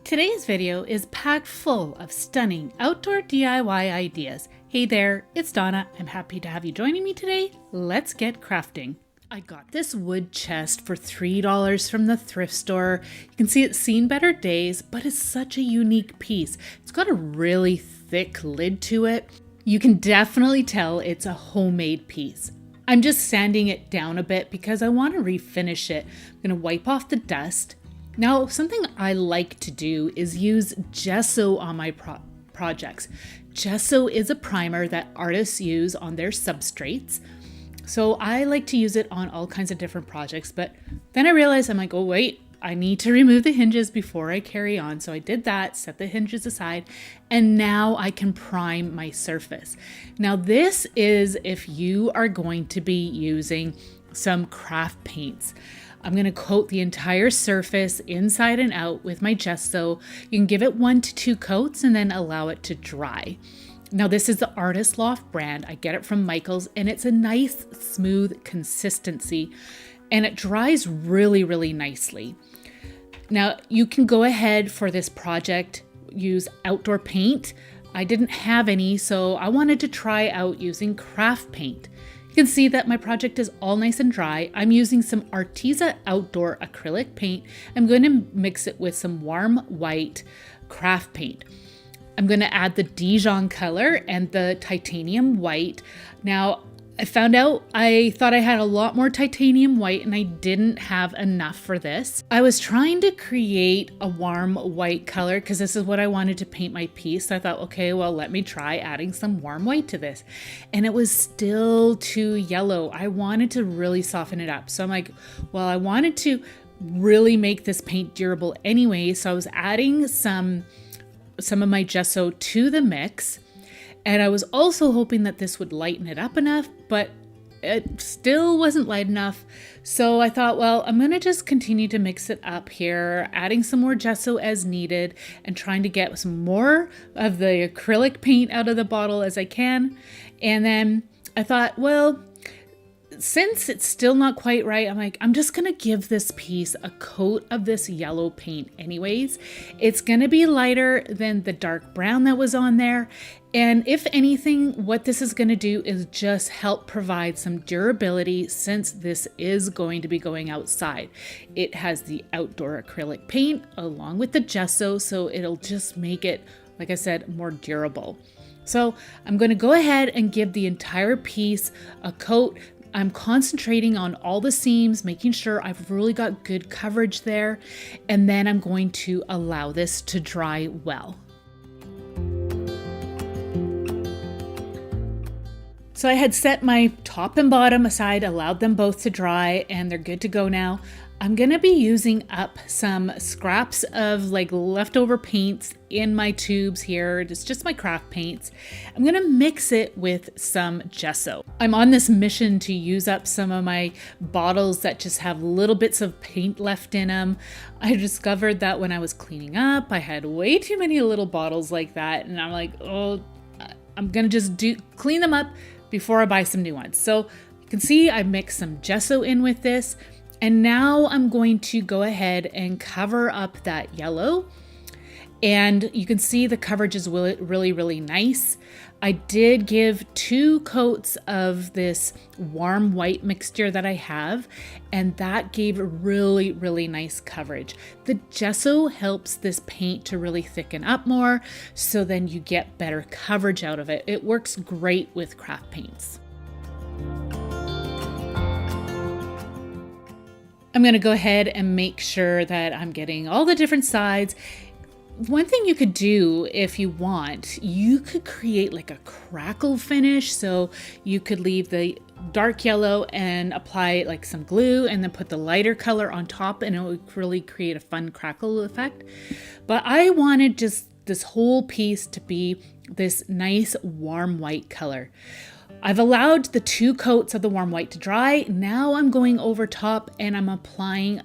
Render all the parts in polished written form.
Today's video is packed full of stunning outdoor DIY ideas. Hey there, it's Donna. I'm happy to have you joining me today. Let's get crafting. I got this wood chest for $3 from the thrift store. You can see it's seen better days, but it's such a unique piece. It's got a really thick lid to it. You can definitely tell it's a homemade piece. I'm just sanding it down a bit because I want to refinish it. I'm going to wipe off the dust. Now, something I like to do is use gesso on my projects. Gesso is a primer that artists use on their substrates. So I like to use it on all kinds of different projects, but then I realized I'm like, oh wait, I need to remove the hinges before I carry on. So I did that, set the hinges aside, and now I can prime my surface. Now this is if you are going to be using some craft paints. I'm going to coat the entire surface inside and out with my gesso. You can give it 1 to 2 coats and then allow it to dry. Now this is the Artist Loft brand. I get it from Michael's and it's a nice smooth consistency and it dries really, really nicely. Now you can go ahead for this project, use outdoor paint. I didn't have any, so I wanted to try out using craft paint. You can see that my project is all nice and dry. I'm using some Arteza outdoor acrylic paint. I'm going to mix it with some warm white craft paint. I'm going to add the Dijon color and the titanium white. Now, I found out I thought I had a lot more titanium white and I didn't have enough for this. I was trying to create a warm white color because this is what I wanted to paint my piece. So I thought, okay, well, let me try adding some warm white to this. And it was still too yellow. I wanted to really soften it up. So I'm like, well, I wanted to really make this paint durable anyway. So I was adding some of my gesso to the mix. And I was also hoping that this would lighten it up enough, but it still wasn't light enough. So I thought, well, I'm going to just continue to mix it up here, adding some more gesso as needed and trying to get some more of the acrylic paint out of the bottle as I can. And then I thought, well, since it's still not quite right, I'm like, I'm just going to give this piece a coat of this yellow paint anyways. It's going to be lighter than the dark brown that was on there. And if anything, what this is going to do is just help provide some durability since this is going to be going outside. It has the outdoor acrylic paint along with the gesso, so it'll just make it, like I said, more durable. So I'm going to go ahead and give the entire piece a coat. I'm concentrating on all the seams, making sure I've really got good coverage there, and then I'm going to allow this to dry well. So I had set my top and bottom aside, allowed them both to dry, and they're good to go now. I'm going to be using up some scraps of like leftover paints in my tubes here. It's just my craft paints. I'm going to mix it with some gesso. I'm on this mission to use up some of my bottles that just have little bits of paint left in them. I discovered that when I was cleaning up, I had way too many little bottles like that. And I'm like, oh, I'm going to just clean them up before I buy some new ones. So you can see I mixed some gesso in with this. And now I'm going to go ahead and cover up that yellow. And you can see the coverage is really, really nice. I did give 2 coats of this warm white mixture that I have, and that gave really, really nice coverage. The gesso helps this paint to really thicken up more, so then you get better coverage out of it. It works great with craft paints. I'm going to go ahead and make sure that I'm getting all the different sides. One thing you could do if you want, you could create like a crackle finish. So you could leave the dark yellow and apply like some glue and then put the lighter color on top and it would really create a fun crackle effect. But I wanted just this whole piece to be this nice warm white color. I've allowed the 2 coats of the warm white to dry. Now I'm going over top and I'm applying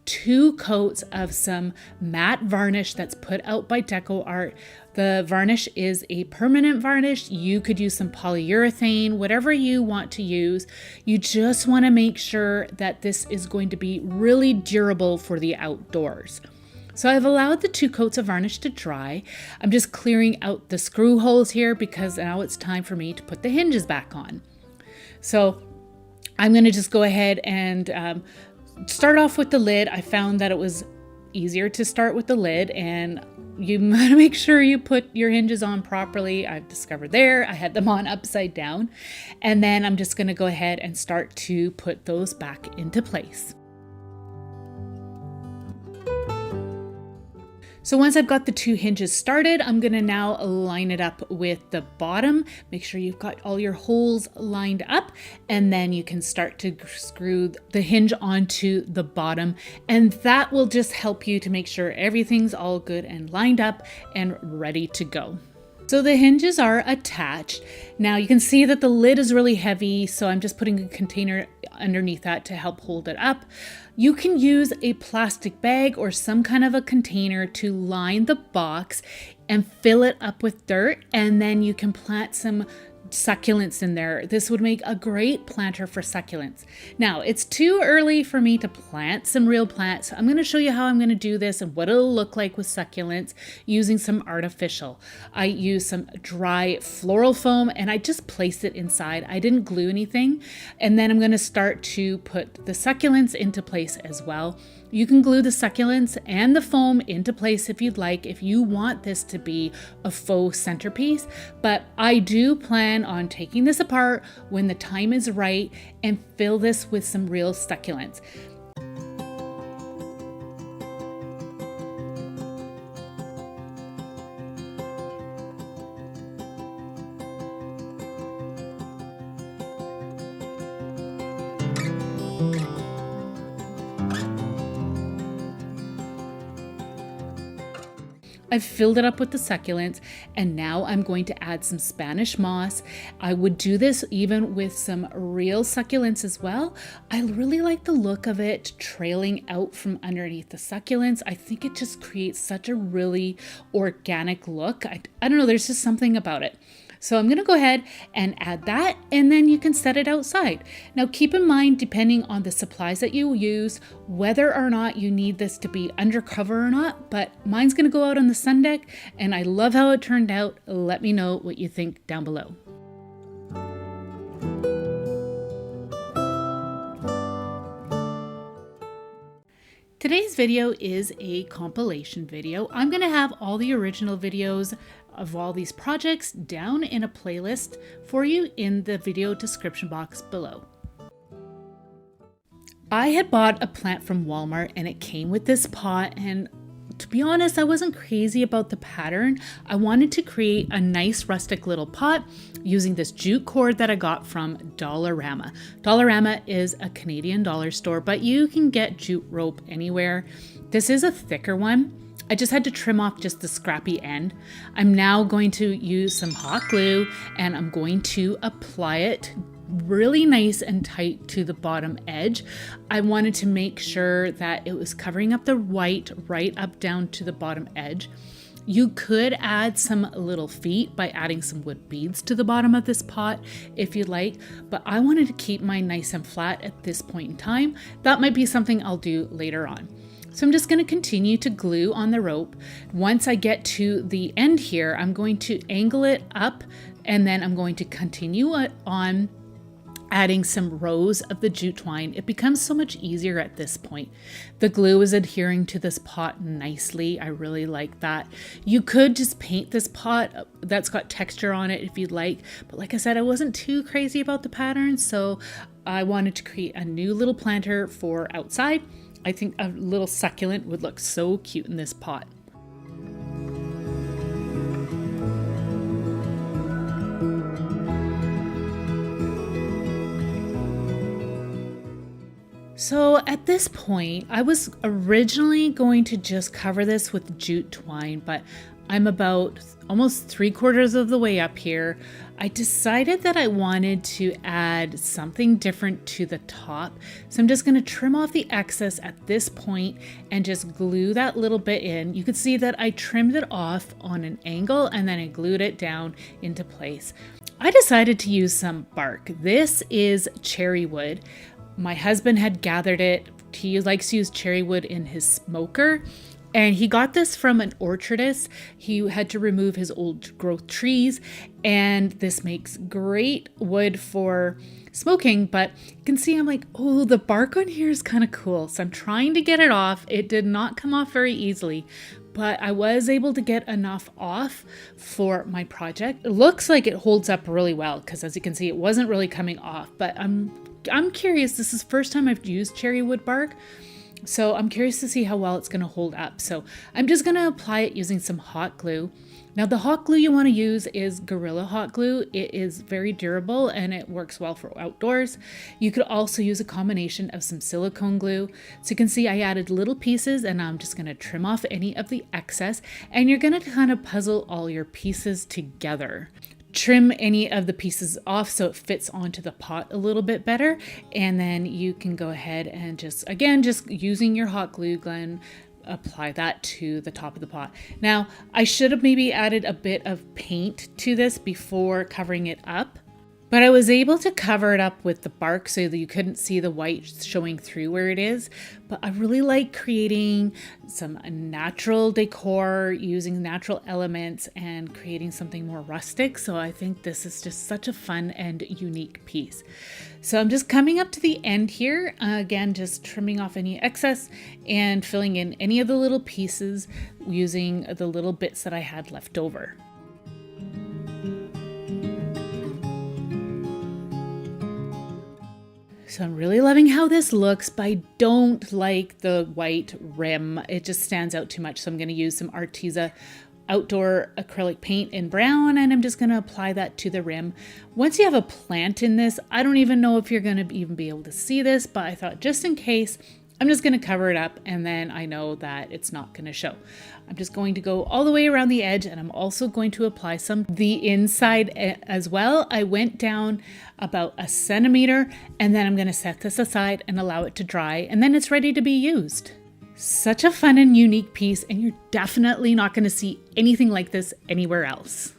2 coats of some matte varnish that's put out by Deco Art. The varnish is a permanent varnish. You could use some polyurethane, whatever you want to use. You just want to make sure that this is going to be really durable for the outdoors. So I've allowed the 2 coats of varnish to dry. I'm just clearing out the screw holes here because now it's time for me to put the hinges back on. So I'm going to just go ahead and start off with the lid. I found that it was easier to start with the lid, and you want to make sure you put your hinges on properly. I've discovered I had them on upside down. And then I'm just going to go ahead and start to put those back into place. So once I've got the 2 hinges started, I'm going to now line it up with the bottom. Make sure you've got all your holes lined up, and then you can start to screw the hinge onto the bottom. And that will just help you to make sure everything's all good and lined up and ready to go. So the hinges are attached. Now you can see that the lid is really heavy, so I'm just putting a container underneath that to help hold it up. You can use a plastic bag or some kind of a container to line the box and fill it up with dirt, and then you can plant some succulents in there. This would make a great planter for succulents. Now, it's too early for me to plant some real plants. So I'm going to show you how I'm going to do this and what it'll look like with succulents using some artificial. I use some dry floral foam and I just placed it inside. I didn't glue anything. And then I'm going to start to put the succulents into place as well. You can glue the succulents and the foam into place if you'd like, if you want this to be a faux centerpiece. But I do plan on taking this apart when the time is right and fill this with some real succulents. I've filled it up with the succulents, and now I'm going to add some Spanish moss. I would do this even with some real succulents as well. I really like the look of it trailing out from underneath the succulents. I think it just creates such a really organic look. I don't know, there's just something about it. So I'm going to go ahead and add that, and then you can set it outside. Now keep in mind, depending on the supplies that you use, whether or not you need this to be undercover or not, but mine's going to go out on the sun deck, and I love how it turned out. Let me know what you think down below. Today's video is a compilation video. I'm going to have all the original videos of all these projects down in a playlist for you in the video description box below. I had bought a plant from Walmart and it came with this pot, and to be honest, I wasn't crazy about the pattern. I wanted to create a nice rustic little pot using this jute cord that I got from Dollarama. Dollarama is a Canadian dollar store, but you can get jute rope anywhere. This is a thicker one. I just had to trim off just the scrappy end. I'm now going to use some hot glue and I'm going to apply it really nice and tight to the bottom edge. I wanted to make sure that it was covering up the white right up down to the bottom edge. You could add some little feet by adding some wood beads to the bottom of this pot if you'd like, but I wanted to keep mine nice and flat at this point in time. That might be something I'll do later on. So I'm just going to continue to glue on the rope. Once I get to the end here, I'm going to angle it up, and then I'm going to continue on adding some rows of the jute twine. It becomes so much easier at this point. The glue is adhering to this pot nicely. I really like that. You could just paint this pot that's got texture on it if you'd like, but like I said, I wasn't too crazy about the pattern, so I wanted to create a new little planter for outside. I think a little succulent would look so cute in this pot. So at this point, I was originally going to just cover this with jute twine, but I'm about almost 3/4 of the way up here. I decided that I wanted to add something different to the top. So I'm just going to trim off the excess at this point and just glue that little bit in. You can see that I trimmed it off on an angle and then I glued it down into place. I decided to use some bark. This is cherry wood. My husband had gathered it. He likes to use cherry wood in his smoker. And he got this from an orchardist. He had to remove his old growth trees, and this makes great wood for smoking. But you can see I'm like, oh, the bark on here is kind of cool. So I'm trying to get it off. It did not come off very easily, but I was able to get enough off for my project. It looks like it holds up really well because, as you can see, it wasn't really coming off. But I'm curious. This is the first time I've used cherry wood bark, so I'm curious to see how well it's going to hold up. So I'm just going to apply it using some hot glue. Now, the hot glue you want to use is Gorilla Hot Glue. It is very durable and it works well for outdoors. You could also use a combination of some silicone glue. So you can see I added little pieces, and I'm just going to trim off any of the excess, and you're going to kind of puzzle all your pieces together. Trim any of the pieces off so it fits onto the pot a little bit better, and then you can go ahead and just using your hot glue gun, apply that to the top of the pot. Now, I should have maybe added a bit of paint to this before covering it up, but I was able to cover it up with the bark so that you couldn't see the white showing through where it is. But I really like creating some natural decor using natural elements and creating something more rustic. So I think this is just such a fun and unique piece. So I'm just coming up to the end here. Again, just trimming off any excess and filling in any of the little pieces using the little bits that I had left over. So I'm really loving how this looks, but I don't like the white rim. It just stands out too much. So I'm going to use some Arteza outdoor acrylic paint in brown, and I'm just going to apply that to the rim. Once you have a plant in this, I don't even know if you're going to even be able to see this, but I thought just in case, I'm just going to cover it up, and then I know that it's not going to show. I'm just going to go all the way around the edge, and I'm also going to apply some the inside as well. I went down about 1 centimeter, and then I'm going to set this aside and allow it to dry, and then it's ready to be used. Such a fun and unique piece, and you're definitely not going to see anything like this anywhere else.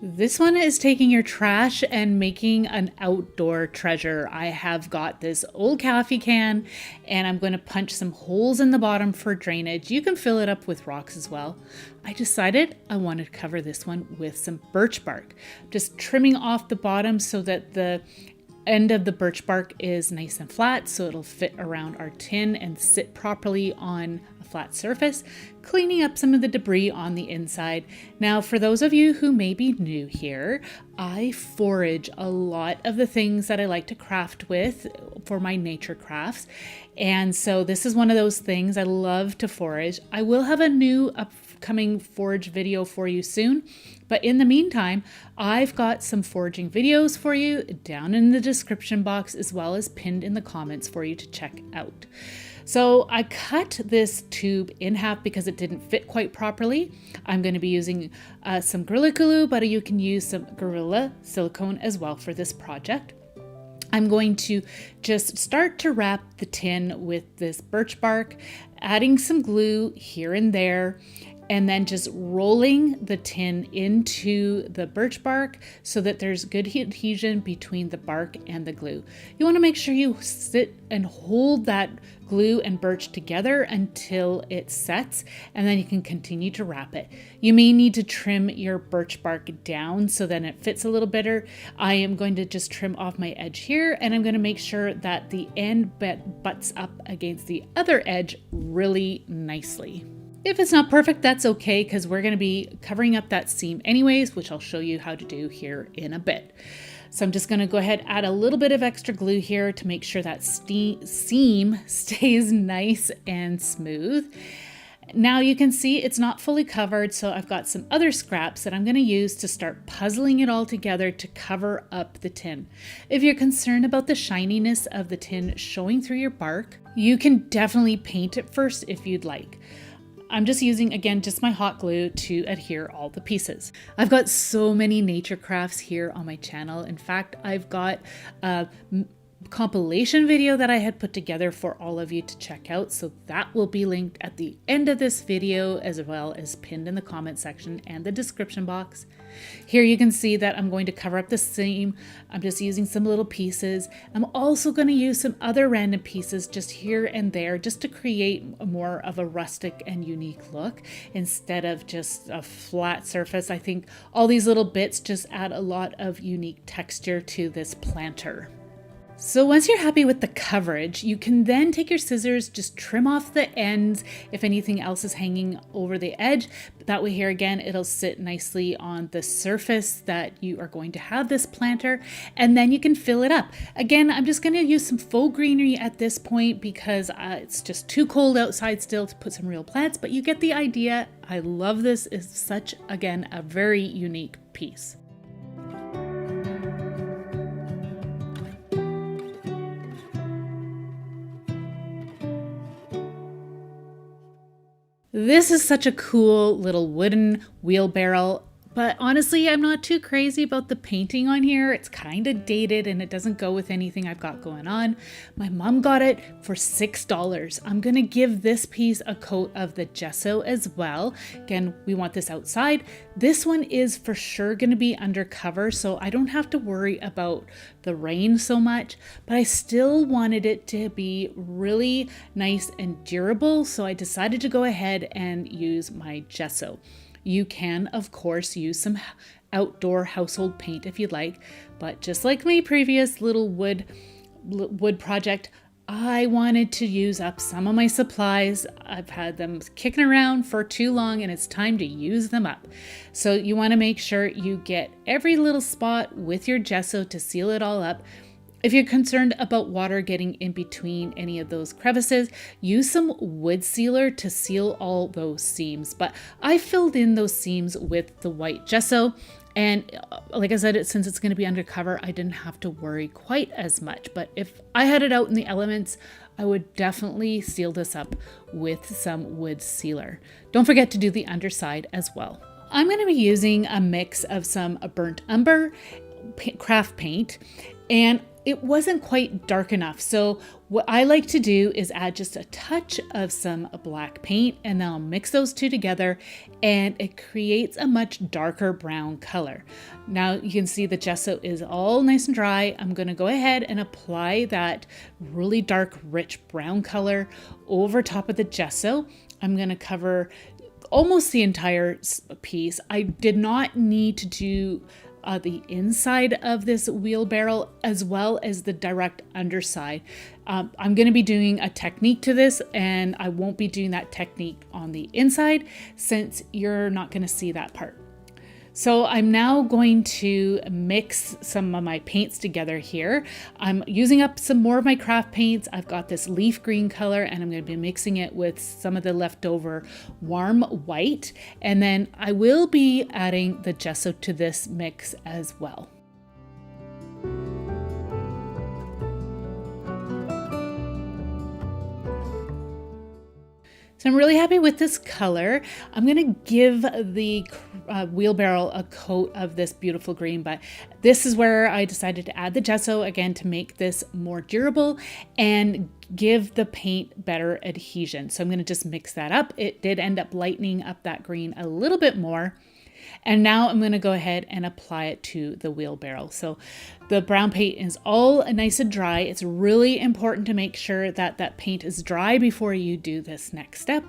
This one is taking your trash and making an outdoor treasure. I have got this old coffee can, and I'm going to punch some holes in the bottom for drainage. You can fill it up with rocks as well. I decided I wanted to cover this one with some birch bark. Just trimming off the bottom so that the end of the birch bark is nice and flat, so it'll fit around our tin and sit properly on a flat surface, cleaning up some of the debris on the inside. Now, for those of you who may be new here, I forage a lot of the things that I like to craft with for my nature crafts. And so this is one of those things I love to forage. I will have a new upcoming forage video for you soon. But in the meantime, I've got some foraging videos for you down in the description box, as well as pinned in the comments for you to check out. So I cut this tube in half because it didn't fit quite properly. I'm going to be using some Gorilla Glue, but you can use some Gorilla silicone as well for this project. I'm going to just start to wrap the tin with this birch bark, adding some glue here and there, and then just rolling the tin into the birch bark so that there's good adhesion between the bark and the glue. You want to make sure you sit and hold that glue and birch together until it sets, and then you can continue to wrap it. You may need to trim your birch bark down so then it fits a little better. I am going to just trim off my edge here, and I'm going to make sure that the end butts up against the other edge really nicely. If it's not perfect, that's okay, because we're going to be covering up that seam anyways, which I'll show you how to do here in a bit. So I'm just going to go ahead, add a little bit of extra glue here to make sure that seam stays nice and smooth. Now you can see it's not fully covered, so I've got some other scraps that I'm going to use to start puzzling it all together to cover up the tin. If you're concerned about the shininess of the tin showing through your bark, you can definitely paint it first if you'd like. I'm just using, again, just my hot glue to adhere all the pieces. I've got so many nature crafts here on my channel. In fact, I've got compilation video that I had put together for all of you to check out. So that will be linked at the end of this video, as well as pinned in the comment section and the description box. Here you can see that I'm going to cover up the seam. I'm just using some little pieces. I'm also going to use some other random pieces just here and there, just to create more of a rustic and unique look instead of just a flat surface. I think all these little bits just add a lot of unique texture to this planter. So once you're happy with the coverage, you can then take your scissors, just trim off the ends if anything else is hanging over the edge. That way here again, it'll sit nicely on the surface that you are going to have this planter, and then you can fill it up. Again, I'm just going to use some faux greenery at this point because it's just too cold outside still to put some real plants, but you get the idea. I love this. It's such, again, a very unique piece. This is such a cool little wooden wheelbarrow, but honestly, I'm not too crazy about the painting on here. It's kind of dated and it doesn't go with anything I've got going on. My mom got it for $6. I'm gonna give this piece a coat of the gesso as well. Again, we want this outside. This one is for sure gonna be undercover, so I don't have to worry about the rain so much, but I still wanted it to be really nice and durable, so I decided to go ahead and use my gesso. You can, of course, use some outdoor household paint if you'd like, but just like my previous little wood project, I wanted to use up some of my supplies. I've had them kicking around for too long and it's time to use them up. So you want to make sure you get every little spot with your gesso to seal it all up. If you're concerned about water getting in between any of those crevices, use some wood sealer to seal all those seams. But I filled in those seams with the white gesso. And like I said, since it's going to be undercover, I didn't have to worry quite as much. But if I had it out in the elements, I would definitely seal this up with some wood sealer. Don't forget to do the underside as well. I'm going to be using a mix of some burnt umber, craft paint, and it wasn't quite dark enough. So what I like to do is add just a touch of some black paint, and then I'll mix those two together and it creates a much darker brown color. Now you can see the gesso is all nice and dry. I'm going to go ahead and apply that really dark, rich brown color over top of the gesso. I'm going to cover almost the entire piece. I did not need to do the inside of this wheelbarrow as well as the direct underside. I'm going to be doing a technique to this, and I won't be doing that technique on the inside since you're not going to see that part. So I'm now going to mix some of my paints together here. I'm using up some more of my craft paints. I've got this leaf green color and I'm going to be mixing it with some of the leftover warm white. And then I will be adding the gesso to this mix as well. So I'm really happy with this color. I'm gonna give the wheelbarrow a coat of this beautiful green, but this is where I decided to add the gesso again to make this more durable and give the paint better adhesion. So I'm gonna just mix that up. It did end up lightening up that green a little bit more. And now I'm going to go ahead and apply it to the wheelbarrow. So the brown paint is all nice and dry. It's really important to make sure that that paint is dry before you do this next step.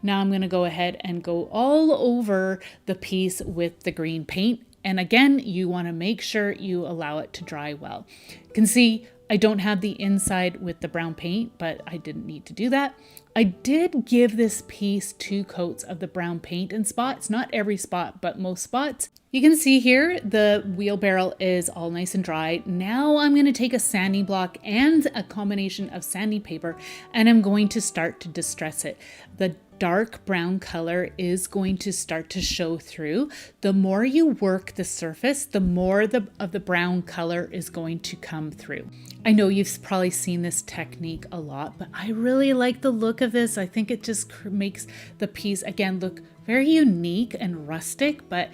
Now I'm going to go ahead and go all over the piece with the green paint. And again, you want to make sure you allow it to dry well. You can see I don't have the inside with the brown paint, but I didn't need to do that. I did give this piece 2 coats of the brown paint in spots, not every spot, but most spots. You can see here the wheelbarrow is all nice and dry. Now I'm going to take a sanding block and a combination of sanding paper, and I'm going to start to distress it. The dark brown color is going to start to show through. The more you work the surface, the more of the brown color is going to come through. I know you've probably seen this technique a lot, but I really like the look of this. I think it just makes the piece again look very unique and rustic, but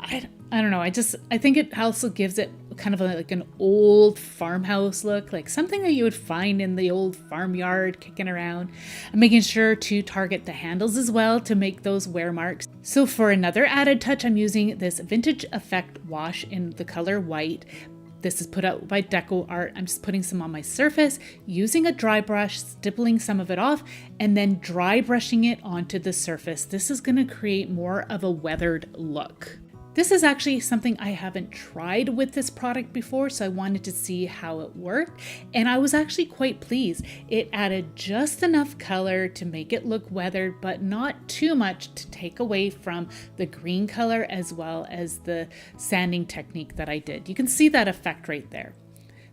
I don't know. I think it also gives it kind of like an old farmhouse look, like something that you would find in the old farmyard kicking around. I'm making sure to target the handles as well to make those wear marks. So for another added touch, I'm using this Vintage Effect wash in the color white. This is put out by Deco Art. I'm just putting some on my surface, using a dry brush, stippling some of it off, and then dry brushing it onto the surface. This is going to create more of a weathered look. This is actually something I haven't tried with this product before, so I wanted to see how it worked, and I was actually quite pleased. It added just enough color to make it look weathered, but not too much to take away from the green color as well as the sanding technique that I did. You can see that effect right there.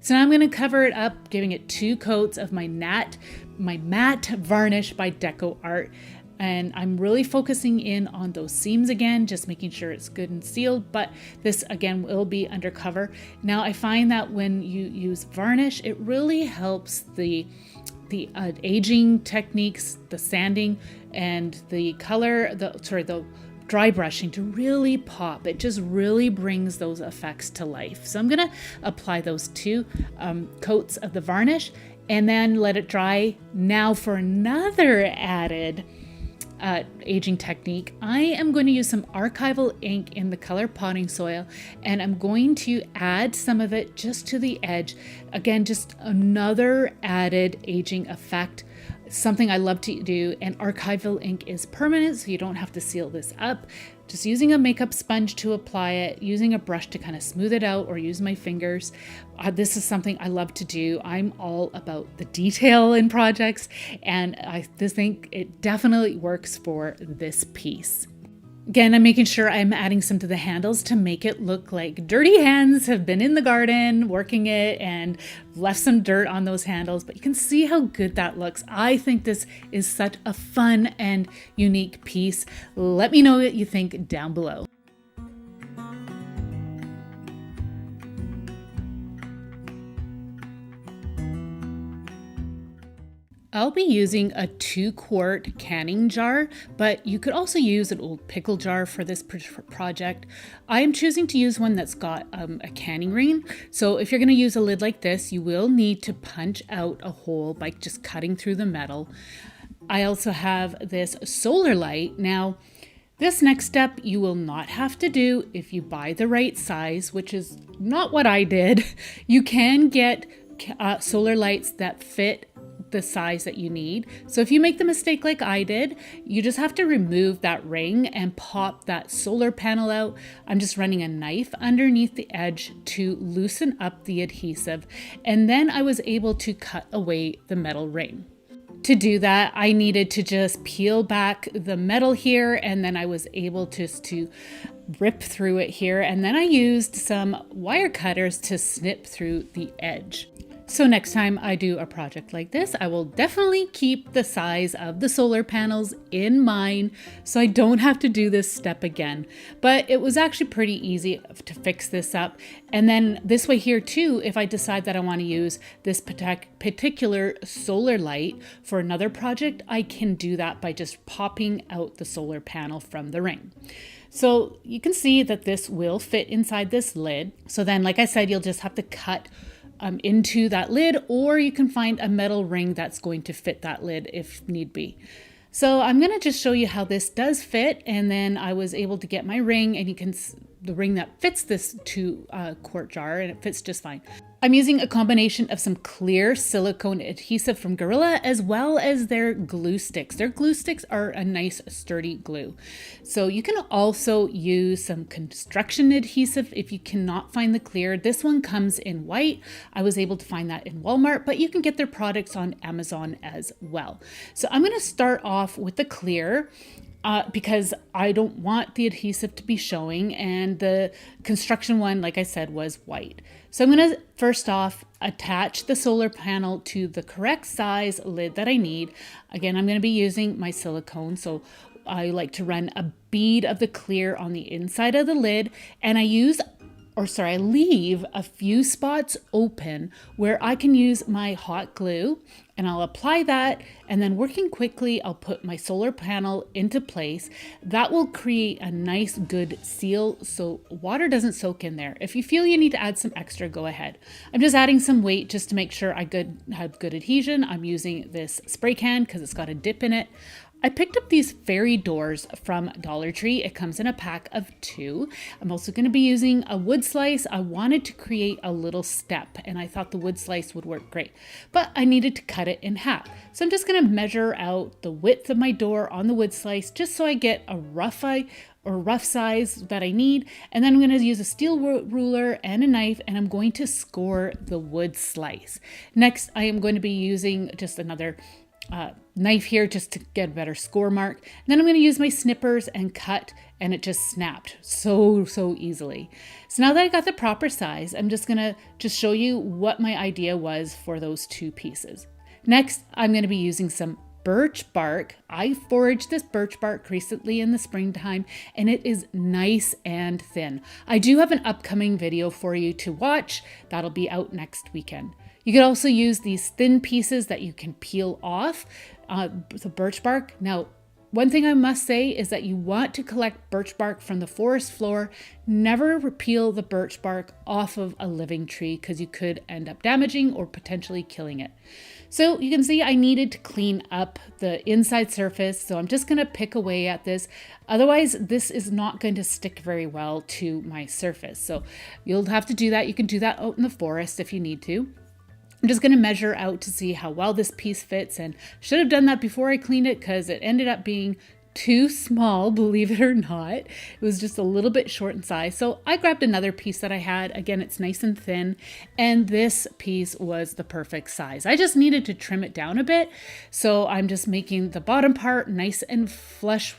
So now I'm going to cover it up, giving it 2 coats of my matte varnish by Deco Art. And I'm really focusing in on those seams again, just making sure it's good and sealed, but this again will be undercover. Now I find that when you use varnish, it really helps the aging techniques, the sanding and the color, the dry brushing to really pop. It just really brings those effects to life. So I'm gonna apply those 2 coats of the varnish and then let it dry. Now for another added aging technique, I am going to use some archival ink in the color potting soil, and I'm going to add some of it just to the edge. Again, just another added aging effect, something I love to do, and archival ink is permanent, so you don't have to seal this up. Just using a makeup sponge to apply it, using a brush to kind of smooth it out, or use my fingers. This is something I love to do. I'm all about the detail in projects, and I just think it definitely works for this piece. Again, I'm making sure I'm adding some to the handles to make it look like dirty hands have been in the garden working it and left some dirt on those handles, but you can see how good that looks. I think this is such a fun and unique piece. Let me know what you think down below. I'll be using a 2-quart canning jar, but you could also use an old pickle jar for this project. I am choosing to use one that's got a canning ring. So if you're going to use a lid like this, you will need to punch out a hole by just cutting through the metal. I also have this solar light. Now, this next step you will not have to do if you buy the right size, which is not what I did. You can get solar lights that fit the size that you need. So if you make the mistake like I did, you just have to remove that ring and pop that solar panel out. I'm just running a knife underneath the edge to loosen up the adhesive, and then I was able to cut away the metal ring. To do that, I needed to just peel back the metal here, and then I was able to rip through it here, and then I used some wire cutters to snip through the edge. So next time I do a project like this, I will definitely keep the size of the solar panels in mind so I don't have to do this step again. But it was actually pretty easy to fix this up. And then this way here too, if I decide that I want to use this particular solar light for another project, I can do that by just popping out the solar panel from the ring. So you can see that this will fit inside this lid. So then, like I said, you'll just have to cut into that lid, or you can find a metal ring that's going to fit that lid if need be. So I'm going to just show you how this does fit, and then I was able to get my ring, and you can the ring that fits this 2-quart jar, and it fits just fine. I'm using a combination of some clear silicone adhesive from Gorilla as well as their glue sticks. Their glue sticks are a nice sturdy glue. So you can also use some construction adhesive if you cannot find the clear. This one comes in white. I was able to find that in Walmart, but you can get their products on Amazon as well. So I'm going to start off with the clear. Because I don't want the adhesive to be showing, and the construction one, like I said, was white. So I'm going to first off attach the solar panel to the correct size lid that I need. Again, I'm going to be using my silicone, so I like to run a bead of the clear on the inside of the lid, and I use I leave a few spots open where I can use my hot glue, and I'll apply that, and then working quickly, I'll put my solar panel into place. That will create a nice good seal so water doesn't soak in there. If you feel you need to add some extra, go ahead. I'm just adding some weight just to make sure I have good adhesion. I'm using this spray can because it's got a dip in it. I picked up these fairy doors from Dollar Tree. It comes in a pack of 2. I'm also going to be using a wood slice. I wanted to create a little step and I thought the wood slice would work great, but I needed to cut it in half. So I'm just going to measure out the width of my door on the wood slice just so I get a rough size that I need. And then I'm going to use a steel ruler and a knife, and I'm going to score the wood slice. Next, I am going to be using just another knife here just to get a better score mark. And then I'm going to use my snippers and cut, and it just snapped so easily. So now that I got the proper size, I'm just going to show you what my idea was for those 2 pieces. Next, I'm going to be using some birch bark. I foraged this birch bark recently in the springtime, and it is nice and thin. I do have an upcoming video for you to watch. That'll be out next weekend. You could also use these thin pieces that you can peel off the birch bark. Now, one thing I must say is that you want to collect birch bark from the forest floor. Never peel the birch bark off of a living tree because you could end up damaging or potentially killing it. So you can see I needed to clean up the inside surface. So I'm just going to pick away at this. Otherwise, this is not going to stick very well to my surface. So you'll have to do that. You can do that out in the forest if you need to. I'm just going to measure out to see how well this piece fits, and should have done that before I cleaned it because it ended up being too small, believe it or not. It was just a little bit short in size. So I grabbed another piece that I had. Again, it's nice and thin, and this piece was the perfect size. I just needed to trim it down a bit. So I'm just making the bottom part nice and flush,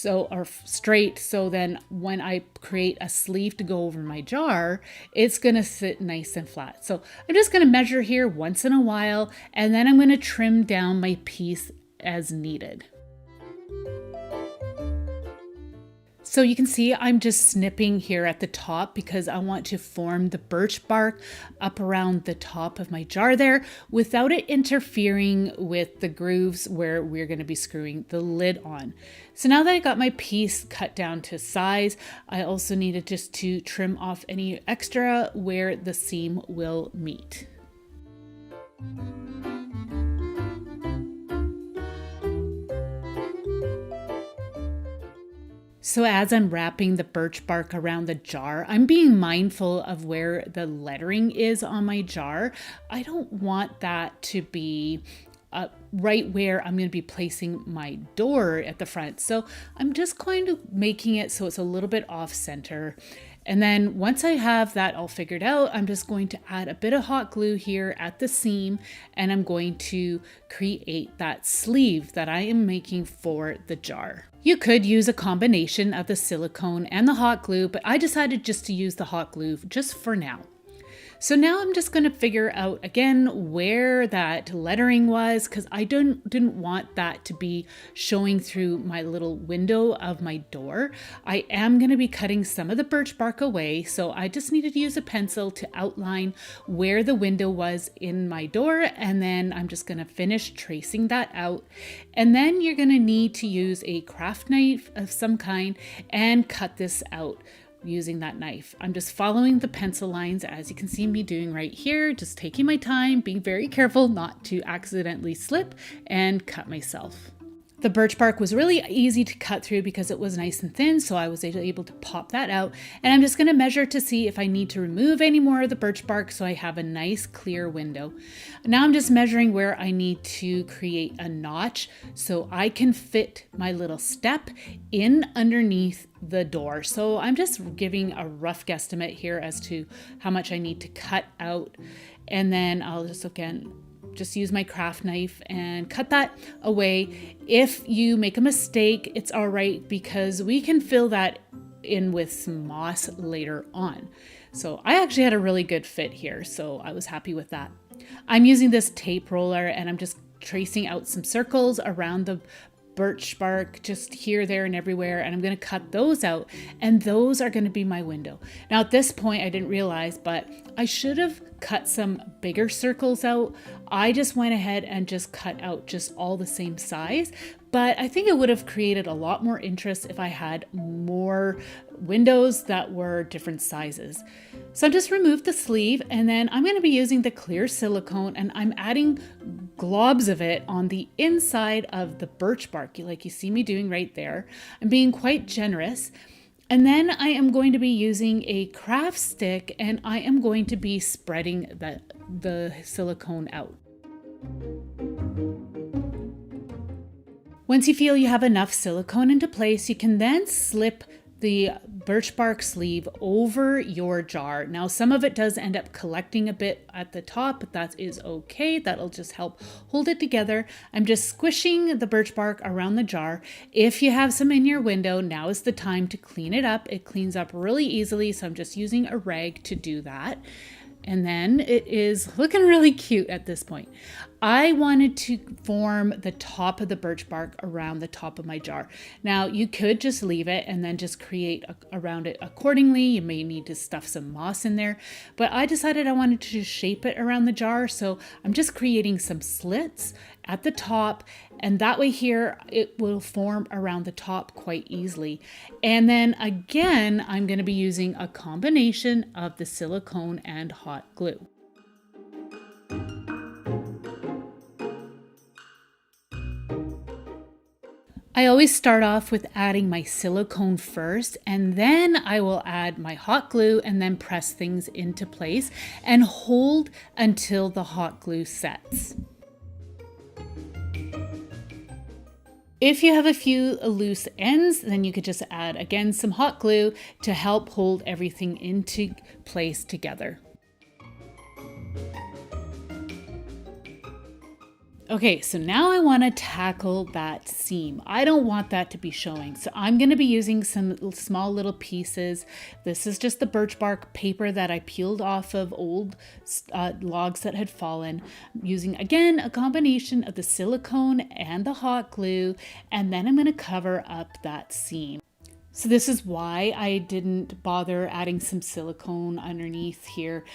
or straight. So then when I create a sleeve to go over my jar, it's going to sit nice and flat. So I'm just going to measure here once in a while, and then I'm going to trim down my piece as needed. So you can see I'm just snipping here at the top because I want to form the birch bark up around the top of my jar there without it interfering with the grooves where we're going to be screwing the lid on. So now that I got my piece cut down to size, I also needed just to trim off any extra where the seam will meet. So as I'm wrapping the birch bark around the jar, I'm being mindful of where the lettering is on my jar. I don't want that to be right where I'm going to be placing my door at the front. So I'm just kind of making it so it's a little bit off center. And then once I have that all figured out, I'm just going to add a bit of hot glue here at the seam, and I'm going to create that sleeve that I am making for the jar. You could use a combination of the silicone and the hot glue, but I decided just to use the hot glue just for now. So now I'm just going to figure out again where that lettering was, because I didn't want that to be showing through my little window of my door. I am going to be cutting some of the birch bark away, so I just needed to use a pencil to outline where the window was in my door, and then I'm just going to finish tracing that out. And then you're going to need to use a craft knife of some kind and cut this out using that knife. I'm just following the pencil lines as you can see me doing right here, just taking my time, being very careful not to accidentally slip and cut myself. The birch bark was really easy to cut through because it was nice and thin, so I was able to pop that out. And I'm just going to measure to see if I need to remove any more of the birch bark so I have a nice clear window. Now I'm just measuring where I need to create a notch so I can fit my little step in underneath the door. So I'm just giving a rough guesstimate here as to how much I need to cut out. And then I'll just use my craft knife and cut that away. If you make a mistake, it's all right because we can fill that in with some moss later on. So I actually had a really good fit here, so I was happy with that. I'm using this tape roller and I'm just tracing out some circles around the birch bark just here, there, and everywhere, and I'm going to cut those out, and those are going to be my window. Now at this point I didn't realize, but I should have cut some bigger circles out. I just went ahead and just cut out just all the same size, but I think it would have created a lot more interest if I had more windows that were different sizes. So I just removed the sleeve, and then I'm going to be using the clear silicone, and I'm adding globs of it on the inside of the birch bark, like you see me doing right there. I'm being quite generous. And then I am going to be using a craft stick, and I am going to be spreading the silicone out. Once you feel you have enough silicone into place, you can then slip the birch bark sleeve over your jar. Now, some of it does end up collecting a bit at the top, but that is okay. That'll just help hold it together. I'm just squishing the birch bark around the jar. If you have some in your window, now is the time to clean it up. It cleans up really easily, so I'm just using a rag to do that. And then it is looking really cute at this point. I wanted to form the top of the birch bark around the top of my jar. Now you could just leave it and then just create around it accordingly. You may need to stuff some moss in there, but I decided I wanted to shape it around the jar. So I'm just creating some slits at the top, and that way here it will form around the top quite easily. And then again, I'm going to be using a combination of the silicone and hot glue. I always start off with adding my silicone first, and then I will add my hot glue and then press things into place and hold until the hot glue sets. If you have a few loose ends, then you could just add again some hot glue to help hold everything into place together. Okay, so now I want to tackle that seam. I don't want that to be showing, so I'm going to be using some small little pieces. This is just the birch bark paper that I peeled off of old logs that had fallen. I'm using, again, a combination of the silicone and the hot glue, and then I'm going to cover up that seam. So this is why I didn't bother adding some silicone underneath here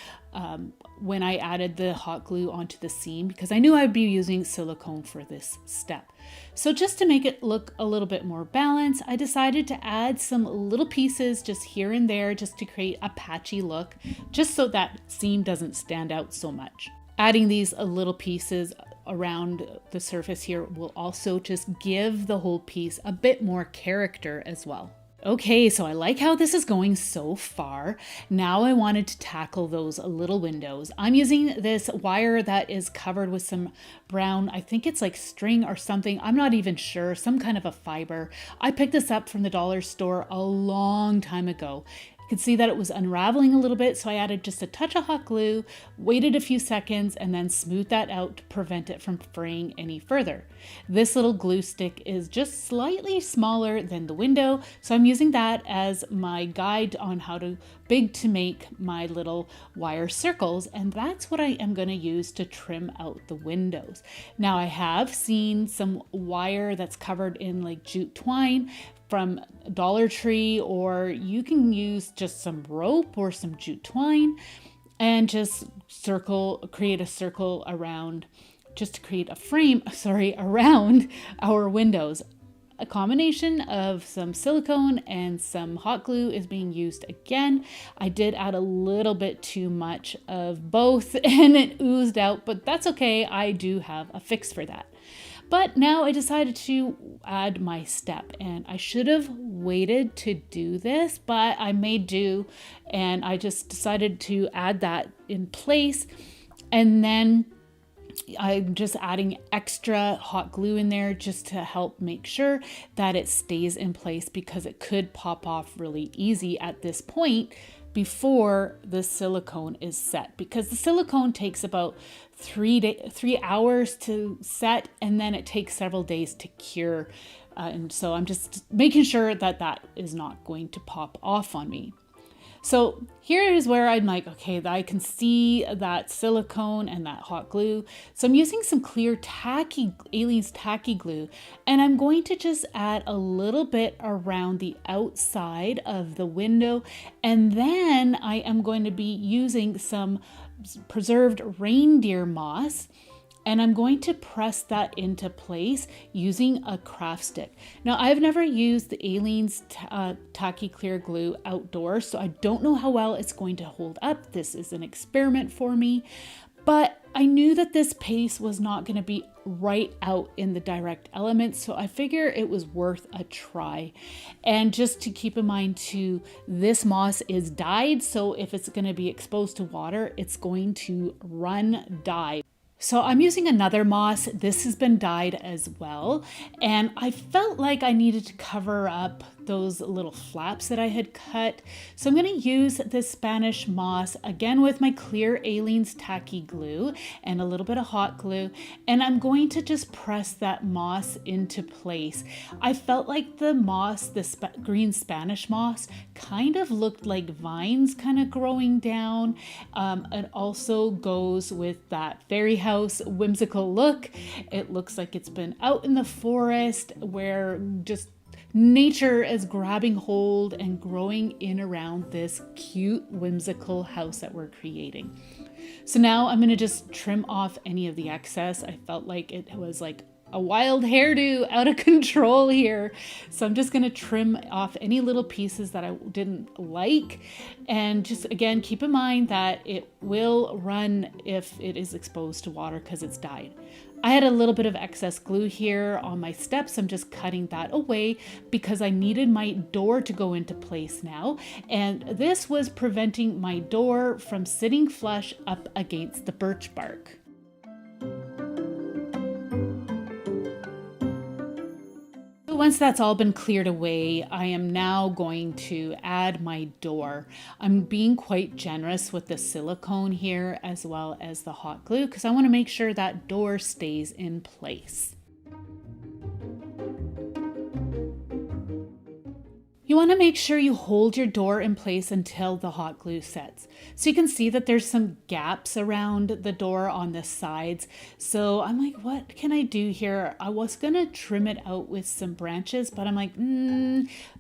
when I added the hot glue onto the seam, because I knew I'd be using silicone for this step. So just to make it look a little bit more balanced, I decided to add some little pieces just here and there just to create a patchy look, just so that seam doesn't stand out so much. Adding these little pieces around the surface here will also just give the whole piece a bit more character as well. Okay, so I like how this is going so far. Now I wanted to tackle those little windows. I'm using this wire that is covered with some brown, I think it's like string or something. I'm not even sure, some kind of a fiber. I picked this up from the dollar store a long time ago. You could see that it was unraveling a little bit, so I added just a touch of hot glue, waited a few seconds, and then smoothed that out to prevent it from fraying any further. This little glue stick is just slightly smaller than the window, so I'm using that as my guide on how big to make my little wire circles, and that's what I am going to use to trim out the windows. Now I have seen some wire that's covered in like jute twine from Dollar Tree, or you can use just some rope or some jute twine and just create a circle around, just to create a frame, around our windows. A combination of some silicone and some hot glue is being used again. I did add a little bit too much of both and it oozed out, but that's okay. I do have a fix for that. But now I decided to add my step, and I should have waited to do this, but I made do, and I just decided to add that in place. And then I'm just adding extra hot glue in there just to help make sure that it stays in place, because it could pop off really easy at this point before the silicone is set, because the silicone takes about 3 hours to set, and then it takes several days to cure. And so I'm just making sure that that is not going to pop off on me. So here is where I'm like, okay, I can see that silicone and that hot glue. So I'm using some clear Aleene's tacky glue, and I'm going to just add a little bit around the outside of the window. And then I am going to be using some preserved reindeer moss, and I'm going to press that into place using a craft stick. Now, I've never used the Aleene's tacky clear glue outdoors, so I don't know how well it's going to hold up. This is an experiment for me, but I knew that this paste was not going to be right out in the direct elements, so I figure it was worth a try. And just to keep in mind too, this moss is dyed, so if it's going to be exposed to water, it's going to run dye. So I'm using another moss. This has been dyed as well. And I felt like I needed to cover up those little flaps that I had cut. So I'm going to use this Spanish moss again with my clear Aleene's tacky glue and a little bit of hot glue. And I'm going to just press that moss into place. I felt like the moss, the green Spanish moss, kind of looked like vines kind of growing down. It also goes with that fairy house whimsical look. It looks like it's been out in the forest where just nature is grabbing hold and growing in around this cute whimsical house that we're creating. So now I'm going to just trim off any of the excess. I felt like it was like a wild hairdo out of control here. So I'm just going to trim off any little pieces that I didn't like. And just again, keep in mind that it will run if it is exposed to water because it's dyed. I had a little bit of excess glue here on my steps. I'm just cutting that away because I needed my door to go into place now. And this was preventing my door from sitting flush up against the birch bark. Once that's all been cleared away, I am now going to add my door. I'm being quite generous with the silicone here as well as the hot glue because I want to make sure that door stays in place. You want to make sure you hold your door in place until the hot glue sets. So you can see that there's some gaps around the door on the sides. So I'm like, what can I do here? I was going to trim it out with some branches, but I'm like,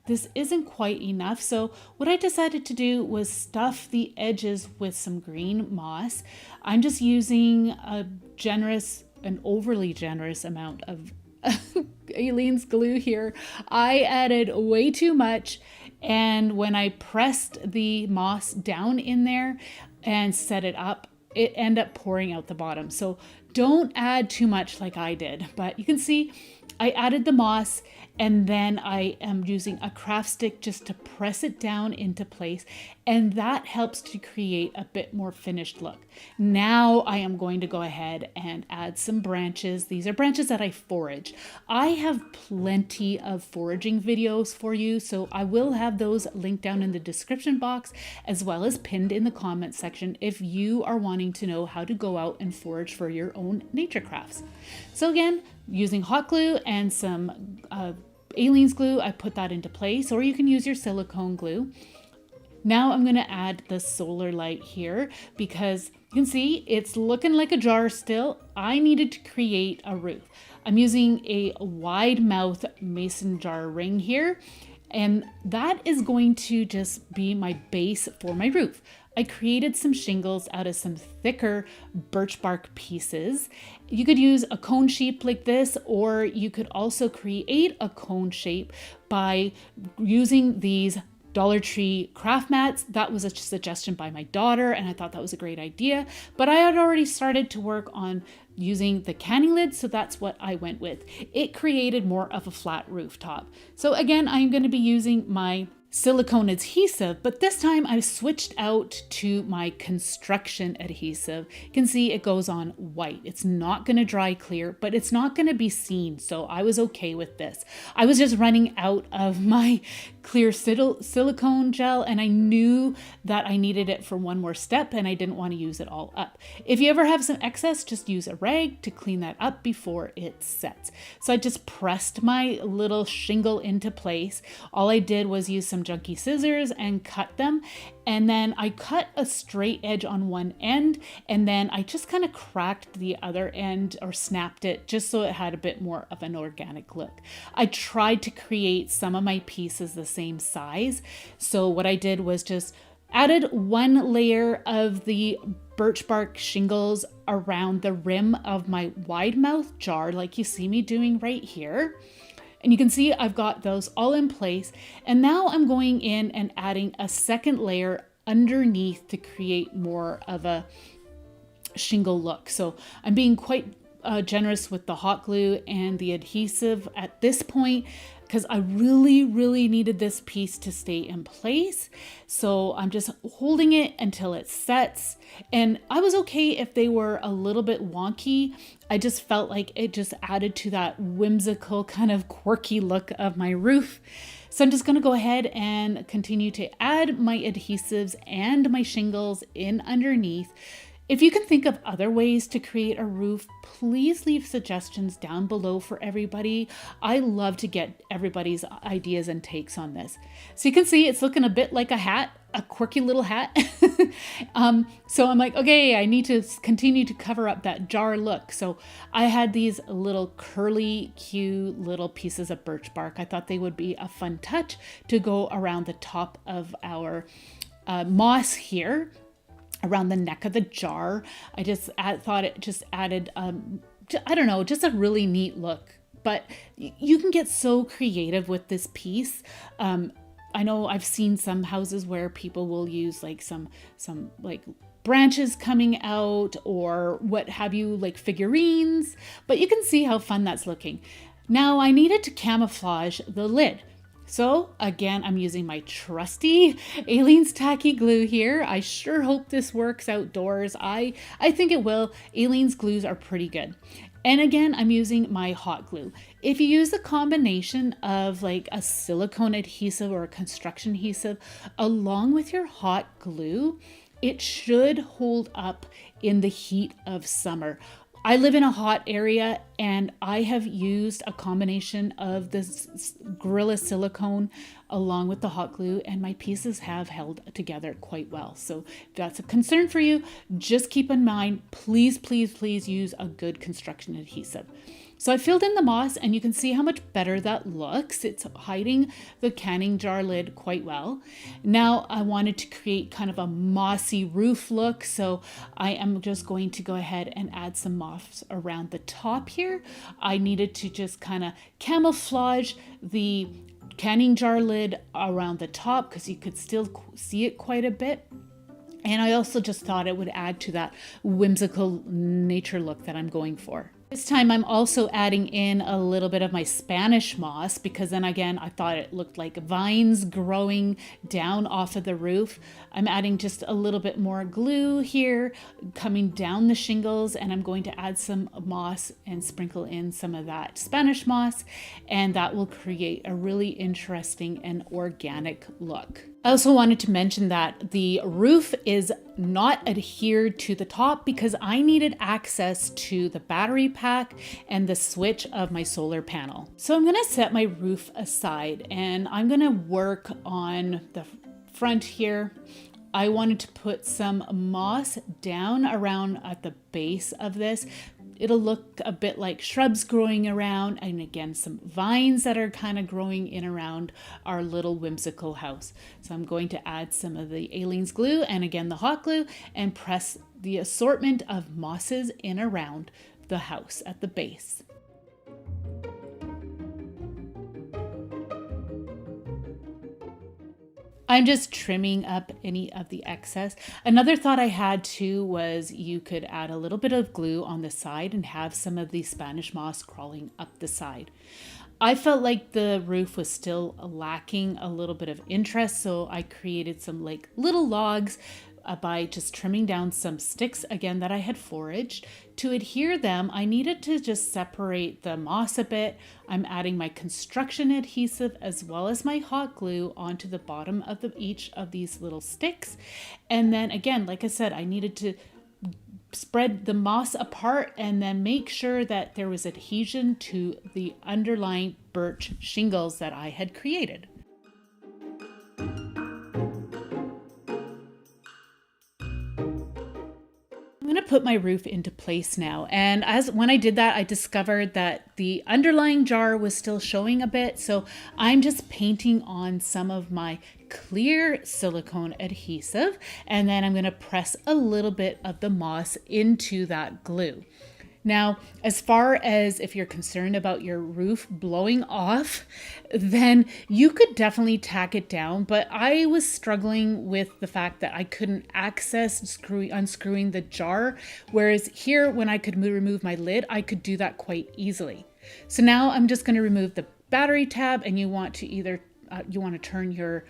this isn't quite enough. So what I decided to do was stuff the edges with some green moss. I'm just using an overly generous amount of Aleene's glue here. I added way too much, and when I pressed the moss down in there and set it up, it ended up pouring out the bottom. So don't add too much like I did, but you can see I added the moss, and then I am using a craft stick just to press it down into place, and that helps to create a bit more finished look. Now I am going to go ahead and add some branches. These are branches that I forage. I have plenty of foraging videos for you, so I will have those linked down in the description box as well as pinned in the comment section if you are wanting to know how to go out and forage for your own nature crafts. So again, using hot glue and some Aleene's glue, I put that into place, or you can use your silicone glue. Now I'm going to add the solar light here because you can see it's looking like a jar still. I needed to create a roof. I'm using a wide mouth mason jar ring here, and that is going to just be my base for my roof. I created some shingles out of some thicker birch bark pieces. You could use a cone shape like this, or you could also create a cone shape by using these Dollar Tree craft mats. That was a suggestion by my daughter, and I thought that was a great idea. But I had already started to work on using the canning lid, so that's what I went with. It created more of a flat rooftop. So again, I'm going to be using my silicone adhesive, but this time I switched out to my construction adhesive. You can see it goes on white. It's not going to dry clear, but it's not going to be seen, so I was okay with this. I was just running out of my clear silicone gel, and I knew that I needed it for one more step and I didn't want to use it all up. If you ever have some excess, just use a rag to clean that up before it sets. So I just pressed my little shingle into place. All I did was use some junky scissors and cut them. And then I cut a straight edge on one end, and then I just kind of cracked the other end or snapped it just so it had a bit more of an organic look. I tried to create some of my pieces the same size. So what I did was just added one layer of the birch bark shingles around the rim of my wide mouth jar, like you see me doing right here. And you can see I've got those all in place. And now I'm going in and adding a second layer underneath to create more of a shingle look. So I'm being quite generous with the hot glue and the adhesive at this point, because I really needed this piece to stay in place. So I'm just holding it until it sets. And I was okay if they were a little bit wonky. I just felt like it just added to that whimsical kind of quirky look of my roof. So I'm just going to go ahead and continue to add my adhesives and my shingles in underneath. If you can think of other ways to create a roof, please leave suggestions down below for everybody. I love to get everybody's ideas and takes on this. So you can see it's looking a bit like a hat, a quirky little hat. So I'm like, okay, I need to continue to cover up that jar look. So I had these little curly, cute little pieces of birch bark. I thought they would be a fun touch to go around the top of our moss here, around the neck of the jar. I just thought it just added, I don't know, just a really neat look. But you can get so creative with this piece. I know I've seen some houses where people will use like some like branches coming out or what have you, like figurines, but you can see how fun that's looking. Now I needed to camouflage the lid. So again, I'm using my trusty Aleene's tacky glue here. I sure hope this works outdoors. I think it will. Aleene's glues are pretty good. And again, I'm using my hot glue. If you use a combination of like a silicone adhesive or a construction adhesive along with your hot glue, it should hold up in the heat of summer. I live in a hot area and I have used a combination of this Gorilla Silicone along with the hot glue, and my pieces have held together quite well. So if that's a concern for you, just keep in mind, please use a good construction adhesive. So I filled in the moss and you can see how much better that looks. It's hiding the canning jar lid quite well. Now I wanted to create kind of a mossy roof look. So I am just going to go ahead and add some moss around the top here. I needed to just kind of camouflage the canning jar lid around the top because you could still see it quite a bit. And I also just thought it would add to that whimsical nature look that I'm going for. This time I'm also adding in a little bit of my Spanish moss because then again, I thought it looked like vines growing down off of the roof. I'm adding just a little bit more glue here, coming down the shingles, and I'm going to add some moss and sprinkle in some of that Spanish moss, and that will create a really interesting and organic look. I also wanted to mention that the roof is not adhered to the top because I needed access to the battery pack and the switch of my solar panel. So I'm going to set my roof aside and I'm going to work on the front here. I wanted to put some moss down around at the base of this. It'll look a bit like shrubs growing around, and again, some vines that are kind of growing in around our little whimsical house. So I'm going to add some of the Aleene's glue and again the hot glue and press the assortment of mosses in around the house at the base. I'm just trimming up any of the excess. Another thought I had too was you could add a little bit of glue on the side and have some of the Spanish moss crawling up the side. I felt like the roof was still lacking a little bit of interest, so I created some like little logs by just trimming down some sticks again that I had foraged. To adhere them, I needed to just separate the moss a bit. I'm adding my construction adhesive as well as my hot glue onto the bottom of each of these little sticks. And then again, like I said, I needed to spread the moss apart and then make sure that there was adhesion to the underlying birch shingles that I had created. I'm going to put my roof into place now, and when I did that, I discovered that the underlying jar was still showing a bit, so I'm just painting on some of my clear silicone adhesive, and then I'm going to press a little bit of the moss into that glue. Now, as far as if you're concerned about your roof blowing off, then you could definitely tack it down. But I was struggling with the fact that I couldn't access unscrewing the jar. Whereas here, when I could remove my lid, I could do that quite easily. So now I'm just going to remove the battery tab, and you want to either turn your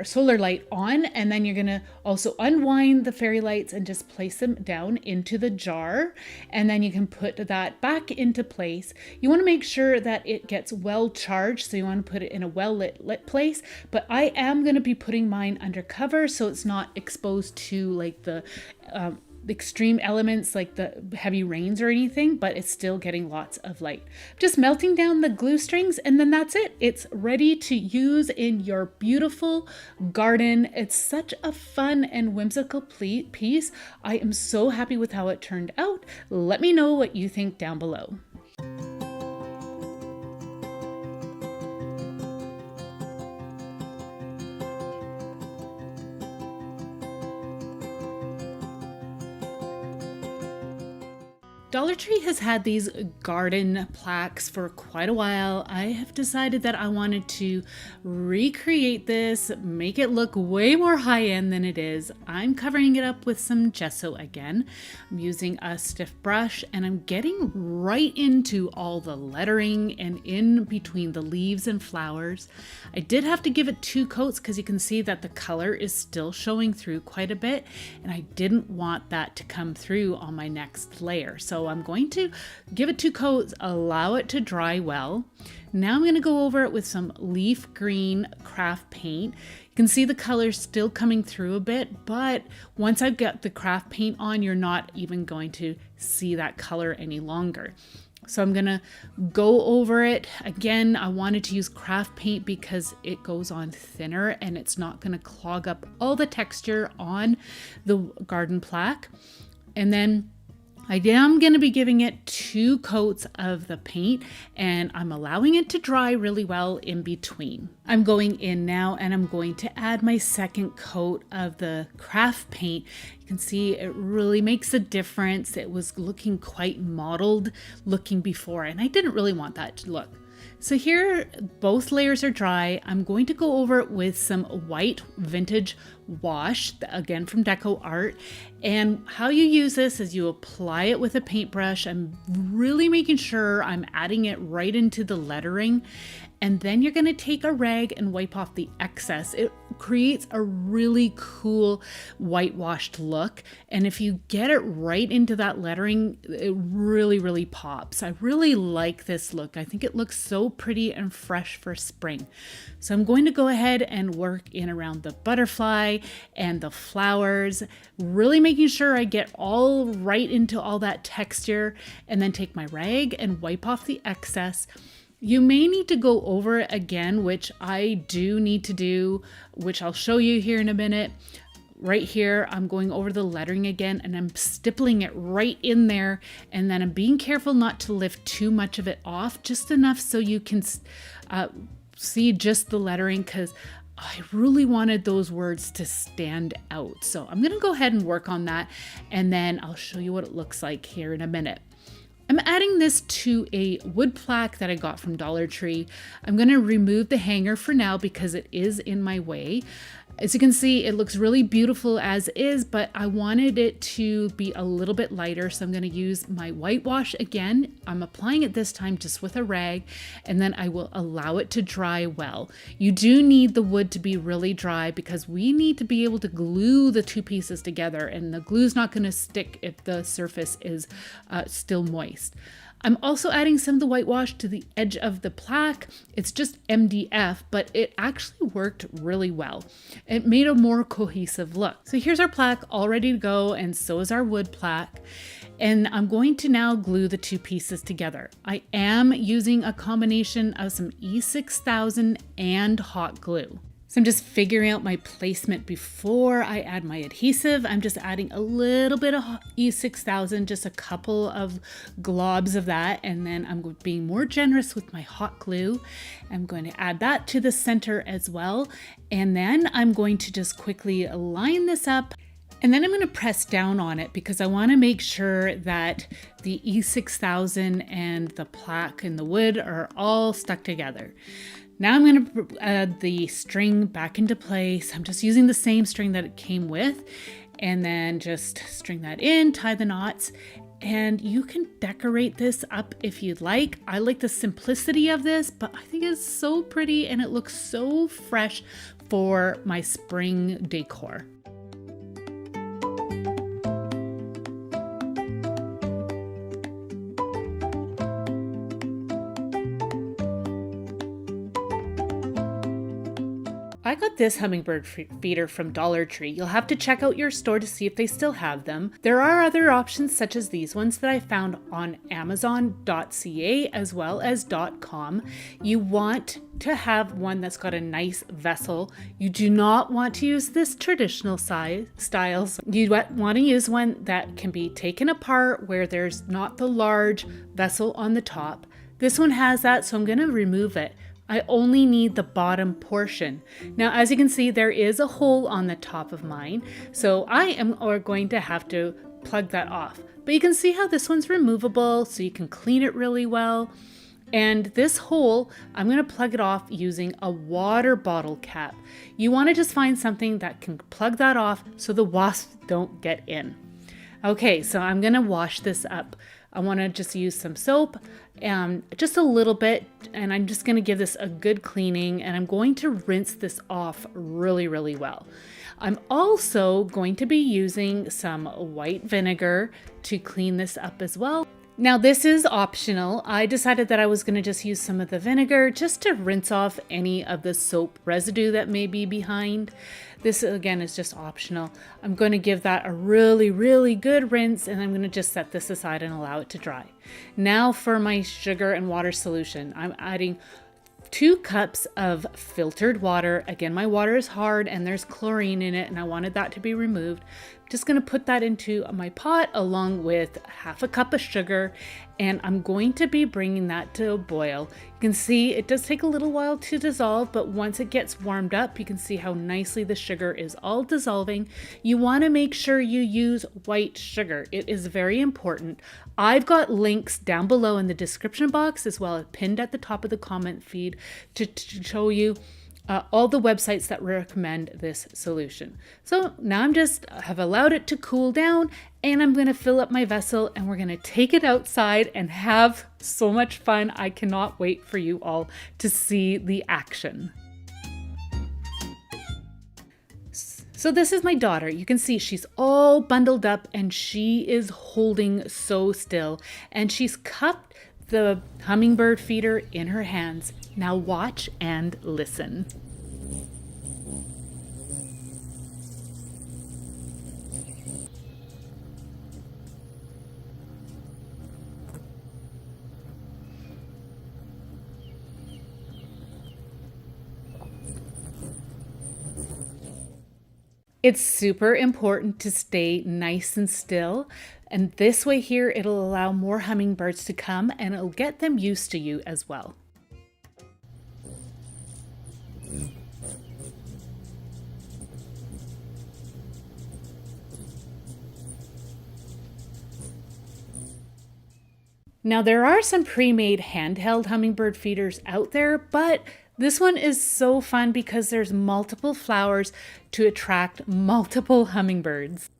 solar light on, and then you're going to also unwind the fairy lights and just place them down into the jar, and then you can put that back into place. You want to make sure that it gets well charged, so you want to put it in a well lit place, but I am going to be putting mine under cover so it's not exposed to like the extreme elements like the heavy rains or anything, but it's still getting lots of light. Just melting down the glue strings, and then that's it. It's ready to use in your beautiful garden. It's such a fun and whimsical piece. I am so happy with how it turned out. Let me know what you think down below. Dollar Tree has had these garden plaques for quite a while. I have decided that I wanted to recreate this, make it look way more high-end than it is. I'm covering it up with some gesso again. I'm using a stiff brush, and I'm getting right into all the lettering and in between the leaves and flowers. I did have to give it 2 coats because you can see that the color is still showing through quite a bit, and I didn't want that to come through on my next layer. So I'm going to give it 2 coats, allow it to dry well. Now I'm going to go over it with some leaf green craft paint. You can see the color still coming through a bit, but once I've got the craft paint on, you're not even going to see that color any longer. So I'm going to go over it. Again, I wanted to use craft paint because it goes on thinner and it's not going to clog up all the texture on the garden plaque. And then I am going to be giving it 2 coats of the paint, and I'm allowing it to dry really well in between. I'm going in now and I'm going to add my 2nd coat of the craft paint. You can see it really makes a difference. It was looking quite mottled looking before, and I didn't really want that to look. So here, both layers are dry. I'm going to go over it with some white vintage wash, again from Deco Art. And how you use this is you apply it with a paintbrush. I'm really making sure I'm adding it right into the lettering. And then you're going to take a rag and wipe off the excess. It creates a really cool whitewashed look. And if you get it right into that lettering, it really, really pops. I really like this look. I think it looks so pretty and fresh for spring. So I'm going to go ahead and work in around the butterfly and the flowers, really making sure I get all right into all that texture, and then take my rag and wipe off the excess. You may need to go over it again, which I do need to do, which I'll show you here in a minute. Right here, I'm going over the lettering again, and I'm stippling it right in there, and then I'm being careful not to lift too much of it off, just enough so you can see just the lettering, because I really wanted those words to stand out. So I'm going to go ahead and work on that, and then I'll show you what it looks like here in a minute. I'm adding this to a wood plaque that I got from Dollar Tree. I'm going to remove the hanger for now because it is in my way. As you can see, it looks really beautiful as is, but I wanted it to be a little bit lighter. So I'm going to use my whitewash again. I'm applying it this time just with a rag, and then I will allow it to dry well. You do need the wood to be really dry because we need to be able to glue the two pieces together, and the glue's not going to stick if the surface is still moist. I'm also adding some of the whitewash to the edge of the plaque. It's just MDF, but it actually worked really well. It made a more cohesive look. So here's our plaque all ready to go, and so is our wood plaque. And I'm going to now glue the two pieces together. I am using a combination of some E6000 and hot glue. So I'm just figuring out my placement before I add my adhesive. I'm just adding a little bit of E6000, just a couple of globs of that, and then I'm being more generous with my hot glue. I'm going to add that to the center as well, and then I'm going to just quickly line this up. And then I'm going to press down on it because I want to make sure that the E6000 and the plaque and the wood are all stuck together. Now I'm going to add the string back into place. I'm just using the same string that it came with, and then just string that in, tie the knots, and you can decorate this up if you'd like. I like the simplicity of this, but I think it's so pretty and it looks so fresh for my spring decor. I got this hummingbird feeder from Dollar Tree. You'll have to check out your store to see if they still have them. There are other options such as these ones that I found on Amazon.ca as well as .com. You want to have one that's got a nice vessel. You do not want to use this traditional style. You want to use one that can be taken apart where there's not the large vessel on the top. This one has that, so I'm going to remove it. I only need the bottom portion. Now, as you can see, there is a hole on the top of mine, so I am going to have to plug that off. But you can see how this one's removable, so you can clean it really well. And this hole, I'm going to plug it off using a water bottle cap. You want to just find something that can plug that off so the wasps don't get in. Okay, so I'm going to wash this up. I want to just use some soap, just a little bit, and I'm just going to give this a good cleaning, and I'm going to rinse this off really, really well. I'm also going to be using some white vinegar to clean this up as well. Now this is optional. I decided that I was going to just use some of the vinegar just to rinse off any of the soap residue that may be behind. This again is just optional. I'm going to give that a really, really good rinse, and I'm going to just set this aside and allow it to dry. Now for my sugar and water solution. I'm adding 2 cups of filtered water. Again, my water is hard and there's chlorine in it, and I wanted that to be removed. I'm just going to put that into my pot along with half a cup of sugar, and I'm going to be bringing that to a boil. You can see it does take a little while to dissolve, but once it gets warmed up, you can see how nicely the sugar is all dissolving. You want to make sure you use white sugar. It is very important. I've got links down below in the description box as well as pinned at the top of the comment feed to show you all the websites that recommend this solution. So now have allowed it to cool down, and I'm going to fill up my vessel, and we're going to take it outside and have so much fun. I cannot wait for you all to see the action. So this is my daughter. You can see she's all bundled up and she is holding so still, and she's cupped the hummingbird feeder in her hands. Now watch and listen. It's super important to stay nice and still, and this way here it'll allow more hummingbirds to come, and it'll get them used to you as well. Now there are some pre-made handheld hummingbird feeders out there, but This one is so fun because there's multiple flowers to attract multiple hummingbirds.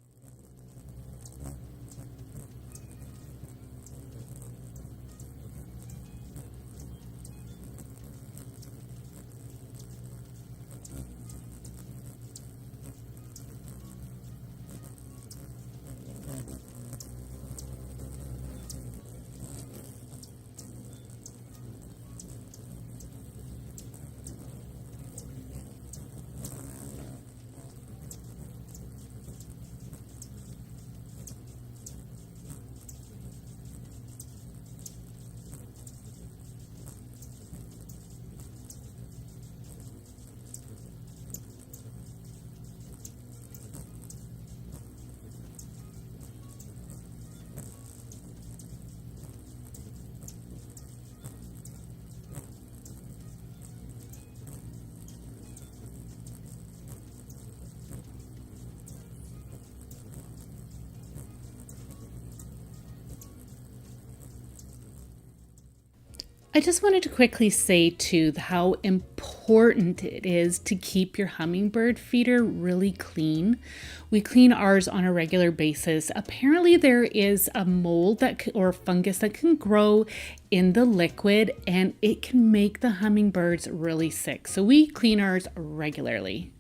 I just wanted to quickly say too how important it is to keep your hummingbird feeder really clean. We clean ours on a regular basis. Apparently there is a mold or fungus that can grow in the liquid and it can make the hummingbirds really sick. So we clean ours regularly.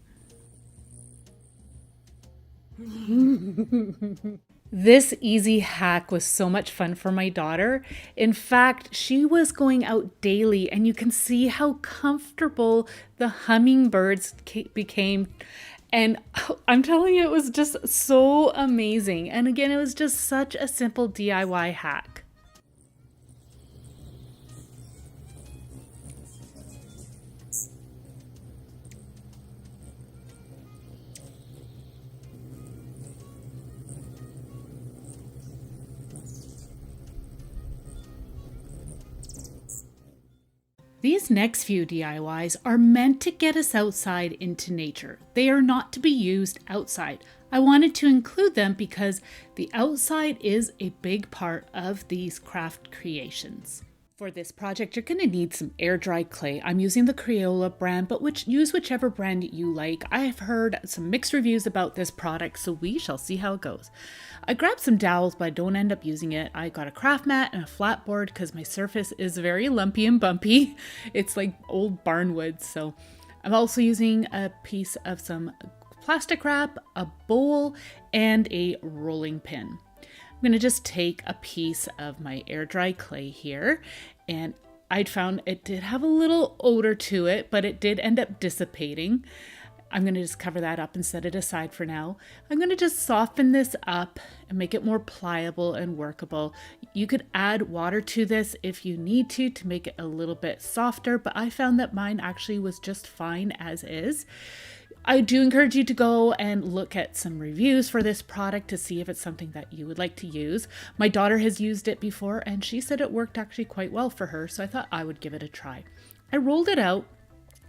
This easy hack was so much fun for my daughter. In fact, she was going out daily and you can see how comfortable the hummingbirds became. And I'm telling you, it was just so amazing. And again, it was just such a simple DIY hack. These next few DIYs are meant to get us outside into nature. They are not to be used outside. I wanted to include them because the outside is a big part of these craft creations. For this project, you're going to need some air dry clay. I'm using the CreArtive brand, but use whichever brand you like. I have heard some mixed reviews about this product, so we shall see how it goes. I grabbed some dowels, but I don't end up using it. I got a craft mat and a flat board because my surface is very lumpy and bumpy. It's like old barnwood, so I'm also using a piece of some plastic wrap, a bowl, and a rolling pin. I'm going to just take a piece of my air dry clay here, and I'd found it did have a little odor to it, but it did end up dissipating. I'm going to just cover that up and set it aside for now. I'm going to just soften this up and make it more pliable and workable. You could add water to this if you need to make it a little bit softer, but I found that mine actually was just fine as is. I do encourage you to go and look at some reviews for this product to see if it's something that you would like to use. My daughter has used it before and she said it worked actually quite well for her, so I thought I would give it a try. I rolled it out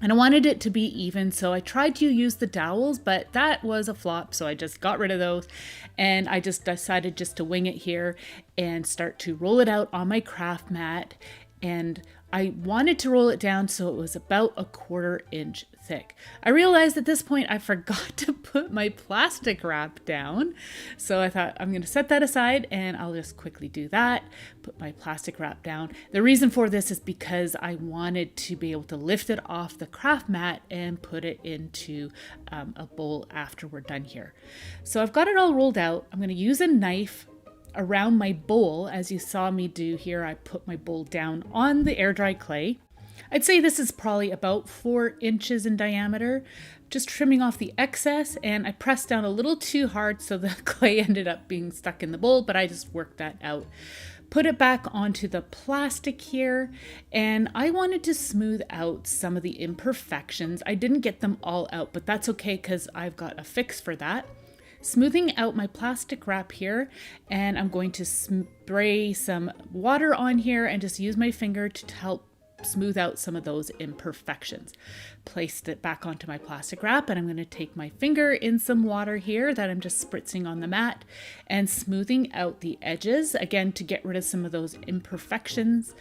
and I wanted it to be even, so I tried to use the dowels, but that was a flop, so I just got rid of those and I just decided just to wing it here and start to roll it out on my craft mat. And I wanted to roll it down so it was about a 1/4 inch thick. I realized at this point I forgot to put my plastic wrap down. So I thought I'm going to set that aside and I'll just quickly do that. Put my plastic wrap down. The reason for this is because I wanted to be able to lift it off the craft mat and put it into a bowl after we're done here. So I've got it all rolled out. I'm going to use a knife around my bowl. As you saw me do here, I put my bowl down on the air dry clay. I'd say this is probably about 4 inches in diameter, just trimming off the excess, and I pressed down a little too hard so the clay ended up being stuck in the bowl, but I just worked that out. Put it back onto the plastic here, and I wanted to smooth out some of the imperfections. I didn't get them all out, but that's okay because I've got a fix for that. Smoothing out my plastic wrap here, and I'm going to spray some water on here and just use my finger to help smooth out some of those imperfections. Placed it back onto my plastic wrap, and I'm going to take my finger in some water here that I'm just spritzing on the mat and smoothing out the edges again to get rid of some of those imperfections.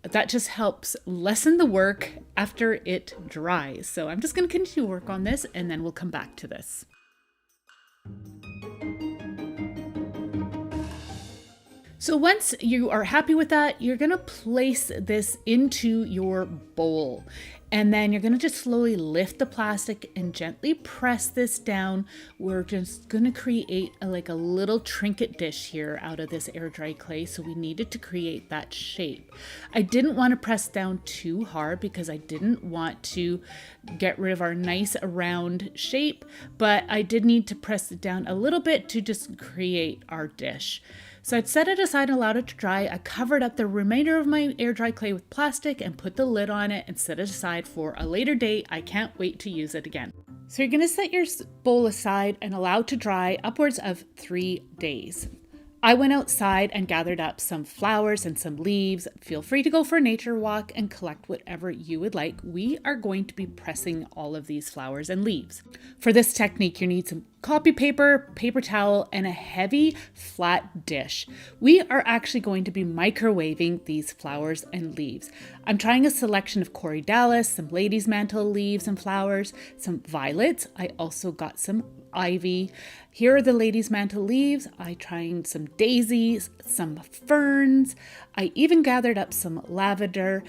that just helps lessen the work after it dries. So I'm just going to continue to work on this and then we'll come back to this. So once you are happy with that, you're going to place this into your bowl. And then you're going to just slowly lift the plastic and gently press this down. We're just going to create a little trinket dish here out of this air dry clay. So we needed to create that shape. I didn't want to press down too hard because I didn't want to get rid of our nice round shape, but I did need to press it down a little bit to just create our dish. So I'd set it aside and allowed it to dry. I covered up the remainder of my air dry clay with plastic and put the lid on it and set it aside for a later date. I can't wait to use it again. So you're going to set your bowl aside and allow it to dry upwards of 3 days. I went outside and gathered up some flowers and some leaves. Feel free to go for a nature walk and collect whatever you would like. We are going to be pressing all of these flowers and leaves. For this technique, you need some copy paper, paper towel, and a heavy flat dish. We are actually going to be microwaving these flowers and leaves. I'm trying a selection of corydalis, some lady's mantle leaves and flowers, some violets. I also got some ivy. Here are the lady's mantle leaves. I tried some daisies, some ferns. I even gathered up some lavender.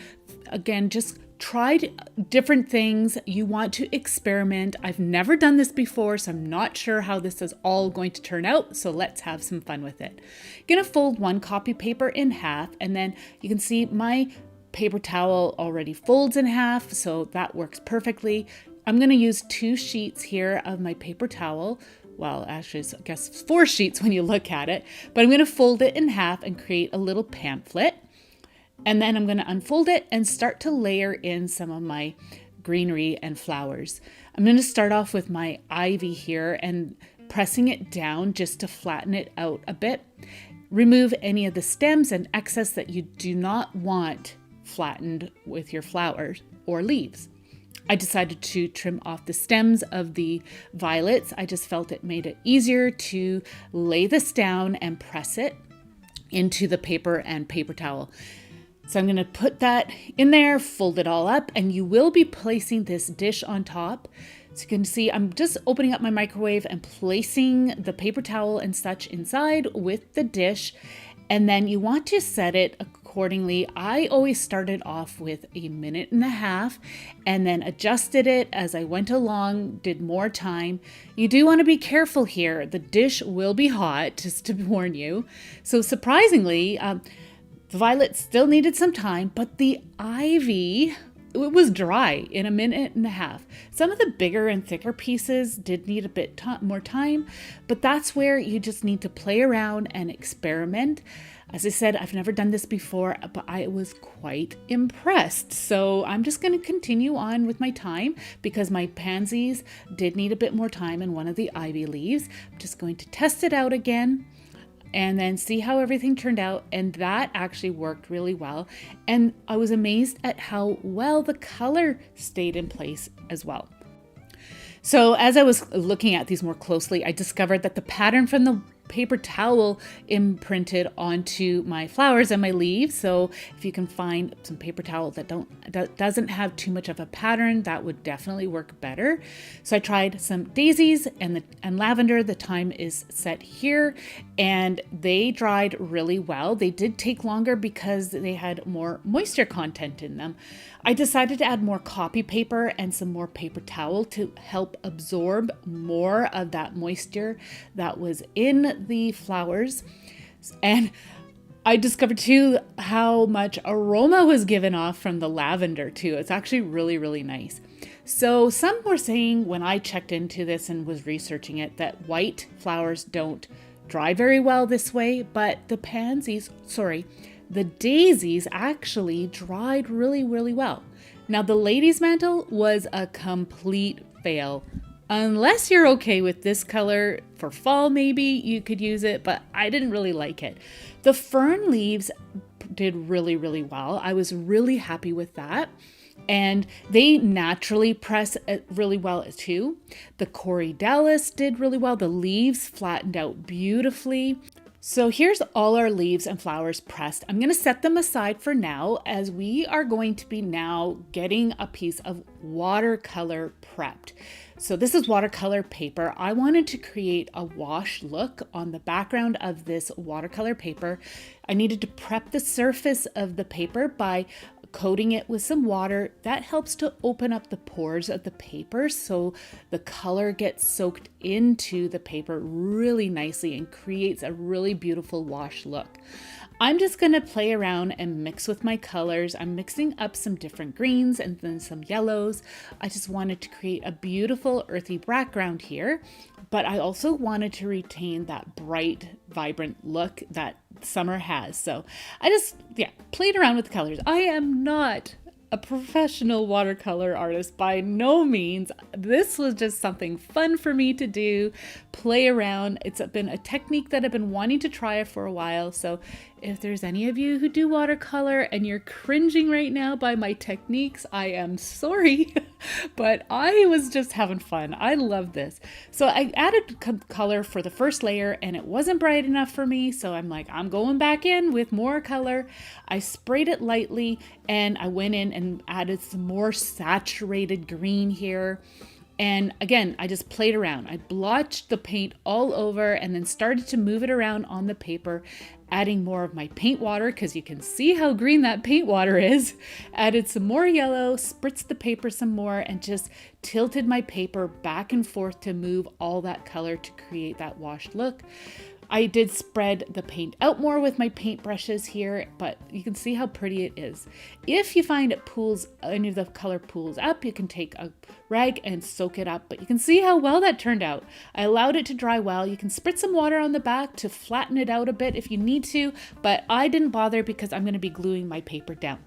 Again, just tried different things. You want to experiment. I've never done this before, so I'm not sure how this is all going to turn out. So let's have some fun with it. I'm gonna fold one copy paper in half, and then you can see my paper towel already folds in half, so that works perfectly. I'm going to use 2 sheets here of my paper towel. Well, actually, I guess 4 sheets when you look at it, but I'm going to fold it in half and create a little pamphlet. And then I'm going to unfold it and start to layer in some of my greenery and flowers. I'm going to start off with my ivy here and pressing it down just to flatten it out a bit. Remove any of the stems and excess that you do not want flattened with your flowers or leaves. I decided to trim off the stems of the violets. I just felt it made it easier to lay this down and press it into the paper and paper towel. So I'm going to put that in there, fold it all up, and you will be placing this dish on top. So you can see I'm just opening up my microwave and placing the paper towel and such inside with the dish. And then you want to set it accordingly. I always started off with 1.5 minutes and then adjusted it as I went along, did more time. You do want to be careful here. The dish will be hot, just to warn you. So surprisingly, the violet still needed some time, but the ivy, it was dry in 1.5 minutes. Some of the bigger and thicker pieces did need a bit more time, but that's where you just need to play around and experiment. As I said, I've never done this before, but I was quite impressed. So I'm just going to continue on with my time because my pansies did need a bit more time in one of the ivy leaves. I'm just going to test it out again and then see how everything turned out. And that actually worked really well. And I was amazed at how well the color stayed in place as well. So as I was looking at these more closely, I discovered that the pattern from the paper towel imprinted onto my flowers and my leaves. So if you can find some paper towel that doesn't have too much of a pattern, that would definitely work better. So I tried some daisies and lavender. The time is set here, and they dried really well. They did take longer because they had more moisture content in them. I decided to add more copy paper and some more paper towel to help absorb more of that moisture that was in the flowers. And I discovered too how much aroma was given off from the lavender too. It's actually really, really nice. So some were saying when I checked into this and was researching it that white flowers don't dry very well this way, but the daisies actually dried really, really well. Now the lady's mantle was a complete fail. Unless you're okay with this color for fall, maybe you could use it, but I didn't really like it. The fern leaves did really, really well. I was really happy with that. And they naturally press really well too. The corydalis did really well. The leaves flattened out beautifully. So here's all our leaves and flowers pressed. I'm going to set them aside for now as we are going to be now getting a piece of watercolor prepped. So this is watercolor paper. I wanted to create a wash look on the background of this watercolor paper. I needed to prep the surface of the paper by coating it with some water. That helps to open up the pores of the paper so the color gets soaked into the paper really nicely and creates a really beautiful wash look. I'm just going to play around and mix with my colors. I'm mixing up some different greens and then some yellows. I just wanted to create a beautiful earthy background here, but I also wanted to retain that bright, vibrant look that summer has. So I just, played around with the colors. I am not a professional watercolor artist by no means. This was just something fun for me to do, play around. It's been a technique that I've been wanting to try for a while. So if there's any of you who do watercolor and you're cringing right now by my techniques, I am sorry, but I was just having fun. I love this. So I added color for the first layer and it wasn't bright enough for me. So I'm like, I'm going back in with more color. I sprayed it lightly and I went in and added some more saturated green here. And again, I just played around. I blotched the paint all over and then started to move it around on the paper, adding more of my paint water because you can see how green that paint water is. Added some more yellow, spritzed the paper some more, and just tilted my paper back and forth to move all that color to create that washed look. I did spread the paint out more with my paint brushes here, but you can see how pretty it is. If you find it pools, any of the color pools up, you can take a rag and soak it up, but you can see how well that turned out. I allowed it to dry well. You can spritz some water on the back to flatten it out a bit if you need to, but I didn't bother because I'm going to be gluing my paper down.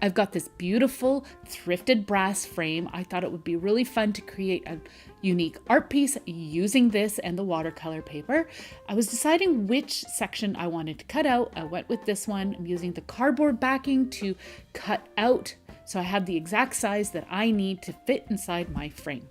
I've got this beautiful thrifted brass frame. I thought it would be really fun to create a unique art piece using this and the watercolor paper. I was deciding which section I wanted to cut out. I went with this one. I'm using the cardboard backing to cut out so I have the exact size that I need to fit inside my frame.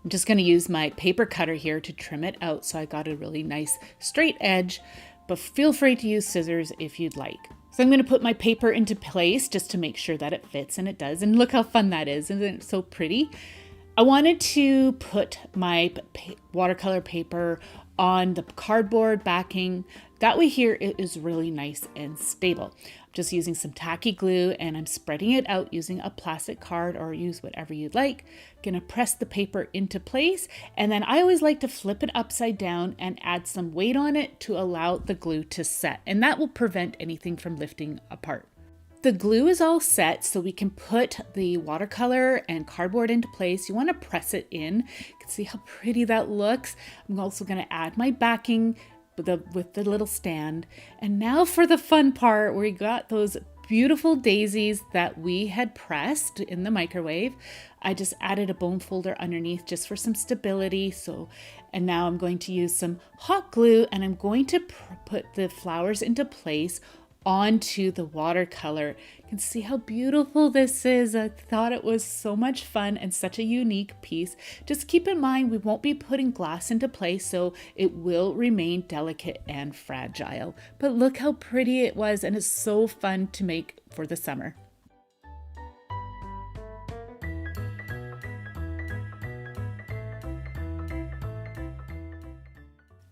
I'm just going to use my paper cutter here to trim it out so I got a really nice straight edge, but feel free to use scissors if you'd like. So I'm going to put my paper into place just to make sure that it fits, and it does. And look how fun that is. Isn't it so pretty? I wanted to put my watercolor paper on the cardboard backing. That way here it is really nice and stable. I'm just using some tacky glue and I'm spreading it out using a plastic card, or use whatever you'd like. Gonna press the paper into place, and then I always like to flip it upside down and add some weight on it to allow the glue to set, and that will prevent anything from lifting apart. The glue is all set, so we can put the watercolor and cardboard into place. You want to press it in. You can see how pretty that looks. I'm also going to add my backing with the little stand. And now for the fun part, where we got those beautiful daisies that we had pressed in the microwave. I just added a bone folder underneath just for some stability. And now I'm going to use some hot glue and I'm going to put the flowers into place onto the watercolor. You can see how beautiful this is. I thought it was so much fun and such a unique piece. Just keep in mind we won't be putting glass into place, so it will remain delicate and fragile. But look how pretty it was, and it's so fun to make for the summer.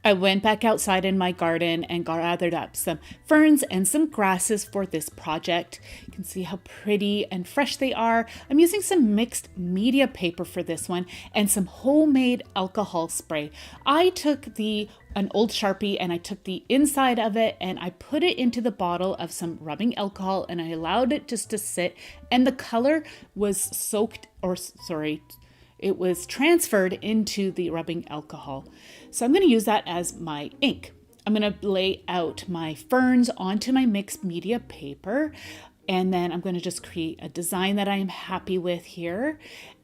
I went back outside in my garden and gathered up some ferns and some grasses for this project. You can see how pretty and fresh they are. I'm using some mixed media paper for this one and some homemade alcohol spray. I took an old Sharpie and I took the inside of it and I put it into the bottle of some rubbing alcohol and I allowed it just to sit, and the color was it was transferred into the rubbing alcohol. So I'm going to use that as my ink. I'm going to lay out my ferns onto my mixed media paper, and then I'm going to just create a design that I am happy with here.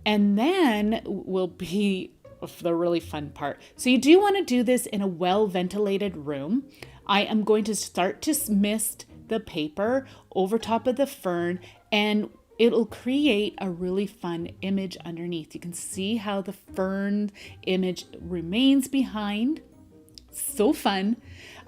And then will be the really fun part. So you do want to do this in a well-ventilated room. I am going to start to mist the paper over top of the fern, and it'll create a really fun image underneath. You can see how the fern image remains behind. So fun.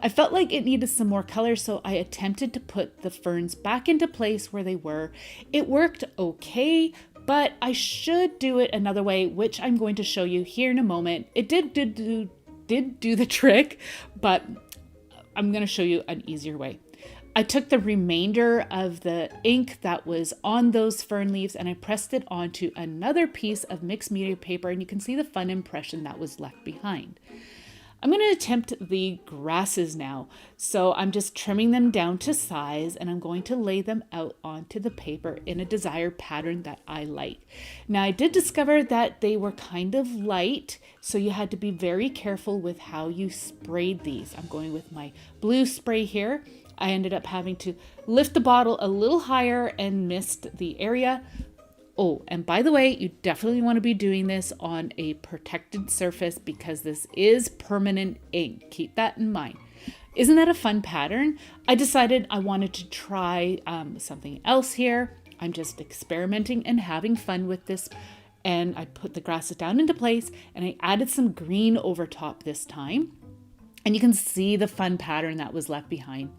I felt like it needed some more color, so I attempted to put the ferns back into place where they were. It worked okay, but I should do it another way, which I'm going to show you here in a moment. It did do the trick, but I'm going to show you an easier way. I took the remainder of the ink that was on those fern leaves and I pressed it onto another piece of mixed media paper, and you can see the fun impression that was left behind. I'm going to attempt the grasses now. So I'm just trimming them down to size and I'm going to lay them out onto the paper in a desired pattern that I like. Now I did discover that they were kind of light, so you had to be very careful with how you sprayed these. I'm going with my blue spray here. I ended up having to lift the bottle a little higher and missed the area. Oh, and by the way, you definitely want to be doing this on a protected surface because this is permanent ink. Keep that in mind. Isn't that a fun pattern? I decided I wanted to try something else here. I'm just experimenting and having fun with this. And I put the grasses down into place and I added some green over top this time. And you can see the fun pattern that was left behind.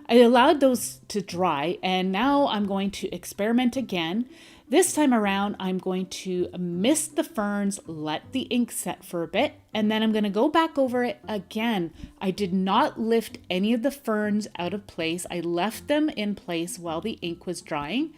I allowed those to dry and now I'm going to experiment again. This time around, I'm going to mist the ferns, let the ink set for a bit, and then I'm going to go back over it again. I did not lift any of the ferns out of place. I left them in place while the ink was drying.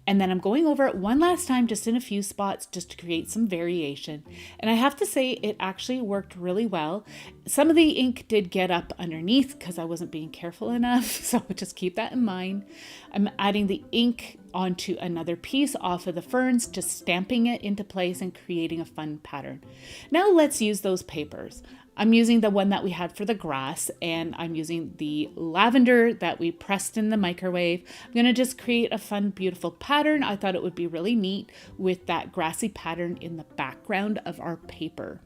And then I'm going over it one last time, just in a few spots, just to create some variation. And I have to say, it actually worked really well. Some of the ink did get up underneath because I wasn't being careful enough. So just keep that in mind. I'm adding the ink onto another piece off of the ferns, just stamping it into place and creating a fun pattern. Now let's use those papers. I'm using the one that we had for the grass, and I'm using the lavender that we pressed in the microwave. I'm going to just create a fun, beautiful pattern. I thought it would be really neat with that grassy pattern in the background of our paper.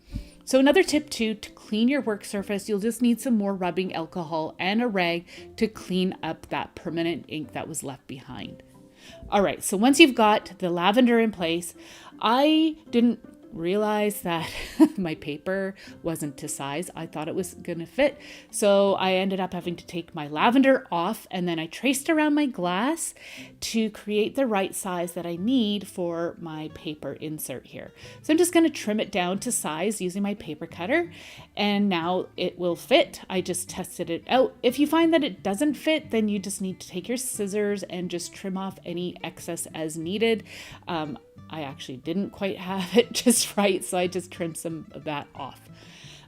So another tip too, to clean your work surface, you'll just need some more rubbing alcohol and a rag to clean up that permanent ink that was left behind. All right, so once you've got the lavender in place, I didn't realize that my paper wasn't to size. I thought it was gonna fit. So I ended up having to take my lavender off and then I traced around my glass to create the right size that I need for my paper insert here. So I'm just gonna trim it down to size using my paper cutter and now it will fit. I just tested it out. If you find that it doesn't fit, then you just need to take your scissors and just trim off any excess as needed. I actually didn't quite have it just right, so I just trimmed some of that off.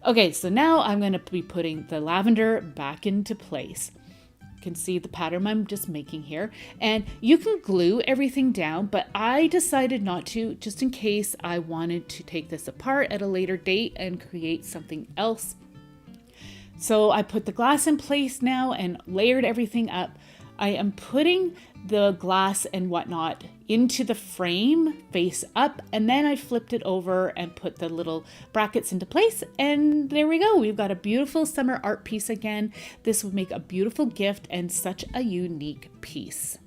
Okay, so now I'm going to be putting the lavender back into place. You can see the pattern I'm just making here, and you can glue everything down, but I decided not to, just in case I wanted to take this apart at a later date and create something else. So I put the glass in place now and layered everything up. I am putting the glass and whatnot into the frame face up, and then I flipped it over and put the little brackets into place, and there we go. We've got a beautiful summer art piece again. This would make a beautiful gift and such a unique piece.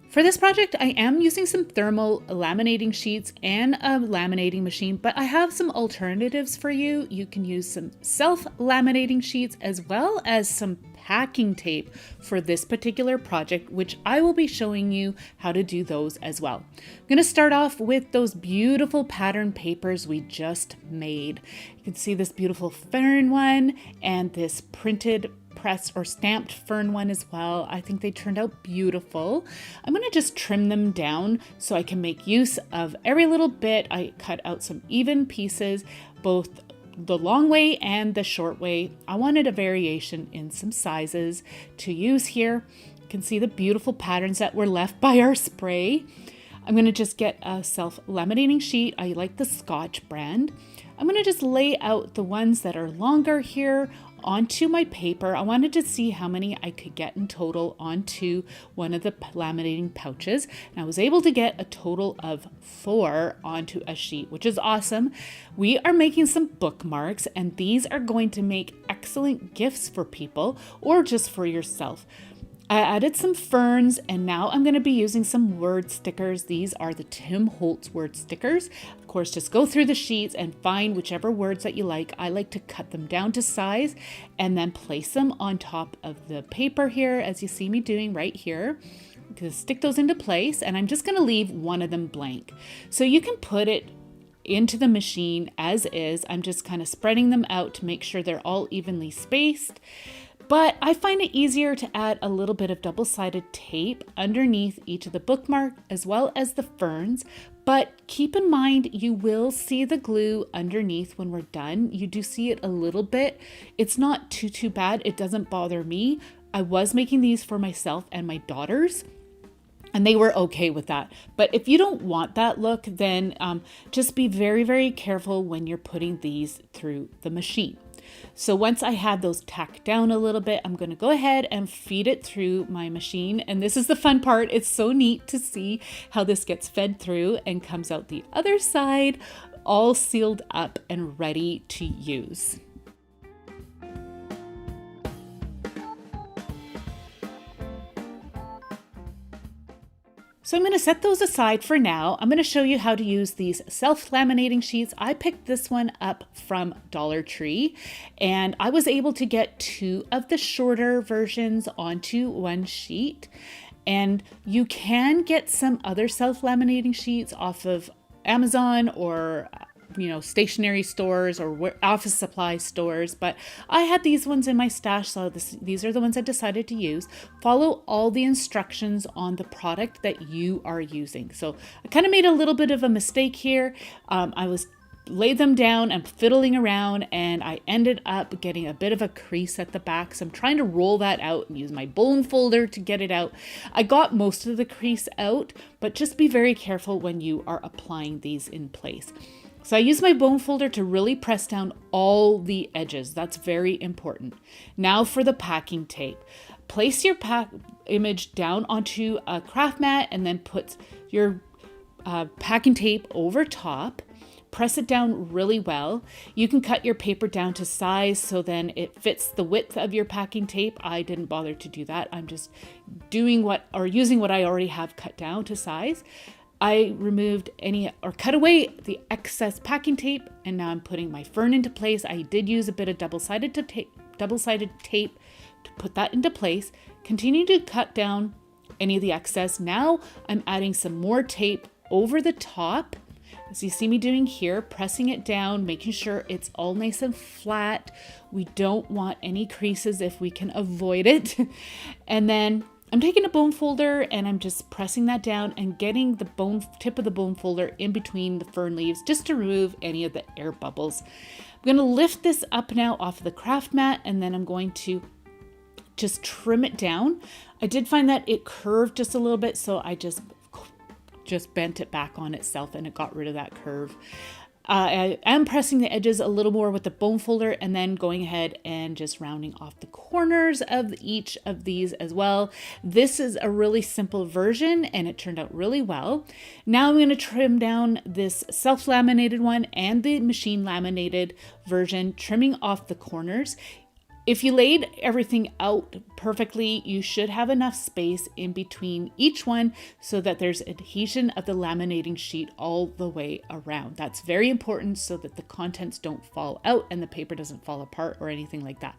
For this project, I am using some thermal laminating sheets and a laminating machine, but I have some alternatives for you. You can use some self-laminating sheets as well as some packing tape for this particular project, which I will be showing you how to do those as well. I'm going to start off with those beautiful pattern papers we just made. You can see this beautiful fern one and this printed pressed or stamped fern one as well. I think they turned out beautiful. I'm going to just trim them down so I can make use of every little bit. I cut out some even pieces, both the long way and the short way. I wanted a variation in some sizes to use here. You can see the beautiful patterns that were left by our spray. I'm going to just get a self-laminating sheet. I like the Scotch brand. I'm going to just lay out the ones that are longer here onto my paper. I wanted to see how many I could get in total onto one of the laminating pouches. And I was able to get a total of 4 onto a sheet, which is awesome. We are making some bookmarks, and these are going to make excellent gifts for people or just for yourself. I added some ferns, and now I'm going to be using some word stickers. These are the Tim Holtz word stickers. Of course, just go through the sheets and find whichever words that you like. I like to cut them down to size and then place them on top of the paper here, as you see me doing right here. I'm going to stick those into place, and I'm just going to leave one of them blank. So you can put it into the machine as is. I'm just kind of spreading them out to make sure they're all evenly spaced. But I find it easier to add a little bit of double-sided tape underneath each of the bookmark as well as the ferns. But keep in mind, you will see the glue underneath when we're done. You do see it a little bit. It's not too bad. It doesn't bother me. I was making these for myself and my daughters, and they were okay with that. But if you don't want that look, then just be very, very careful when you're putting these through the machine. So once I have those tacked down a little bit, I'm going to go ahead and feed it through my machine. And this is the fun part. It's so neat to see how this gets fed through and comes out the other side, all sealed up and ready to use. So I'm going to set those aside for now. I'm going to show you how to use these self-laminating sheets. I picked this one up from Dollar Tree, and I was able to get 2 of the shorter versions onto one sheet. And you can get some other self-laminating sheets off of Amazon or stationery stores or office supply stores, but I had these ones in my stash, so these are the ones I decided to use. Follow all the instructions on the product that you are using. So I kind of made a little bit of a mistake here. I laid them down and fiddling around, and I ended up getting a bit of a crease at the back. So I'm trying to roll that out and use my bone folder to get it out. I got most of the crease out, but just be very careful when you are applying these in place. So I use my bone folder to really press down all the edges. That's very important. Now for the packing tape. Place your image down onto a craft mat and then put your packing tape over top. Press it down really well. You can cut your paper down to size so then it fits the width of your packing tape. I didn't bother to do that. I'm just using what I already have cut down to size. I removed cut away the excess packing tape, and now I'm putting my fern into place. I did use a bit of double-sided tape to put that into place. Continue to cut down any of the excess. Now I'm adding some more tape over the top, as you see me doing here, pressing it down, making sure it's all nice and flat. We don't want any creases if we can avoid it. And then I'm taking a bone folder and I'm just pressing that down and getting the tip of the bone folder in between the fern leaves just to remove any of the air bubbles. I'm going to lift this up now off of the craft mat, and then I'm going to just trim it down. I did find that it curved just a little bit, so I just bent it back on itself and it got rid of that curve. I am pressing the edges a little more with the bone folder and then going ahead and just rounding off the corners of each of these as well. This is a really simple version and it turned out really well. Now I'm going to trim down this self-laminated one and the machine laminated version, trimming off the corners. If you laid everything out perfectly, you should have enough space in between each one so that there's adhesion of the laminating sheet all the way around. That's very important so that the contents don't fall out and the paper doesn't fall apart or anything like that.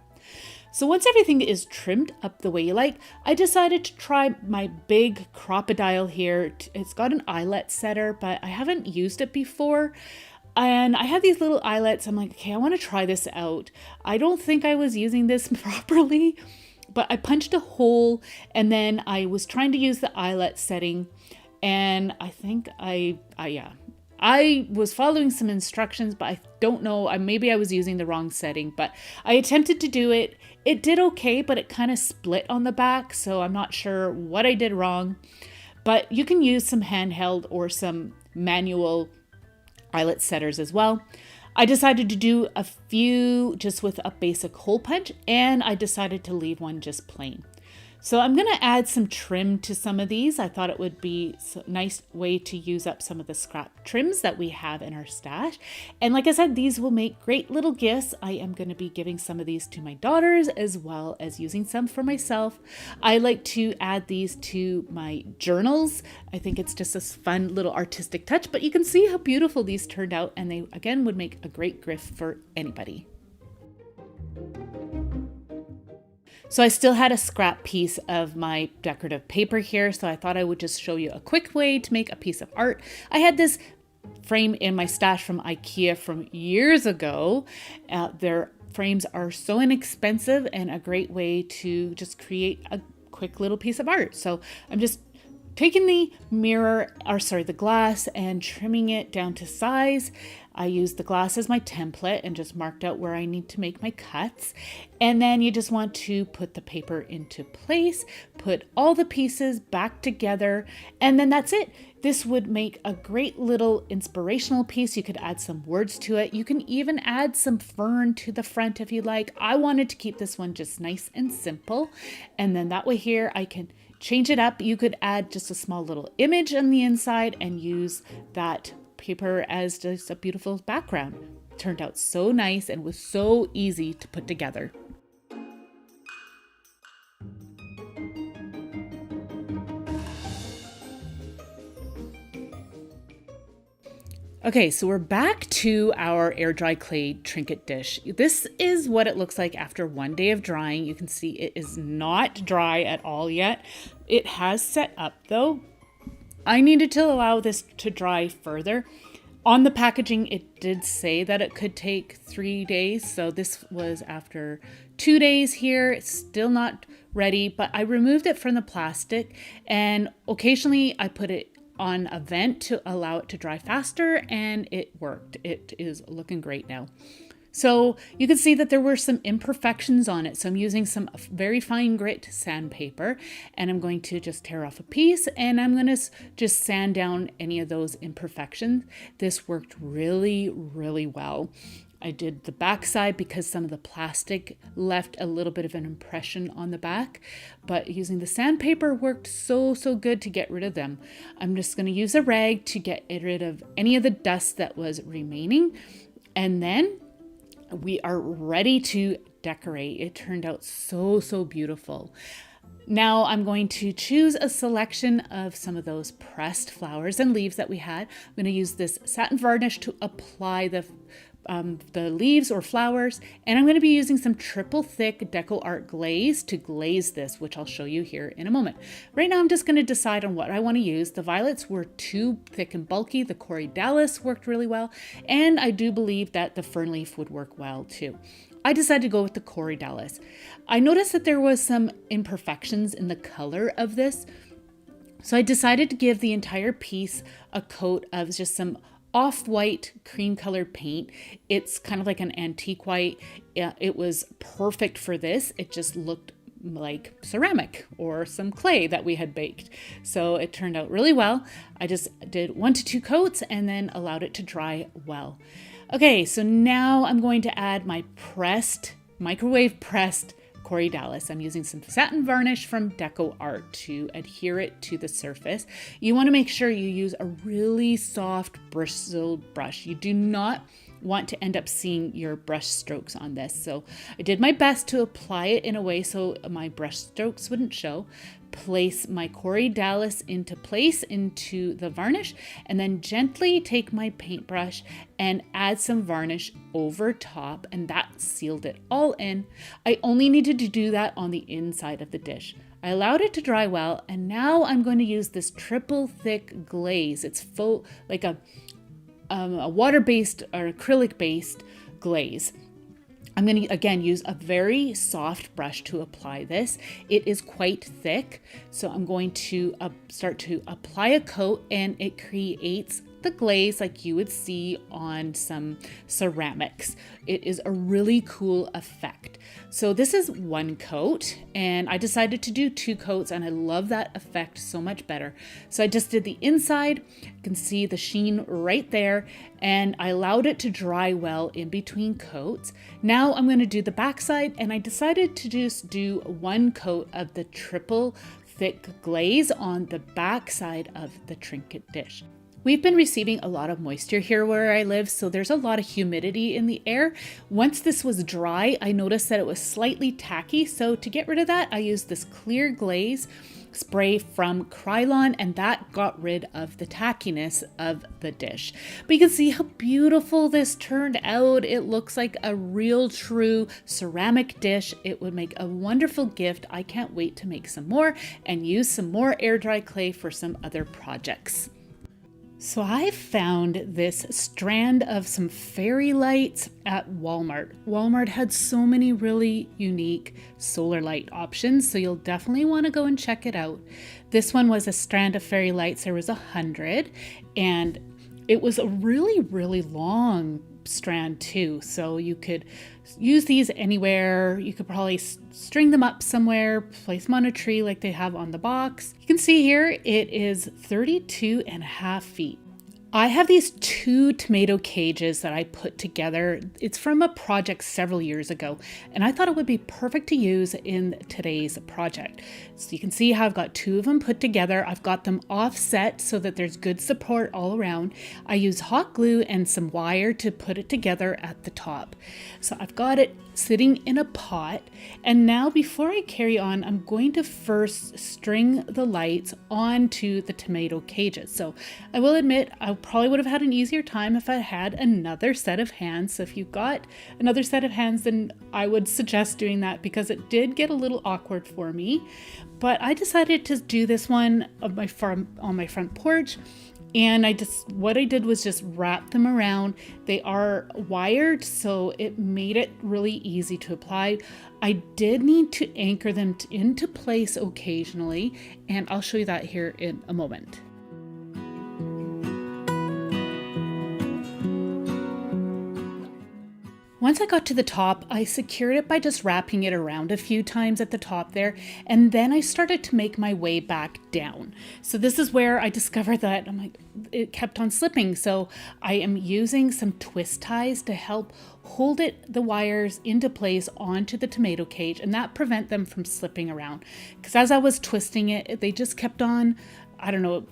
So once everything is trimmed up the way you like, I decided to try my big crocodile here. It's got an eyelet setter, but I haven't used it before. And I had these little eyelets. I'm like, okay, I want to try this out. I don't think I was using this properly, but I punched a hole and then I was trying to use the eyelet setting. And I think I was following some instructions, but I don't know. Maybe I was using the wrong setting, but I attempted to do it. It did okay, but it kind of split on the back. So I'm not sure what I did wrong, but you can use some handheld or some manual eyelet setters as well. I decided to do a few just with a basic hole punch, and I decided to leave one just plain. So I'm going to add some trim to some of these. I thought it would be a nice way to use up some of the scrap trims that we have in our stash. And like I said, these will make great little gifts. I am going to be giving some of these to my daughters as well as using some for myself. I like to add these to my journals. I think it's just a fun little artistic touch, but you can see how beautiful these turned out, and they again would make a great gift for anybody. So I still had a scrap piece of my decorative paper here, so I thought I would just show you a quick way to make a piece of art. I had this frame in my stash from IKEA from years ago. Their frames are so inexpensive and a great way to just create a quick little piece of art. So I'm just taking the glass and trimming it down to size. I used the glass as my template and just marked out where I need to make my cuts. And then you just want to put the paper into place, put all the pieces back together, and then that's it. This would make a great little inspirational piece. You could add some words to it. You can even add some fern to the front if you like. I wanted to keep this one just nice and simple. And then that way here I can change it up. You could add just a small little image on the inside and use that paper as just a beautiful background. It turned out so nice and was so easy to put together. Okay, so we're back to our air dry clay trinket dish. This is what it looks like after one day of drying. You can see it is not dry at all yet. It has set up though. I needed to allow this to dry further. On the packaging, it did say that it could take 3 days. So this was after 2 days here. It's still not ready, but I removed it from the plastic, and occasionally I put it on a vent to allow it to dry faster, and it worked. It is looking great now. So you can see that there were some imperfections on it. So I'm using some very fine grit sandpaper, and I'm going to just tear off a piece, and I'm going to just sand down any of those imperfections. This worked really, really well. I did the back side because some of the plastic left a little bit of an impression on the back, but using the sandpaper worked so good to get rid of them. I'm just going to use a rag to get rid of any of the dust that was remaining, and then we are ready to decorate. It turned out so beautiful. Now I'm going to choose a selection of some of those pressed flowers and leaves that we had. I'm going to use this satin varnish to apply the leaves or flowers, and I'm going to be using some triple thick Deco Art glaze to glaze this, which I'll show you here in a moment. Right now I'm just going to decide on what I want to use. The violets were too thick and bulky. The Corydalis worked really well, and I do believe that the fern leaf would work well too. I decided to go with the Corydalis. I noticed that there was some imperfections in the color of this, so I decided to give the entire piece a coat of just some off-white cream colored paint. It's kind of like an antique white. It was perfect for this. It just looked like ceramic or some clay that we had baked. So it turned out really well. I just did 1 to 2 coats and then allowed it to dry well. Okay, so now I'm going to add my microwave pressed Corydalis. I'm using some satin varnish from Deco Art to adhere it to the surface. You want to make sure you use a really soft bristled brush. You do not want to end up seeing your brush strokes on this. So I did my best to apply it in a way so my brush strokes wouldn't show. Place my Corydalis into place into the varnish, and then gently take my paintbrush and add some varnish over top, and that sealed it all in. I only needed to do that on the inside of the dish. I allowed it to dry well, and now I'm going to use this triple thick glaze. It's full, like a water-based or acrylic-based glaze. I'm going to, again, use a very soft brush to apply this. It is quite thick, so I'm going to start to apply a coat, and it creates the glaze like you would see on some ceramics. It is a really cool effect. So this is one coat, and I decided to do 2 coats, and I love that effect so much better. So I just did the inside. You can see the sheen right there, and I allowed it to dry well in between coats. Now I'm going to do the backside, and I decided to just do 1 coat of the triple thick glaze on the back side of the Trinket dish. We've been receiving a lot of moisture here where I live, so there's a lot of humidity in the air. Once this was dry, I noticed that it was slightly tacky, so to get rid of that, I used this clear glaze spray from Krylon, and that got rid of the tackiness of the dish. But you can see how beautiful this turned out. It looks like a real true ceramic dish. It would make a wonderful gift. I can't wait to make some more and use some more air dry clay for some other projects. So I found this strand of some fairy lights at Walmart. Walmart had so many really unique solar light options, so you'll definitely want to go and check it out. This one was a strand of fairy lights. There was 100, and it was a really long strand too, so you could use these anywhere. You could probably string them up somewhere, place them on a tree like they have on the box. You can see here it is 32.5 feet. I have these 2 tomato cages that I put together. It's from a project several years ago, and I thought it would be perfect to use in today's project. So you can see how I've got 2 of them put together. I've got them offset so that there's good support all around. I use hot glue and some wire to put it together at the top. So I've got it sitting in a pot, and now before I carry on, I'm going to first string the lights onto the tomato cages. So I will admit I probably would have had an easier time if I had another set of hands. So if you've got another set of hands, then I would suggest doing that, because it did get a little awkward for me. But I decided to do this one on my front porch. And what I did was just wrap them around. They are wired, so it made it really easy to apply. I did need to anchor them into place occasionally, and I'll show you that here in a moment. Once I got to the top, I secured it by just wrapping it around a few times at the top there, and then I started to make my way back down. So this is where I discovered that it kept on slipping. So I am using some twist ties to help hold the wires into place onto the tomato cage, and that prevent them from slipping around. Because as I was twisting it, they just kept on, I don't know,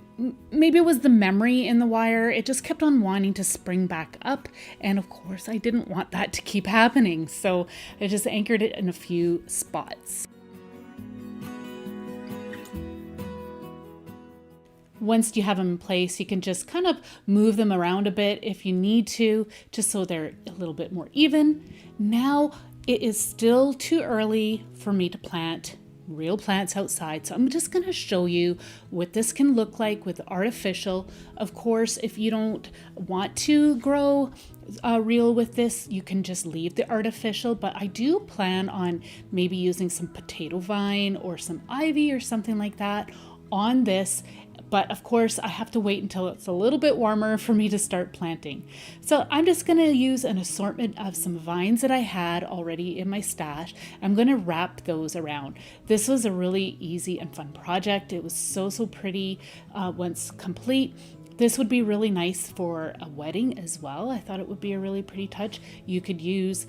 maybe it was the memory in the wire. It just kept on wanting to spring back up. And of course, I didn't want that to keep happening. So I just anchored it in a few spots. Once you have them in place, you can just kind of move them around a bit if you need to, just so they're a little bit more even. Now it is still too early for me to plant real plants outside, so I'm just going to show you what this can look like with artificial. Of course, if you don't want to grow real with this, you can just leave the artificial, but I do plan on maybe using some potato vine or some ivy or something like that on this. But of course, I have to wait until it's a little bit warmer for me to start planting. So I'm just going to use an assortment of some vines that I had already in my stash. I'm going to wrap those around. This was a really easy and fun project. It was so pretty once complete. This would be really nice for a wedding as well. I thought it would be a really pretty touch. You could use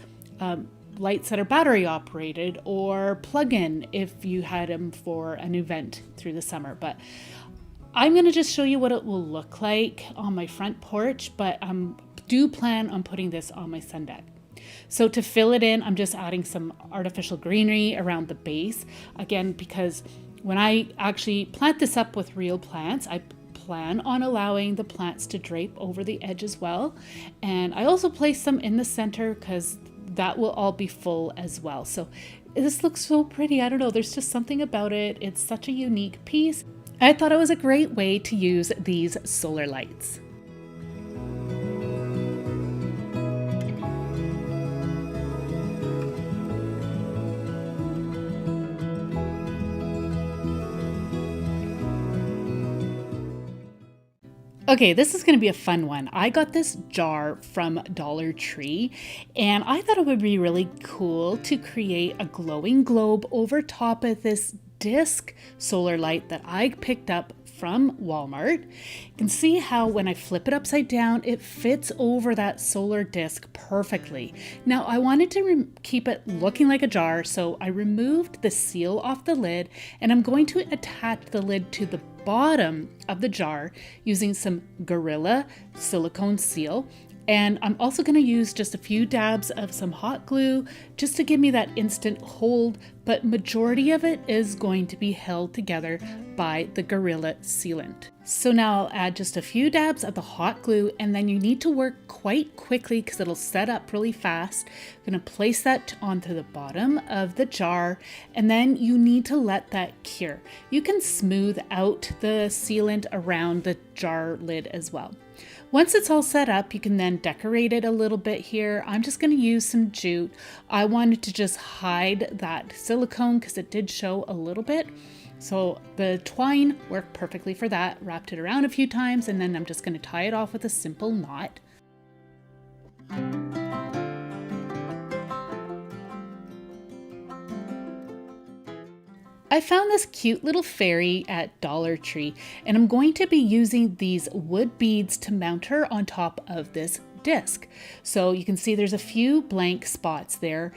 lights that are battery operated or plug-in if you had them for an event through the summer. But I'm going to just show you what it will look like on my front porch, but I do plan on putting this on my sun deck. So to fill it in, I'm just adding some artificial greenery around the base. Again, because when I actually plant this up with real plants, I plan on allowing the plants to drape over the edge as well. And I also place some in the center because that will all be full as well. So this looks so pretty. I don't know, there's just something about it. It's such a unique piece. I thought it was a great way to use these solar lights. Okay, this is going to be a fun one. I got this jar from Dollar Tree, and I thought it would be really cool to create a glowing globe over top of this disc solar light that I picked up from Walmart. You can see how when I flip it upside down, it fits over that solar disc perfectly. Now I wanted to keep it looking like a jar, so I removed the seal off the lid, and I'm going to attach the lid to the bottom of the jar using some Gorilla silicone seal. And I'm also going to use just a few dabs of some hot glue just to give me that instant hold, but majority of it is going to be held together by the Gorilla sealant. So now I'll add just a few dabs of the hot glue, and then you need to work quite quickly because it'll set up really fast. I'm going to place that onto the bottom of the jar, and then you need to let that cure. You can smooth out the sealant around the jar lid as well. Once it's all set up, you can then decorate it a little bit here. I'm just going to use some jute. I wanted to just hide that silicone because it did show a little bit. So the twine worked perfectly for that. Wrapped it around a few times, and then I'm just going to tie it off with a simple knot. I found this cute little fairy at Dollar Tree, and I'm going to be using these wood beads to mount her on top of this disc. So you can see there's a few blank spots there.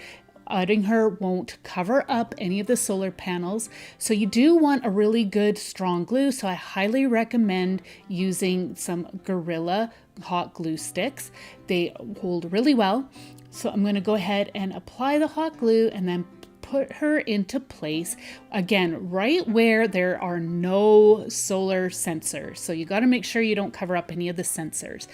Adding her won't cover up any of the solar panels. So you do want a really good strong glue. So I highly recommend using some Gorilla hot glue sticks. They hold really well. So I'm going to go ahead and apply the hot glue and then put her into place again right where there are no solar sensors. So you got to make sure you don't cover up any of the sensors.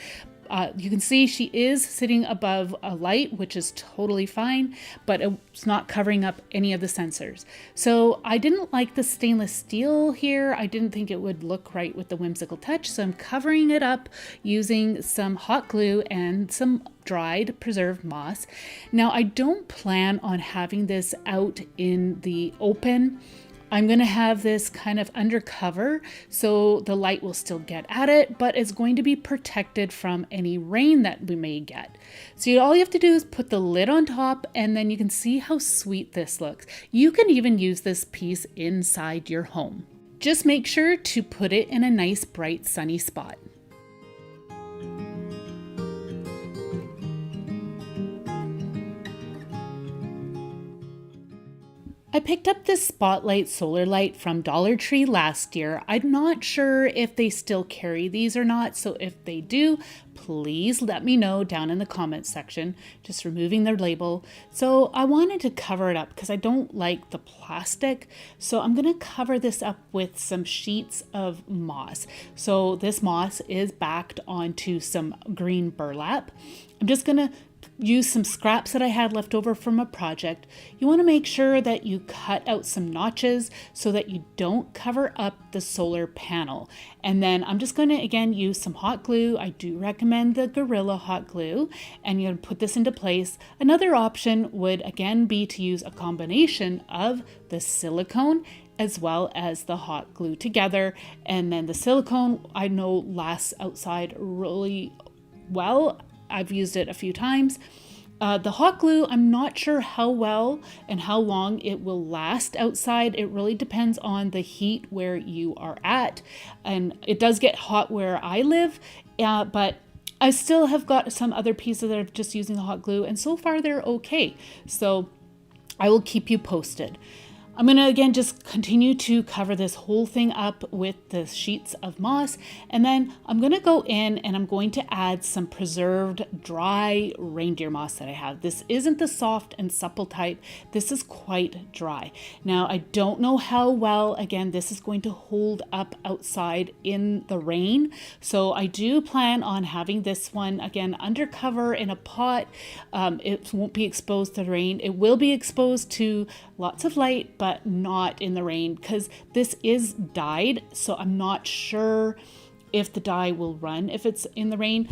You can see she is sitting above a light, which is totally fine, but it's not covering up any of the sensors. So I didn't like the stainless steel here. I didn't think it would look right with the whimsical touch. So I'm covering it up using some hot glue and some dried preserved moss. Now I don't plan on having this out in the open. I'm going to have this kind of undercover so the light will still get at it, but it's going to be protected from any rain that we may get. So all you have to do is put the lid on top, and then you can see how sweet this looks. You can even use this piece inside your home. Just make sure to put it in a nice bright sunny spot. I picked up this Spotlight solar light from Dollar Tree last year. I'm not sure if they still carry these or not, so if they do, please let me know down in the comments section, just removing their label. So I wanted to cover it up because I don't like the plastic. So I'm going to cover this up with some sheets of moss. So this moss is backed onto some green burlap. I'm just going to use some scraps that I had left over from a project. You want to make sure that you cut out some notches so that you don't cover up the solar panel. And then I'm just going to again use some hot glue. I do recommend the Gorilla hot glue, and you're going to put this into place. Another option would again be to use a combination of the silicone as well as the hot glue together. And then the silicone I know lasts outside really well. I've used it a few times. The hot glue, I'm not sure how well and how long it will last outside. It really depends on the heat where you are at. And it does get hot where I live, but I still have got some other pieces that are just using the hot glue, and so far they're okay. So I will keep you posted. I'm going to again just continue to cover this whole thing up with the sheets of moss, and then I'm going to go in and I'm going to add some preserved dry reindeer moss that I have. This isn't the soft and supple type. This is quite dry. Now I don't know how well again this is going to hold up outside in the rain, so I do plan on having this one again undercover in a pot. It won't be exposed to the rain. It will be exposed to lots of light, but not in the rain because this is dyed, so I'm not sure if the dye will run if it's in the rain.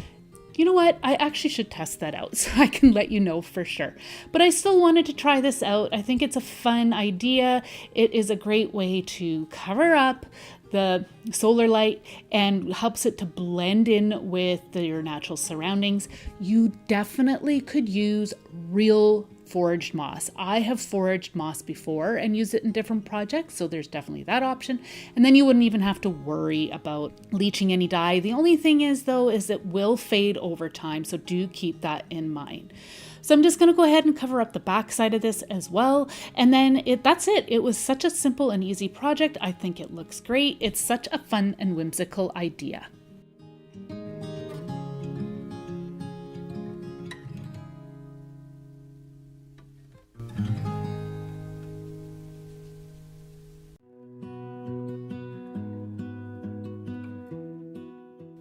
You know what? I actually should test that out so I can let you know for sure. But I still wanted to try this out. I think it's a fun idea. It is a great way to cover up the solar light and helps it to blend in with your natural surroundings. You definitely could use real foraged moss. I have foraged moss before and used it in different projects, so there's definitely that option. And then you wouldn't even have to worry about leaching any dye. The only thing is though, is it will fade over time, so do keep that in mind. So I'm just going to go ahead and cover up the back side of this as well. And then that's it. It was such a simple and easy project. I think it looks great. It's such a fun and whimsical idea.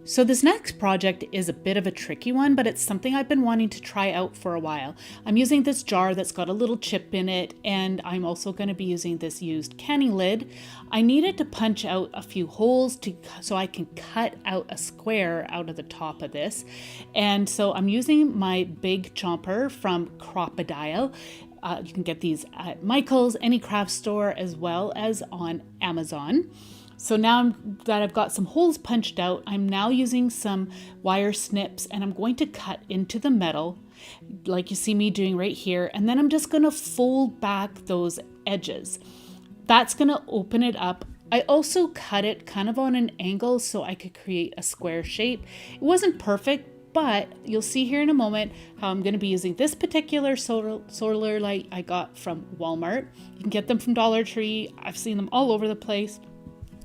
So this next project is a bit of a tricky one, but it's something I've been wanting to try out for a while. I'm using this jar that's got a little chip in it, and I'm also going to be using this used canning lid. I needed to punch out a few holes so I can cut out a square out of the top of this. And so I'm using my big chomper from Crocodile. You can get these at Michael's, any craft store, as well as on Amazon. So now that I've got some holes punched out, I'm now using some wire snips and I'm going to cut into the metal like you see me doing right here. And then I'm just going to fold back those edges. That's going to open it up. I also cut it kind of on an angle so I could create a square shape. It wasn't perfect, but you'll see here in a moment how I'm going to be using this particular solar light I got from Walmart. You can get them from Dollar Tree. I've seen them all over the place.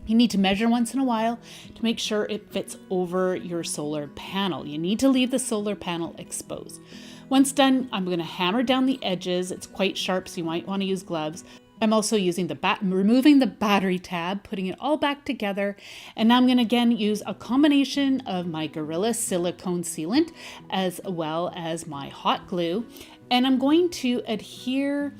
You need to measure once in a while to make sure it fits over your solar panel. You need to leave the solar panel exposed. Once done, I'm going to hammer down the edges. It's quite sharp, so you might want to use gloves. I'm also using removing the battery tab, putting it all back together. And now I'm going to again use a combination of my Gorilla silicone sealant as well as my hot glue. And I'm going to adhere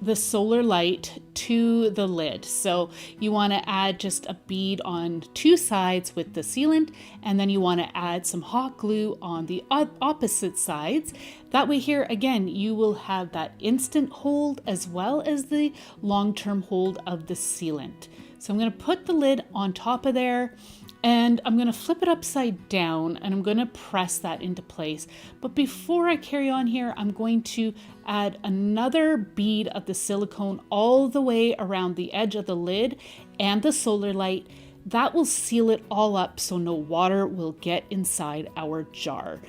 the solar light to the lid. So you want to add just a bead on two sides with the sealant, and then you want to add some hot glue on the opposite sides. That way here, again, you will have that instant hold as well as the long-term hold of the sealant. So I'm going to put the lid on top of there, and I'm going to flip it upside down and I'm going to press that into place. But before I carry on here, I'm going to add another bead of the silicone all the way around the edge of the lid and the solar light. That will seal it all up so no water will get inside our jar.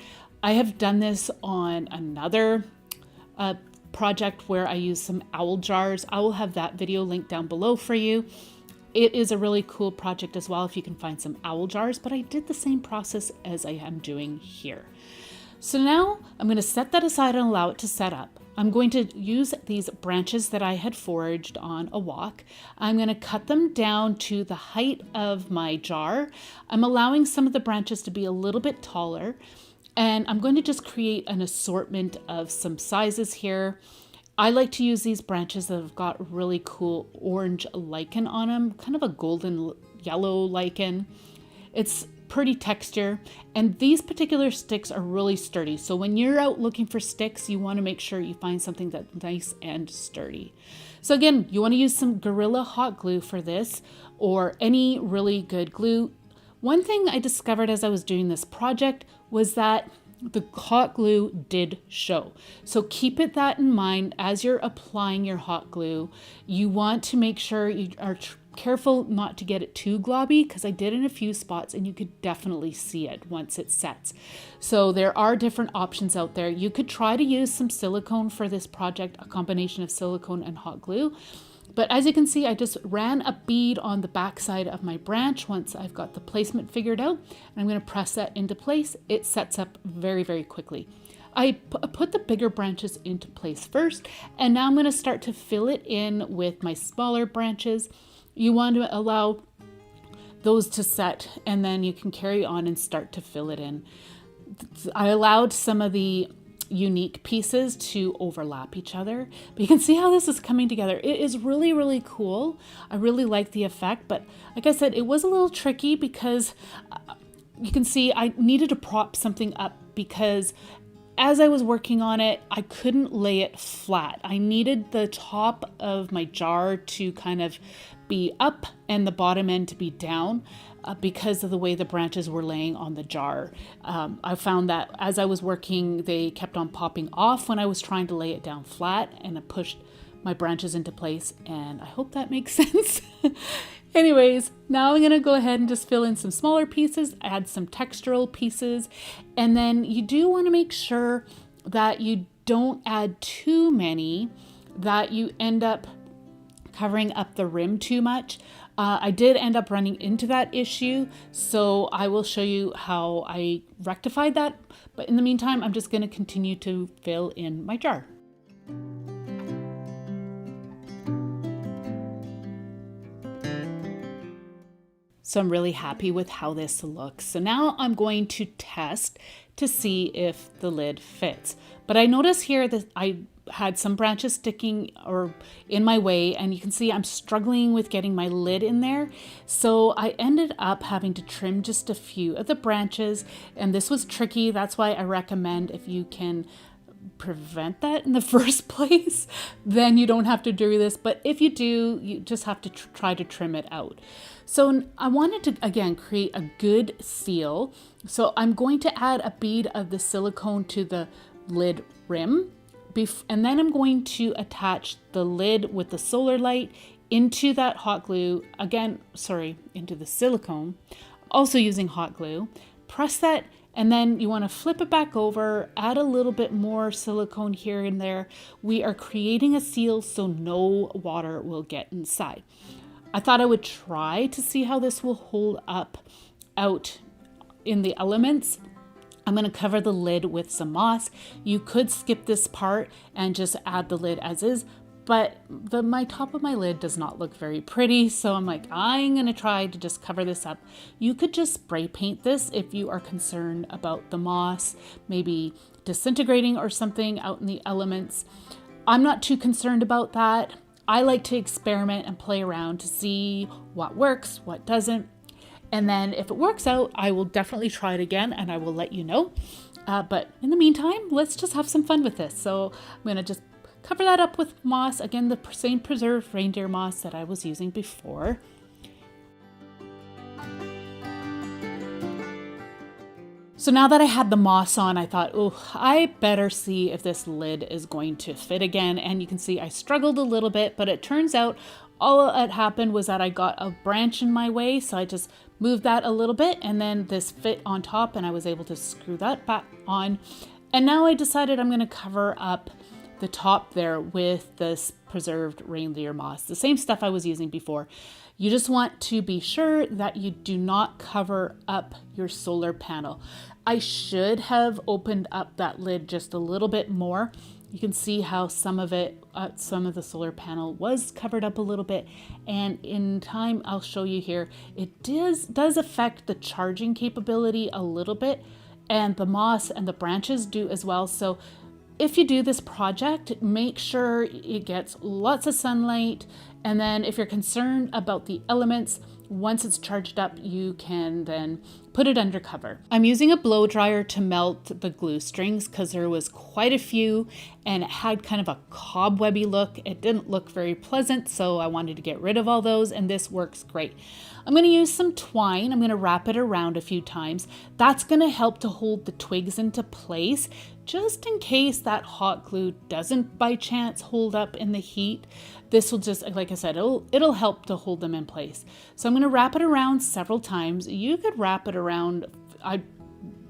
I have done this on another project where I used some owl jars. I will have that video linked down below for you. It is a really cool project as well if you can find some owl jars, but I did the same process as I am doing here. So now I'm going to set that aside and allow it to set up. I'm going to use these branches that I had foraged on a walk. I'm going to cut them down to the height of my jar. I'm allowing some of the branches to be a little bit taller, and I'm going to just create an assortment of some sizes here. I like to use these branches that have got really cool orange lichen on them, kind of a golden yellow lichen. It's pretty texture, and these particular sticks are really sturdy. So when you're out looking for sticks, you want to make sure you find something that's nice and sturdy. So again, you want to use some Gorilla hot glue for this, or any really good glue. One thing I discovered as I was doing this project was that the hot glue did show. So keep that in mind as you're applying your hot glue. You want to make sure you are careful not to get it too globby, because I did in a few spots and you could definitely see it once it sets. So there are different options out there. You could try to use some silicone for this project, a combination of silicone and hot glue. But as you can see, I just ran a bead on the back side of my branch once I've got the placement figured out. And I'm going to press that into place. It sets up very, very quickly. I put the bigger branches into place first, and now I'm going to start to fill it in with my smaller branches. You want to allow those to set, and then you can carry on and start to fill it in. I allowed some of the unique pieces to overlap each other, but you can see how this is coming together. It is really, really cool. I really like the effect, but like I said, it was a little tricky because you can see I needed to prop something up, because as I was working on it, I couldn't lay it flat. I needed the top of my jar to kind of be up and the bottom end to be down because of the way the branches were laying on the jar. I found that as I was working, they kept on popping off when I was trying to lay it down flat, and it pushed my branches into place, and I hope that makes sense. Anyways, now I'm gonna go ahead and just fill in some smaller pieces, add some textural pieces, and then you do wanna make sure that you don't add too many, that you end up covering up the rim too much. I did end up running into that issue, so I will show you how I rectified that. But in the meantime, I'm just going to continue to fill in my jar. So I'm really happy with how this looks. So now I'm going to test to see if the lid fits. But I notice here that I had some branches sticking or in my way, and you can see I'm struggling with getting my lid in there. So I ended up having to trim just a few of the branches, and this was tricky. That's why I recommend, if you can prevent that in the first place, then you don't have to do this. But if you do, you just have to try to trim it out. So I wanted to, again, create a good seal. So I'm going to add a bead of the silicone to the lid rim. And then I'm going to attach the lid with the solar light into that hot glue, into the silicone, also using hot glue. Press that, and then you want to flip it back over, add a little bit more silicone here and there. We are creating a seal so no water will get inside. I thought I would try to see how this will hold up out in the elements. I'm going to cover the lid with some moss. You could skip this part and just add the lid as is, but my top of my lid does not look very pretty, so I'm like, I'm going to try to just cover this up. You could just spray paint this if you are concerned about the moss maybe disintegrating or something out in the elements. I'm not too concerned about that. I like to experiment and play around to see what works, what doesn't. And then if it works out, I will definitely try it again and I will let you know. But in the meantime, let's just have some fun with this. So I'm going to just cover that up with moss. Again, the same preserved reindeer moss that I was using before. So now that I had the moss on, I thought, oh, I better see if this lid is going to fit again. And you can see I struggled a little bit, but it turns out all that happened was that I got a branch in my way. So I just moved that a little bit, and then this fit on top, and I was able to screw that back on. And now I decided I'm going to cover up the top there with this preserved reindeer moss, the same stuff I was using before. You just want to be sure that you do not cover up your solar panel. I should have opened up that lid just a little bit more. You can see how some of the solar panel was covered up a little bit, and in time I'll show you here, it does affect the charging capability a little bit, and the moss and the branches do as well. So if you do this project, make sure it gets lots of sunlight, and then if you're concerned about the elements, once it's charged up, you can then put it under cover. I'm using a blow dryer to melt the glue strings because there was quite a few and it had kind of a cobwebby look. It didn't look very pleasant, so I wanted to get rid of all those, and this works great. I'm going to use some twine. I'm going to wrap it around a few times. That's going to help to hold the twigs into place, just in case that hot glue doesn't by chance hold up in the heat. This will just, like I said, it'll help to hold them in place. So I'm going to wrap it around several times. You could wrap it around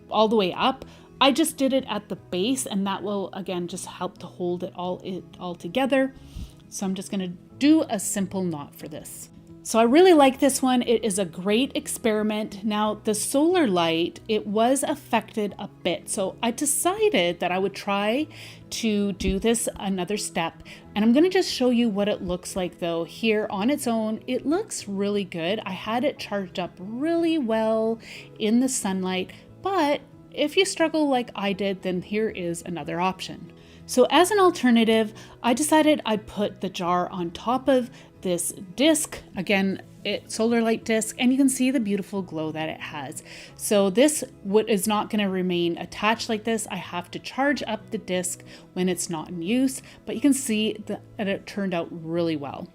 all the way up. I just did it at the base, and that will again just help to hold it all together. So I'm just going to do a simple knot for this. So I really like this one. It is a great experiment. Now the solar light, it was affected a bit. So I decided that I would try to do this another step. And I'm going to just show you what it looks like though. Here on its own, it looks really good. I had it charged up really well in the sunlight, but if you struggle like I did, then here is another option. So as an alternative, I decided I'd put the jar on top of this disc, again, solar light disc, and you can see the beautiful glow that it has. So this is not going to remain attached like this. I have to charge up the disc when it's not in use, but you can see that it turned out really well.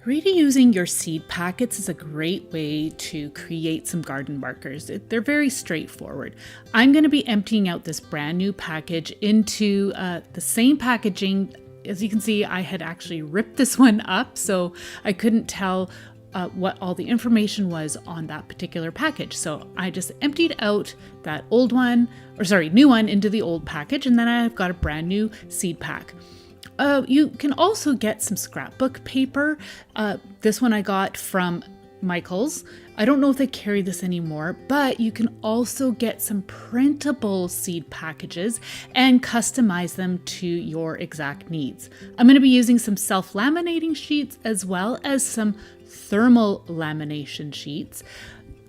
Reusing your seed packets is a great way to create some garden markers. They're very straightforward. I'm going to be emptying out this brand new package into the same packaging. As you can see, I had actually ripped this one up, so I couldn't tell what all the information was on that particular package. So I just emptied out that new one into the old package, and then I've got a brand new seed pack. You can also get some scrapbook paper. This one I got from Michael's. I don't know if they carry this anymore, but you can also get some printable seed packages and customize them to your exact needs. I'm going to be using some self-laminating sheets as well as some thermal lamination sheets.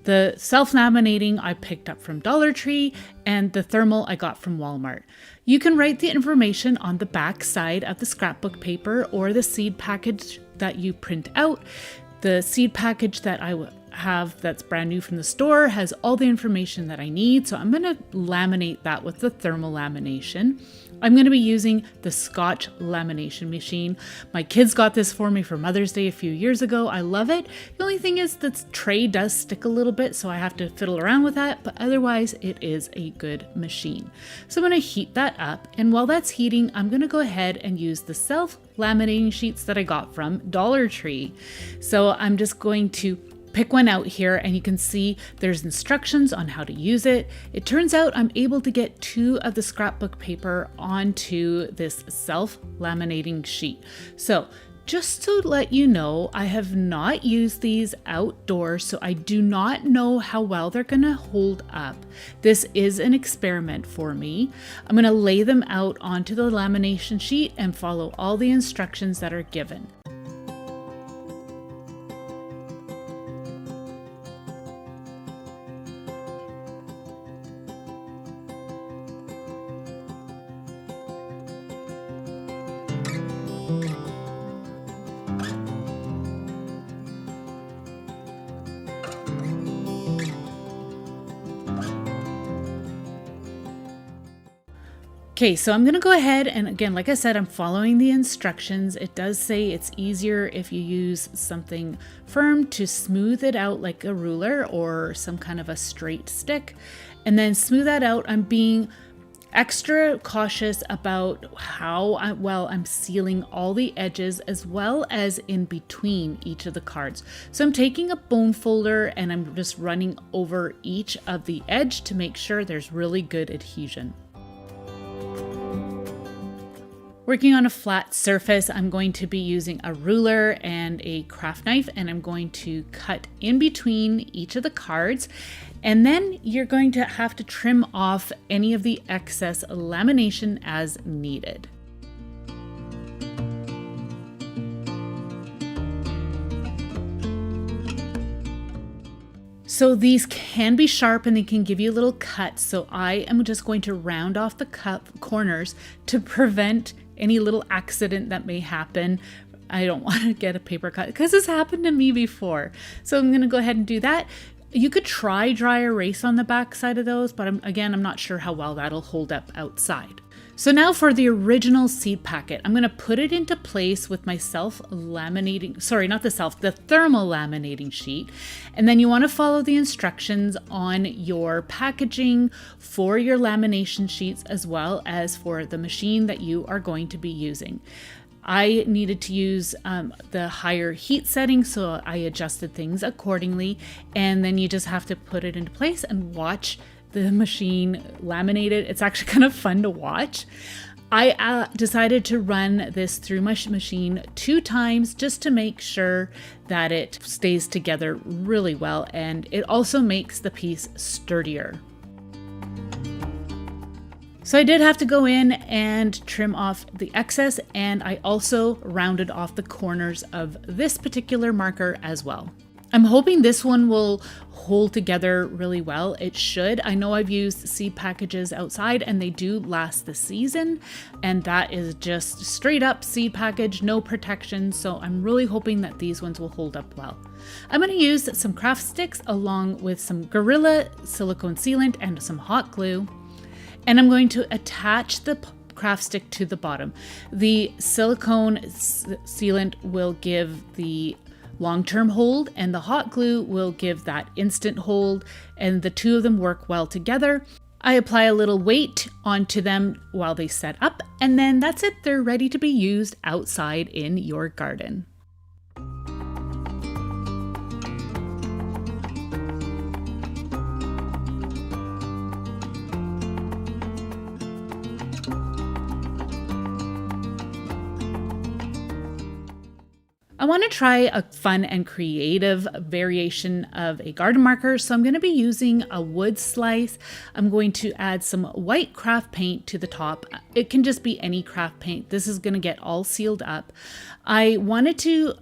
The self-laminating I picked up from Dollar Tree, and the thermal I got from Walmart. You can write the information on the back side of the scrapbook paper or the seed package that you print out. The seed package that I have that's brand new from the store has all the information that I need, so I'm going to laminate that with the thermal lamination. I'm going to be using the Scotch lamination machine. My kids got this for me for Mother's Day a few years ago. I love it. The only thing is the tray does stick a little bit, so I have to fiddle around with that, but otherwise it is a good machine. So I'm going to heat that up, and while that's heating, I'm going to go ahead and use the self-laminating sheets that I got from Dollar Tree. So I'm just going to pick one out here, and you can see there's instructions on how to use it. It turns out I'm able to get 2 of the scrapbook paper onto this self-laminating sheet. So just to let you know, I have not used these outdoors, so I do not know how well they're gonna hold up. This is an experiment for me. I'm gonna lay them out onto the lamination sheet and follow all the instructions that are given. Okay, so I'm going to go ahead and again, like I said, I'm following the instructions. It does say it's easier if you use something firm to smooth it out like a ruler or some kind of a straight stick. And then smooth that out. I'm being extra cautious about how well I'm sealing all the edges as well as in between each of the cards. So I'm taking a bone folder and I'm just running over each of the edge to make sure there's really good adhesion. Working on a flat surface, I'm going to be using a ruler and a craft knife, and I'm going to cut in between each of the cards. And then you're going to have to trim off any of the excess lamination as needed. So these can be sharp and they can give you little cuts. So I am just going to round off the corners to prevent any little accident that may happen. I don't want to get a paper cut because this happened to me before. So I'm going to go ahead and do that. You could try dry erase on the back side of those, but I'm not sure how well that'll hold up outside. So now for the original seed packet, I'm going to put it into place with my the thermal laminating sheet. And then you want to follow the instructions on your packaging for your lamination sheets as well as for the machine that you are going to be using. I needed to use the higher heat setting, so I adjusted things accordingly. And then you just have to put it into place and watch the machine laminated. It's actually kind of fun to watch. I decided to run this through my machine 2 times just to make sure that it stays together really well, and it also makes the piece sturdier. So I did have to go in and trim off the excess, and I also rounded off the corners of this particular marker as well. I'm hoping this one will hold together really well. It should. I know I've used seed packages outside and they do last the season, and that is just straight up seed package, no protection. So I'm really hoping that these ones will hold up well. I'm going to use some craft sticks along with some Gorilla silicone sealant and some hot glue. And I'm going to attach the craft stick to the bottom. The silicone sealant will give the long-term hold, and the hot glue will give that instant hold, and the two of them work well together. I apply a little weight onto them while they set up, and then that's it. They're ready to be used outside in your garden. I want to try a fun and creative variation of a garden marker, so I'm going to be using a wood slice. I'm going to add some white craft paint to the top. It can just be any craft paint. This is going to get all sealed up. I wanted to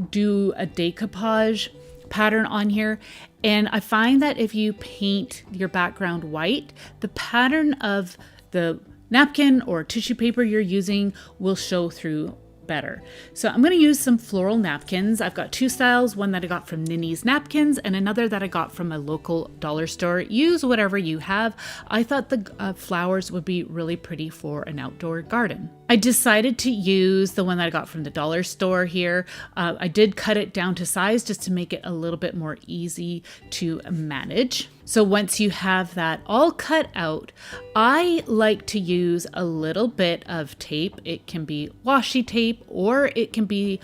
do a decoupage pattern on here, and I find that if you paint your background white, the pattern of the napkin or tissue paper you're using will show through better. So I'm going to use some floral napkins. I've got two styles, one that I got from Ninny's Napkins and another that I got from a local dollar store. Use whatever you have. I thought the flowers would be really pretty for an outdoor garden. I decided to use the one that I got from the dollar store here. I did cut it down to size just to make it a little bit more easy to manage. So once you have that all cut out, I like to use a little bit of tape. It can be washi tape or it can be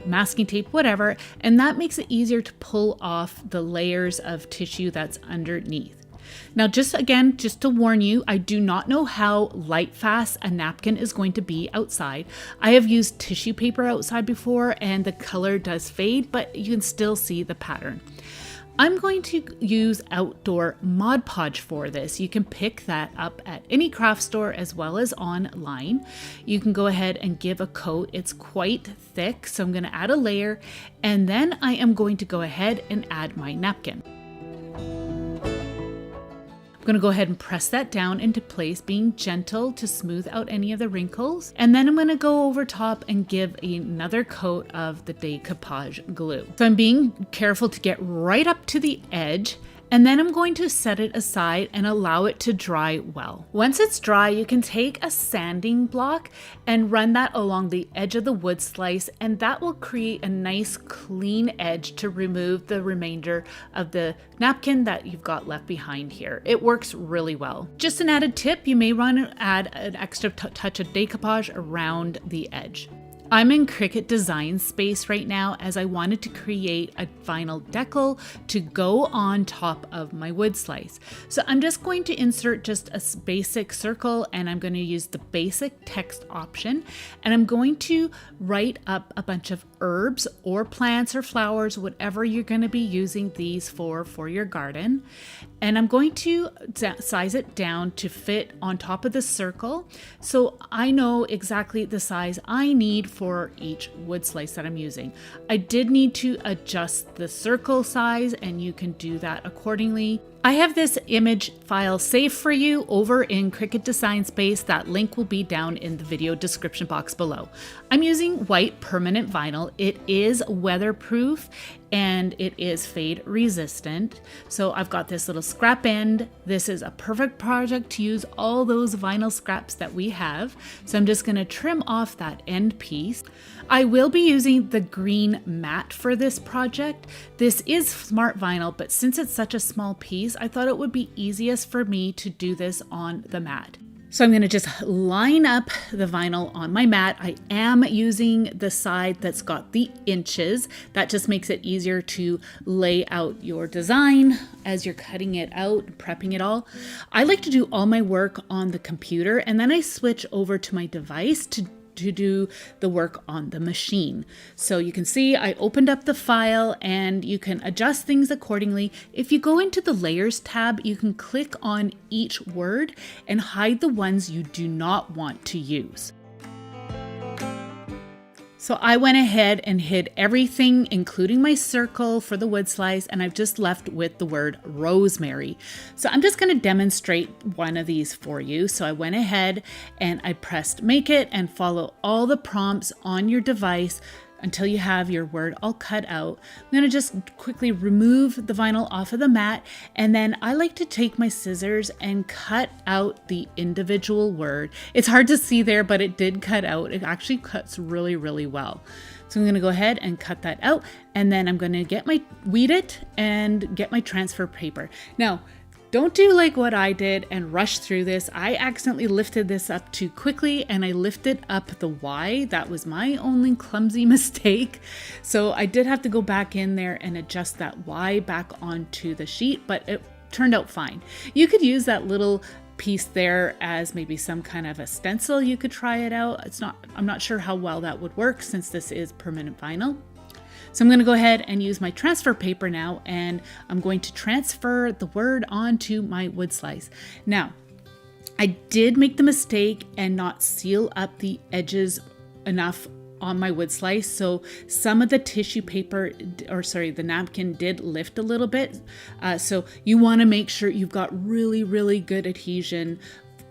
masking tape, whatever. And that makes it easier to pull off the layers of tissue that's underneath. Now, just to warn you, I do not know how light fast a napkin is going to be outside. I have used tissue paper outside before and the color does fade, but you can still see the pattern. I'm going to use outdoor Mod Podge for this. You can pick that up at any craft store as well as online. You can go ahead and give a coat. It's quite thick, so I'm going to add a layer, and then I am going to go ahead and add my napkin. I'm going to go ahead and press that down into place, being gentle to smooth out any of the wrinkles. And then I'm going to go over top and give another coat of the decoupage glue. So I'm being careful to get right up to the edge. And then I'm going to set it aside and allow it to dry well. Once it's dry, you can take a sanding block and run that along the edge of the wood slice, and that will create a nice clean edge to remove the remainder of the napkin that you've got left behind here. It works really well. Just an added tip, you may want to add an extra touch of decoupage around the edge. I'm in Cricut design space right now as I wanted to create a vinyl decal to go on top of my wood slice. So I'm just going to insert just a basic circle, and I'm going to use the basic text option, and I'm going to write up a bunch of herbs or plants or flowers, whatever you're going to be using these for your garden. And I'm going to size it down to fit on top of the circle, so I know exactly the size I need for each wood slice that I'm using. I did need to adjust the circle size, and you can do that accordingly. I have this image file saved for you over in Cricut Design Space. That link will be down in the video description box below. I'm using white permanent vinyl. It is weatherproof and it is fade resistant. So I've got this little scrap end. This is a perfect project to use all those vinyl scraps that we have. So I'm just going to trim off that end piece. I will be using the green mat for this project. This is smart vinyl, but since it's such a small piece, I thought it would be easiest for me to do this on the mat. So I'm going to just line up the vinyl on my mat. I am using the side that's got the inches. That just makes it easier to lay out your design as you're cutting it out, prepping it all. I like to do all my work on the computer, and then I switch over to my device to do the work on the machine. So you can see I opened up the file and you can adjust things accordingly. If you go into the layers tab, you can click on each word and hide the ones you do not want to use. So I went ahead and hid everything, including my circle for the wood slice, and I've just left with the word rosemary. So I'm just going to demonstrate one of these for you. So I went ahead and I pressed make it and follow all the prompts on your device until you have your word all cut out. I'm going to just quickly remove the vinyl off of the mat, and then I like to take my scissors and cut out the individual word. It's hard to see there, but it did cut out. It actually cuts really, really well. So I'm going to go ahead and cut that out, and then I'm going to weed it and get my transfer paper. Now, don't do like what I did and rush through this. I accidentally lifted this up too quickly, and I lifted up the Y. That was my only clumsy mistake. So I did have to go back in there and adjust that Y back onto the sheet, but it turned out fine. You could use that little piece there as maybe some kind of a stencil. You could try it out. I'm not sure how well that would work since this is permanent vinyl. So I'm going to go ahead and use my transfer paper now, and I'm going to transfer the word onto my wood slice. Now, I did make the mistake and not seal up the edges enough on my wood slice. So some of the tissue paper, the napkin did lift a little bit. So you want to make sure you've got really, really good adhesion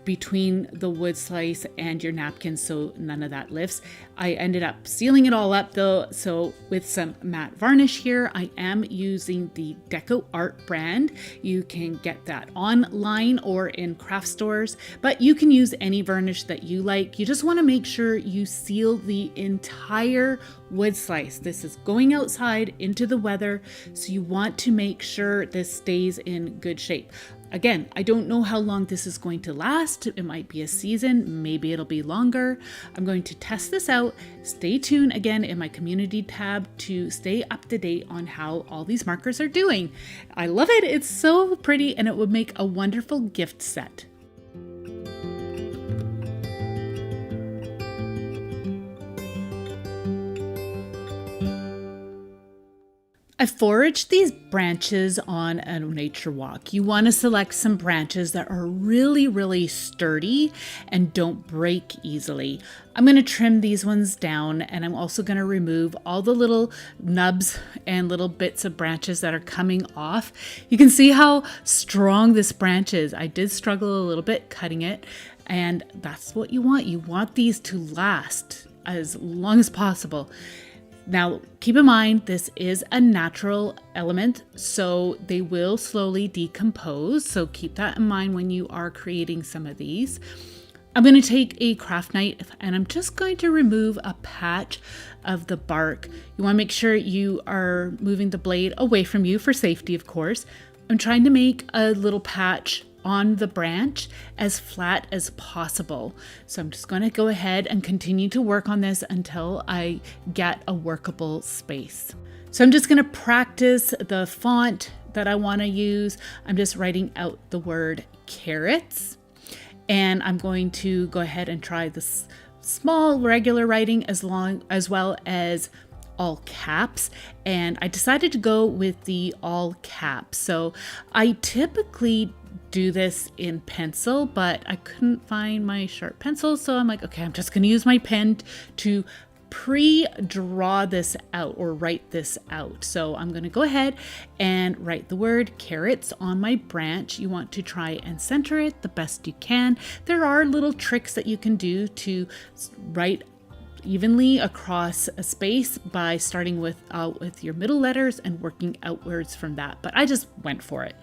between the wood slice and your napkin so none of that lifts. I ended up sealing it all up though, so with some matte varnish here. I am using the Deco Art brand. You can get that online or in craft stores, but you can use any varnish that you like. You just want to make sure you seal the entire wood slice. This is going outside into the weather, so you want to make sure this stays in good shape. Again, I don't know how long this is going to last. It might be a season, maybe it'll be longer. I'm going to test this out. Stay tuned again in my community tab to stay up to date on how all these markers are doing. I love it. It's so pretty, and it would make a wonderful gift set. I foraged these branches on a nature walk. You want to select some branches that are really, really sturdy and don't break easily. I'm going to trim these ones down, and I'm also going to remove all the little nubs and little bits of branches that are coming off. You can see how strong this branch is. I did struggle a little bit cutting it, and that's what you want. You want these to last as long as possible. Now, keep in mind, this is a natural element, so they will slowly decompose. So keep that in mind when you are creating some of these. I'm going to take a craft knife, and I'm just going to remove a patch of the bark. You want to make sure you are moving the blade away from you for safety, of course. I'm trying to make a little patch on the branch as flat as possible. So I'm just going to go ahead and continue to work on this until I get a workable space. So I'm just going to practice the font that I want to use. I'm just writing out the word carrots, and I'm going to go ahead and try this small regular writing as well as all caps, and I decided to go with the all caps. So I typically do this in pencil, but I couldn't find my sharp pencil, so I'm like, okay, I'm just going to use my pen to pre-draw this out or write this out. So I'm going to go ahead and write the word carrots on my branch. You want to try and center it the best you can. There are little tricks that you can do to write evenly across a space by starting with your middle letters and working outwards from that, but I just went for it.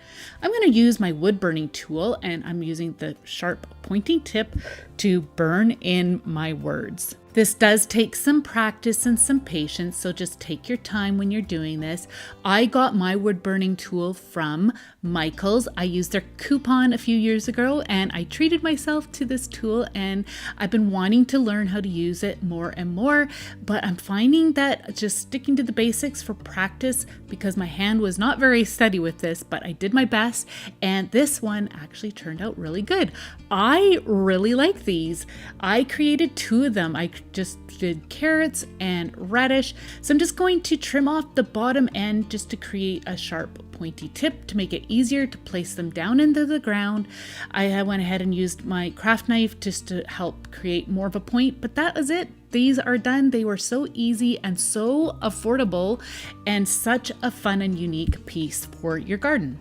I'm going to use my wood burning tool, and I'm using the sharp pointing tip to burn in my words. This does take some practice and some patience, so just take your time when you're doing this. I got my wood burning tool from Michael's. I used their coupon a few years ago, and I treated myself to this tool, and I've been wanting to learn how to use it more and more, but I'm finding that just sticking to the basics for practice, because my hand was not very steady with this, but I did my best, and this one actually turned out really good. I really like these. I created two of them. I just did carrots and radish. So I'm just going to trim off the bottom end just to create a sharp pointy tip to make it easier to place them down into the ground. I went ahead and used my craft knife just to help create more of a point, but that was it. These are done. They were so easy and so affordable, and such a fun and unique piece for your garden.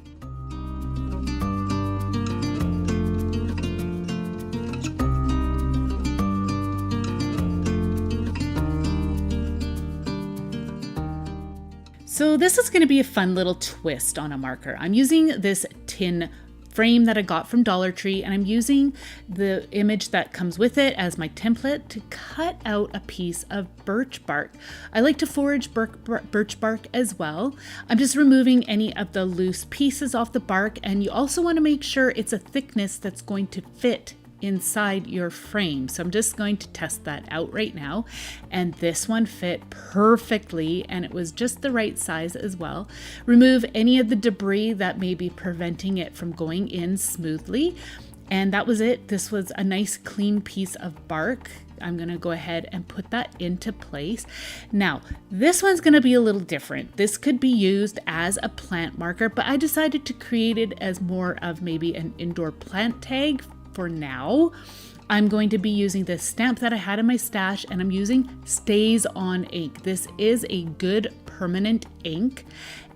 So this is going to be a fun little twist on a marker. I'm using this tin frame that I got from Dollar Tree, and I'm using the image that comes with it as my template to cut out a piece of birch bark. I like to forage birch bark as well. I'm just removing any of the loose pieces off the bark, and you also want to make sure it's a thickness that's going to fit inside your frame. So I'm just going to test that out right now, and this one fit perfectly, and it was just the right size as well. Remove any of the debris that may be preventing it from going in smoothly, and that was it. This was a nice clean piece of bark. I'm going to go ahead and put that into place. Now, this one's going to be a little different. This could be used as a plant marker, but I decided to create it as more of maybe an indoor plant tag. For now, I'm going to be using this stamp that I had in my stash, and I'm using Stays On ink. This is a good permanent ink,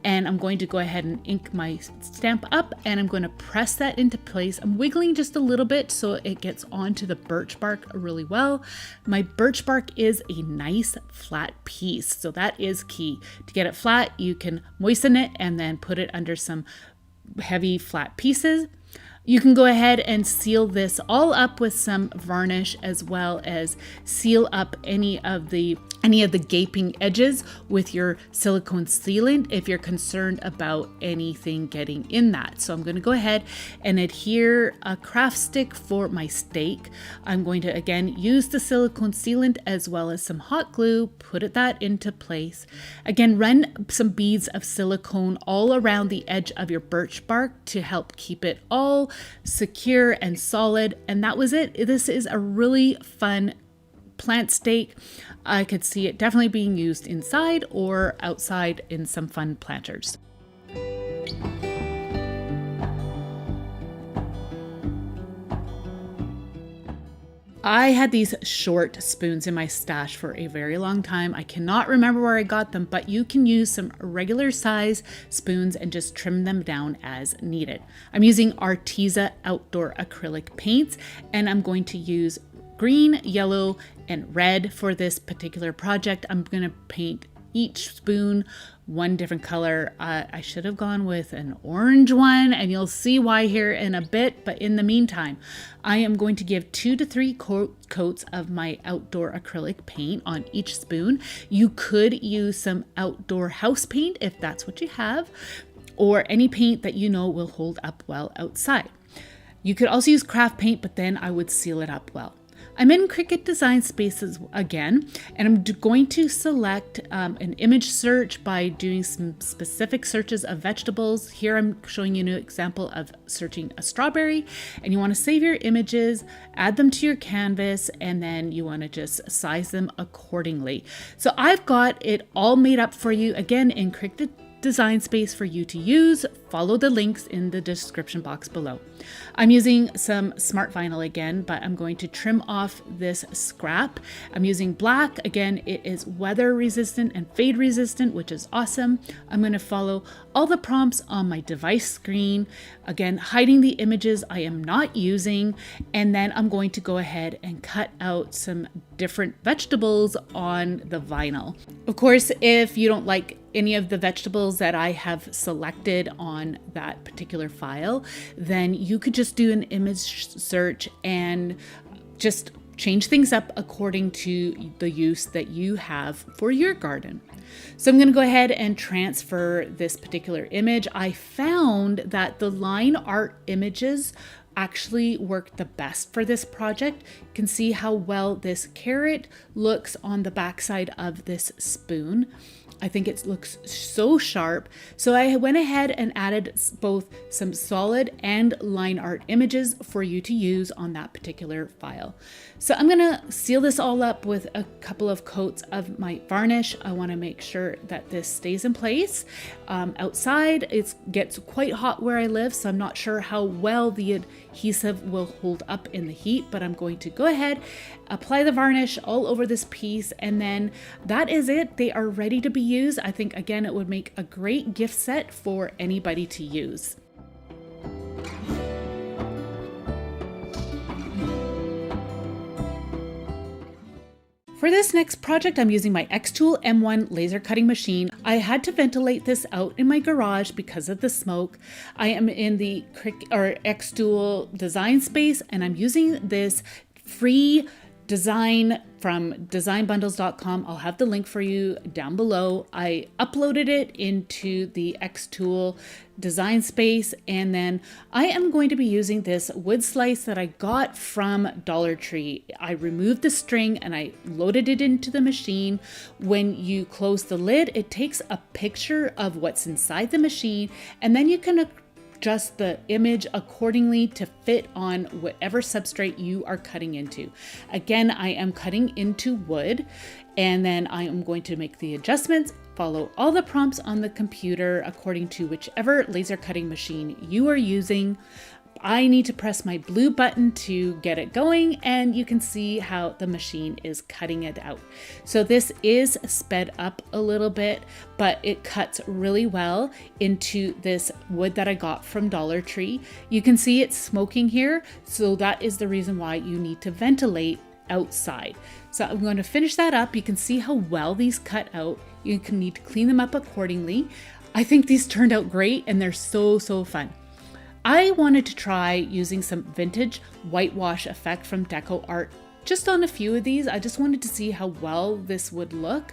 and I'm going to go ahead and ink my stamp up, and I'm going to press that into place. I'm wiggling just a little bit so it gets onto the birch bark really well. My birch bark is a nice flat piece, so that is key. To get it flat, you can moisten it and then put it under some heavy flat pieces. You can go ahead and seal this all up with some varnish, as well as seal up any of the gaping edges with your silicone sealant if you're concerned about anything getting in that. So I'm going to go ahead and adhere a craft stick for my stake. I'm going to again use the silicone sealant as well as some hot glue, put that into place. Again, run some beads of silicone all around the edge of your birch bark to help keep it all secure and solid. And that was it. This is a really fun plant stake. I could see it definitely being used inside or outside in some fun planters. I had these short spoons in my stash for a very long time. I cannot remember where I got them, but you can use some regular size spoons and just trim them down as needed. I'm using Arteza outdoor acrylic paints, and I'm going to use green, yellow, and red for this particular project. I'm going to paint each spoon one different color. I should have gone with an orange one, and you'll see why here in a bit. But in the meantime, I am going to give 2 to 3 coats of my outdoor acrylic paint on each spoon. You could use some outdoor house paint if that's what you have, or any paint that you know will hold up well outside. You could also use craft paint, but then I would seal it up well. I'm in Cricut Design Spaces again, and I'm going to select an image search by doing some specific searches of vegetables. Here I'm showing you an example of searching a strawberry, and you want to save your images, add them to your canvas, and then you want to just size them accordingly. So I've got it all made up for you again in Cricut Design Space for you to use. Follow the links in the description box below. I'm using some smart vinyl again, but I'm going to trim off this scrap. I'm using black. Again, it is weather resistant and fade resistant, which is awesome. I'm going to follow all the prompts on my device screen. Again, hiding the images I am not using. And then I'm going to go ahead and cut out some different vegetables on the vinyl. Of course, if you don't like any of the vegetables that I have selected on that particular file, then you could just do an image search and just change things up according to the use that you have for your garden. So I'm going to go ahead and transfer this particular image. I found that the line art images actually work the best for this project. You can see how well this carrot looks on the backside of this spoon. I think it looks so sharp. So I went ahead and added both some solid and line art images for you to use on that particular file. So I'm gonna seal this all up with a couple of coats of my varnish. I wanna make sure that this stays in place. Outside, it gets quite hot where I live, so I'm not sure how well the adhesive will hold up in the heat, but I'm going to go ahead, apply the varnish all over this piece, and then that is it. They are ready to be used. I think, again, it would make a great gift set for anybody to use. For this next project, I'm using my X-Tool M1 laser cutting machine. I had to ventilate this out in my garage because of the smoke. I am in the X-Tool design space, and I'm using this free design from designbundles.com. I'll have the link for you down below. I uploaded it into the X-Tool design space, and then I am going to be using this wood slice that I got from Dollar Tree. I removed the string and I loaded it into the machine. When you close the lid, it takes a picture of what's inside the machine, and then you can adjust the image accordingly to fit on whatever substrate you are cutting into. Again, I am cutting into wood, and then I am going to make the adjustments, follow all the prompts on the computer according to whichever laser cutting machine you are using. I need to press my blue button to get it going, and you can see how the machine is cutting it out. So this is sped up a little bit, but it cuts really well into this wood that I got from Dollar Tree. You can see it's smoking here, so that is the reason why you need to ventilate outside. So I'm going to finish that up. You can see how well these cut out. You can need to clean them up accordingly. I think these turned out great, and they're so fun. I wanted to try using some vintage whitewash effect from Deco Art just on a few of these. I just wanted to see how well this would look,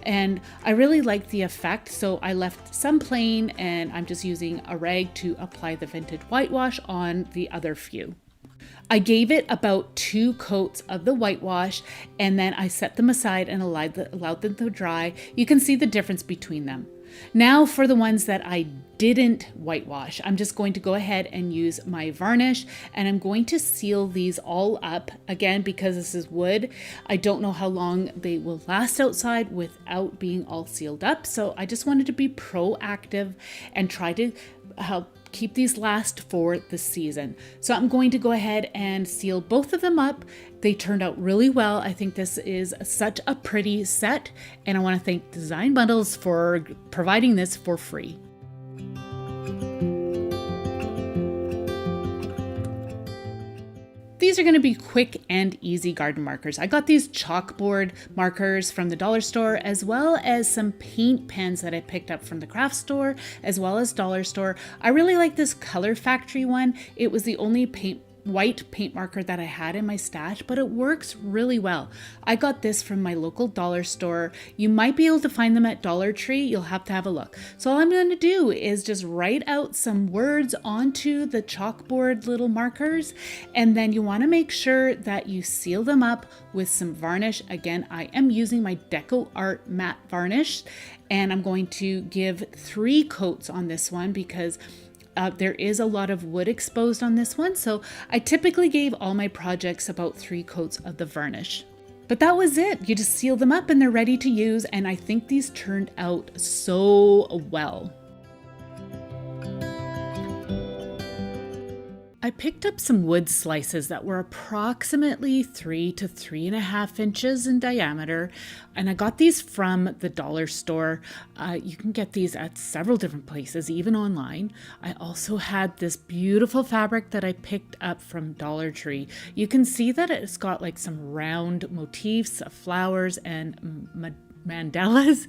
and I really liked the effect, so I left some plain, and I'm just using a rag to apply the vintage whitewash on the other few. I gave it about 2 coats of the whitewash, and then I set them aside and allowed them to dry. You can see the difference between them. Now for the ones that I didn't whitewash, I'm just going to go ahead and use my varnish, and I'm going to seal these all up. Again, because this is wood, I don't know how long they will last outside without being all sealed up. So I just wanted to be proactive and try to help keep these last for the season. So I'm going to go ahead and seal both of them up. They turned out really well. I think this is such a pretty set, and I want to thank Design Bundles for providing this for free. These are going to be quick and easy garden markers. I got these chalkboard markers from the dollar store, as well as some paint pens that I picked up from the craft store, as well as dollar store. I really like this Color Factory one. It was the only white paint marker that I had in my stash, but it works really well. I got this from my local dollar store. You might be able to find them at Dollar Tree. You'll have to have a look. So all I'm going to do is just write out some words onto the chalkboard little markers, and then you want to make sure that you seal them up with some varnish. Again, I am using my Deco Art matte varnish, and I'm going to give 3 coats on this one because there is a lot of wood exposed on this one, so I typically gave all my projects about 3 coats of the varnish. But that was it. You just seal them up and they're ready to use, and I think these turned out so well. I picked up some wood slices that were approximately 3 to 3.5 inches in diameter, and I got these from the dollar store. You can get these at several different places, even online. I also had this beautiful fabric that I picked up from Dollar Tree. You can see that it's got like some round motifs of flowers and mandalas,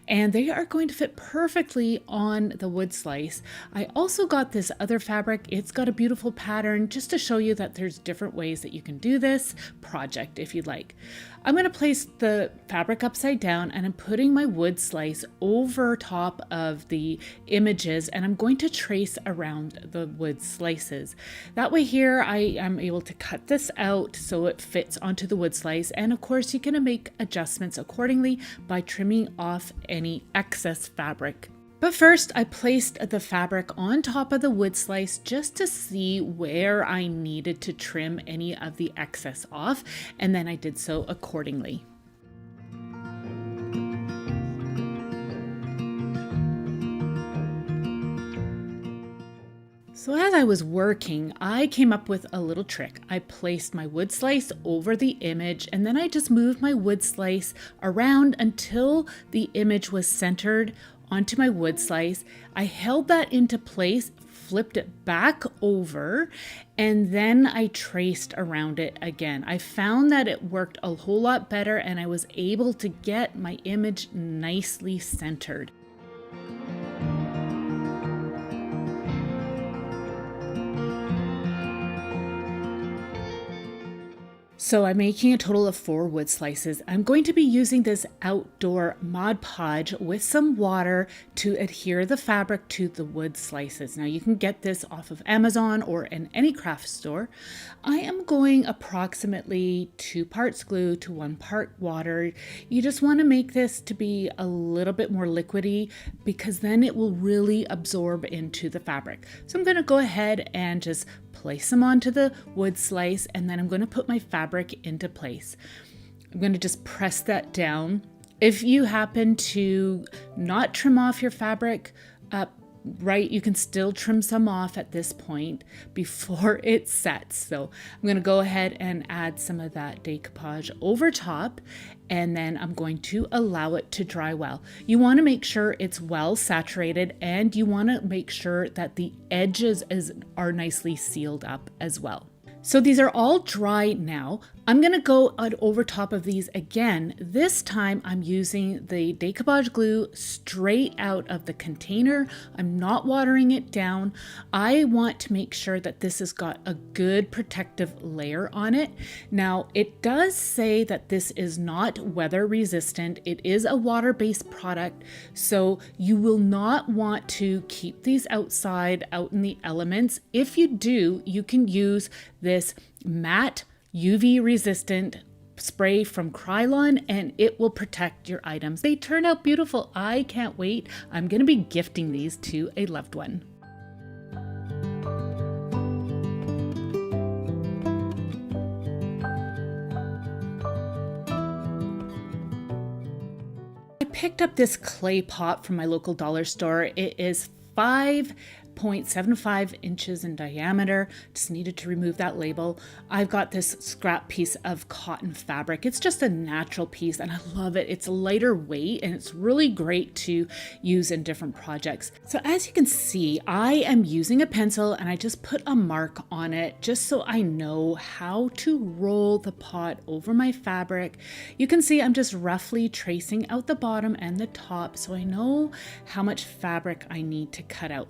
and they are going to fit perfectly on the wood slice. I also got this other fabric. It's got a beautiful pattern, just to show you that there's different ways that you can do this project if you'd like. I'm going to place the fabric upside down, and I'm putting my wood slice over top of the images, and I'm going to trace around the wood slices. That way here I am able to cut this out so it fits onto the wood slice, and of course you can make adjustments accordingly by trimming off any excess fabric. But first, I placed the fabric on top of the wood slice just to see where I needed to trim any of the excess off, and then I did so accordingly. So as I was working, I came up with a little trick. I placed my wood slice over the image, and then I just moved my wood slice around until the image was centered onto my wood slice. I held that into place flipped it back over and then I traced around it again. I found that it worked a whole lot better and I was able to get my image nicely centered. So I'm making a total of 4 wood slices. I'm going to be using this outdoor Mod Podge with some water to adhere the fabric to the wood slices. Now you can get this off of Amazon or in any craft store. I am going approximately 2 parts glue to 1 part water. You just want to make this to be a little bit more liquidy because then it will really absorb into the fabric. So I'm going to go ahead and just place them onto the wood slice, and then I'm going to put my fabric into place. I'm going to just press that down. If you happen to not trim off your fabric right, you can still trim some off at this point before it sets. So I'm going to go ahead and add some of that decoupage over top, and then I'm going to allow it to dry well. You want to make sure it's well saturated, and you want to make sure that the edges are nicely sealed up as well. So these are all dry now. I'm going to go over top of these again. This time I'm using the decoupage glue straight out of the container. I'm not watering it down. I want to make sure that this has got a good protective layer on it. Now it does say that this is not weather resistant. It is a water-based product, so you will not want to keep these outside out in the elements. If you do, you can use this matte UV resistant spray from Krylon and it will protect your items. They turn out beautiful. I can't wait. I'm going to be gifting these to a loved one. I picked up this clay pot from my local dollar store. It is 5.75 inches in diameter. Just needed to remove that label. I've got this scrap piece of cotton fabric. It's just a natural piece and I love it. It's lighter weight and it's really great to use in different projects. So as you can see, I am using a pencil and I just put a mark on it just so I know how to roll the pot over my fabric. You can see I'm just roughly tracing out the bottom and the top so I know how much fabric I need to cut out.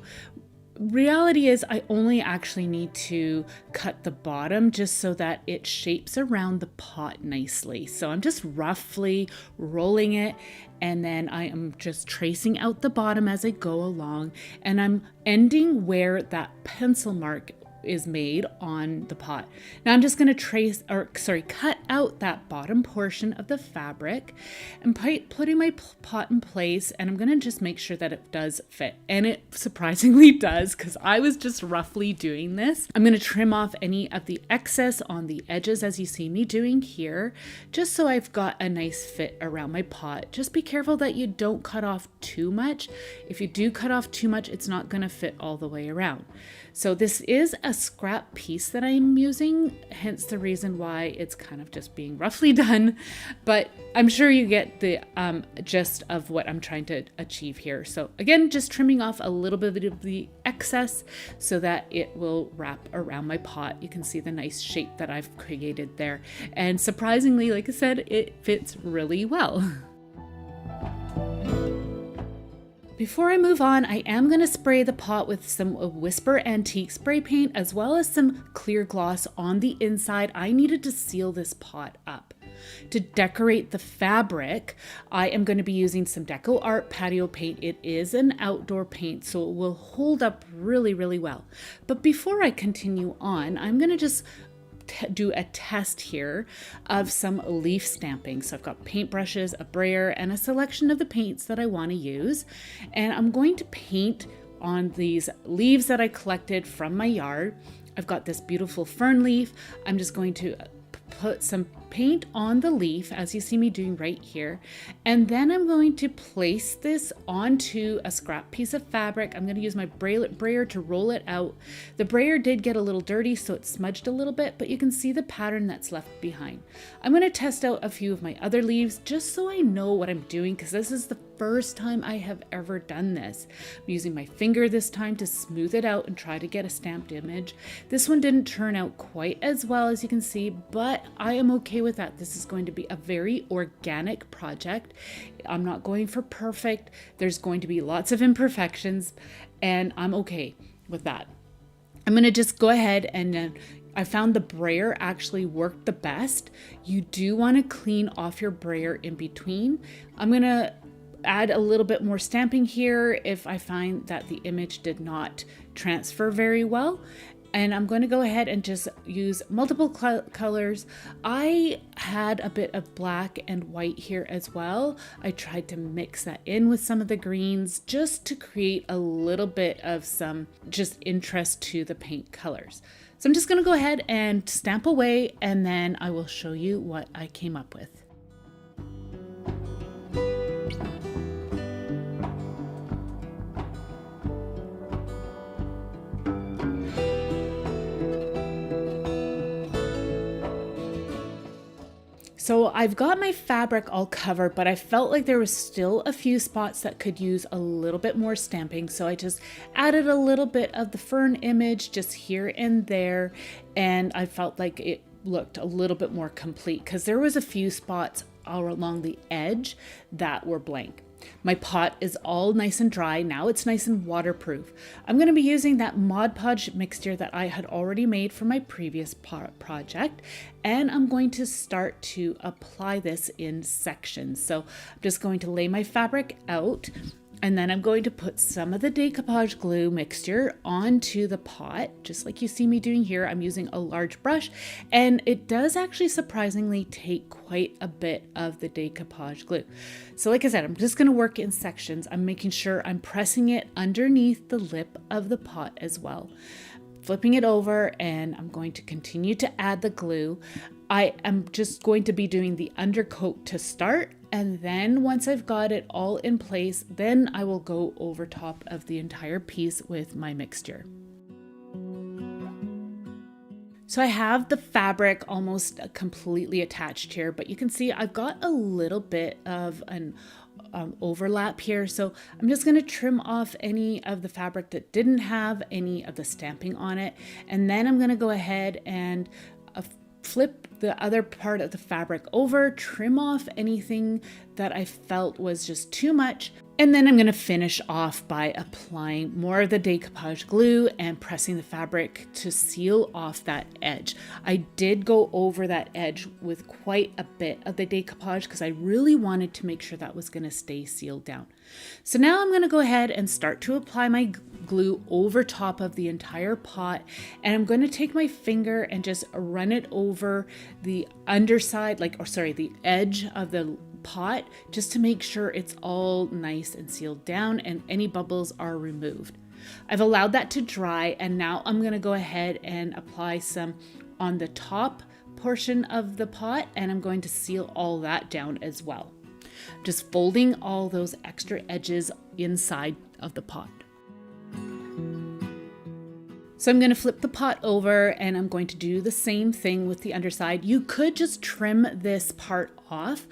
Reality is I only actually need to cut the bottom just so that it shapes around the pot nicely. So I'm just roughly rolling it and then I am just tracing out the bottom as I go along, and I'm ending where that pencil mark is made on the pot. Now I'm just going to cut out that bottom portion of the fabric and putting my pot in place, and I'm going to just make sure that it does fit, and it surprisingly does because I was just roughly doing this. I'm going to trim off any of the excess on the edges as you see me doing here, just so I've got a nice fit around my pot. Just be careful that you don't cut off too much. If you do cut off too much, it's not going to fit all the way around. So this is a scrap piece that I'm using, hence the reason why it's kind of just being roughly done, but I'm sure you get the gist of what I'm trying to achieve here. So again, just trimming off a little bit of the excess so that it will wrap around my pot. You can see the nice shape that I've created there. And surprisingly, like I said, it fits really well. Before I move on, I am going to spray the pot with some Whisper Antique spray paint as well as some clear gloss on the inside. I needed to seal this pot up. To decorate the fabric, I am going to be using some Deco Art Patio paint. It is an outdoor paint, so it will hold up really, really well. But before I continue on, I'm going to just do a test here of some leaf stamping. So I've got paintbrushes, a brayer, and a selection of the paints that I want to use. And I'm going to paint on these leaves that I collected from my yard. I've got this beautiful fern leaf. I'm just going to put some paint on the leaf, as you see me doing right here, and then I'm going to place this onto a scrap piece of fabric. I'm going to use my brayer to roll it out. The brayer did get a little dirty, so it smudged a little bit, but you can see the pattern that's left behind. I'm going to test out a few of my other leaves just so I know what I'm doing, because this is the first time I have ever done this. I'm using my finger this time to smooth it out and try to get a stamped image. This one didn't turn out quite as well, as you can see, but I am okay with that. This is going to be a very organic project. I'm not going for perfect. There's going to be lots of imperfections, and I'm okay with that. I'm going to just go ahead and I found the brayer actually worked the best. You do want to clean off your brayer in between. I'm going to add a little bit more stamping here if I find that the image did not transfer very well. And I'm going to go ahead and just use multiple colors. I had a bit of black and white here as well. I tried to mix that in with some of the greens just to create a little bit of some just interest to the paint colors. So I'm just going to go ahead and stamp away, and then I will show you what I came up with. So I've got my fabric all covered, but I felt like there was still a few spots that could use a little bit more stamping. So I just added a little bit of the fern image just here and there. And I felt like it looked a little bit more complete because there was a few spots all along the edge that were blank. My pot is all nice and dry. Now it's nice and waterproof. I'm going to be using that Mod Podge mixture that I had already made for my previous project. And I'm going to start to apply this in sections. So I'm just going to lay my fabric out, and then I'm going to put some of the decoupage glue mixture onto the pot, just like you see me doing here. I'm using a large brush, and it does actually surprisingly take quite a bit of the decoupage glue. So like I said, I'm just going to work in sections. I'm making sure I'm pressing it underneath the lip of the pot as well. Flipping it over, and I'm going to continue to add the glue. I am just going to be doing the undercoat to start, and then once I've got it all in place, then I will go over top of the entire piece with my mixture. So I have the fabric almost completely attached here, but you can see I've got a little bit of an overlap here. So I'm just going to trim off any of the fabric that didn't have any of the stamping on it. And then I'm going to go ahead and flip the other part of the fabric over, trim off anything that I felt was just too much. And then I'm going to finish off by applying more of the decoupage glue and pressing the fabric to seal off that edge. I did go over that edge with quite a bit of the decoupage because I really wanted to make sure that was going to stay sealed down. So now I'm going to go ahead and start to apply my glue over top of the entire pot, and I'm going to take my finger and just run it over the underside, the edge of the pot, just to make sure it's all nice and sealed down and any bubbles are removed. I've allowed that to dry, and now I'm going to go ahead and apply some on the top portion of the pot, and I'm going to seal all that down as well. Just folding all those extra edges inside of the pot. So I'm going to flip the pot over, and I'm going to do the same thing with the underside. You could just trim this part off.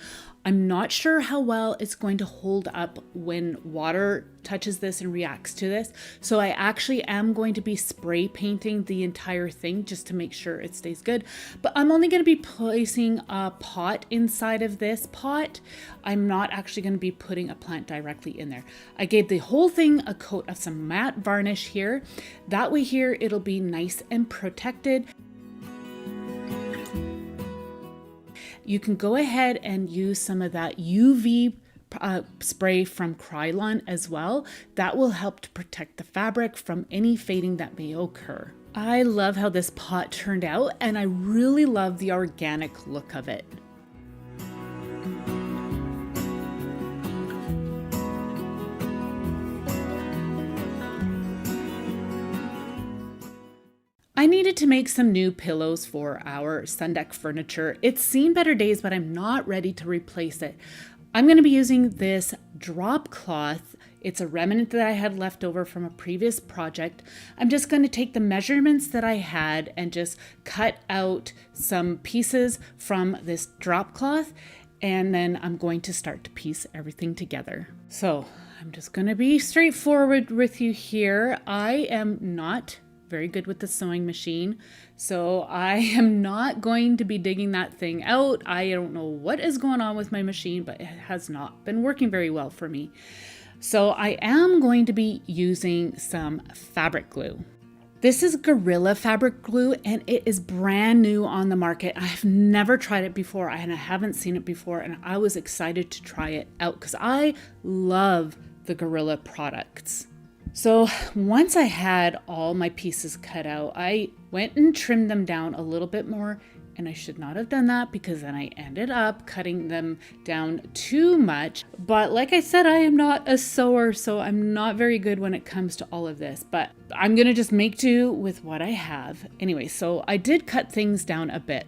I'm not sure how well it's going to hold up when water touches this and reacts to this. So I actually am going to be spray painting the entire thing just to make sure it stays good. But I'm only going to be placing a pot inside of this pot. I'm not actually going to be putting a plant directly in there. I gave the whole thing a coat of some matte varnish here. That way here it'll be nice and protected. You can go ahead and use some of that UV spray from Krylon as well. That will help to protect the fabric from any fading that may occur. I love how this pot turned out, and I really love the organic look of it. I needed to make some new pillows for our sun deck furniture. It's seen better days, but I'm not ready to replace it. I'm going to be using this drop cloth. It's a remnant that I had left over from a previous project. I'm just going to take the measurements that I had and just cut out some pieces from this drop cloth, and then I'm going to start to piece everything together. So I'm just going to be straightforward with you here. I am not very good with the sewing machine, so I am not going to be digging that thing out. I don't know what is going on with my machine, but it has not been working very well for me. So I am going to be using some fabric glue. This is Gorilla fabric glue, and it is brand new on the market. I've never tried it before, and I haven't seen it before, and I was excited to try it out because I love the Gorilla products. So once I had all my pieces cut out, I went and trimmed them down a little bit more, and I should not have done that because then I ended up cutting them down too much. But like I said, I am not a sewer, so I'm not very good when it comes to all of this, but I'm gonna just make do with what I have. Anyway, so I did cut things down a bit.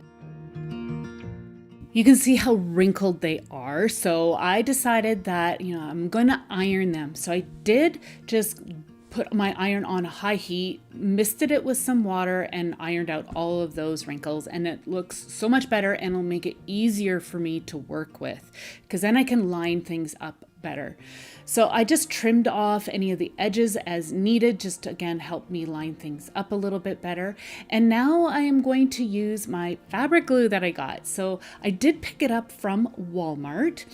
You can see how wrinkled they are. So I decided that, I'm going to iron them. So I did just put my iron on high heat, misted it with some water, and ironed out all of those wrinkles. And it looks so much better, and it'll make it easier for me to work with because then I can line things up better. So I just trimmed off any of the edges as needed, just to again help me line things up a little bit better. And now I am going to use my fabric glue that I got. So I did pick it up from Walmart,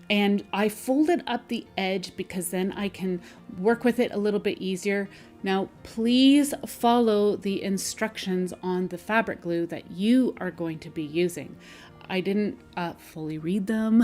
and I folded up the edge because then I can work with it a little bit easier. Now, please follow the instructions on the fabric glue that you are going to be using. I didn't fully read them.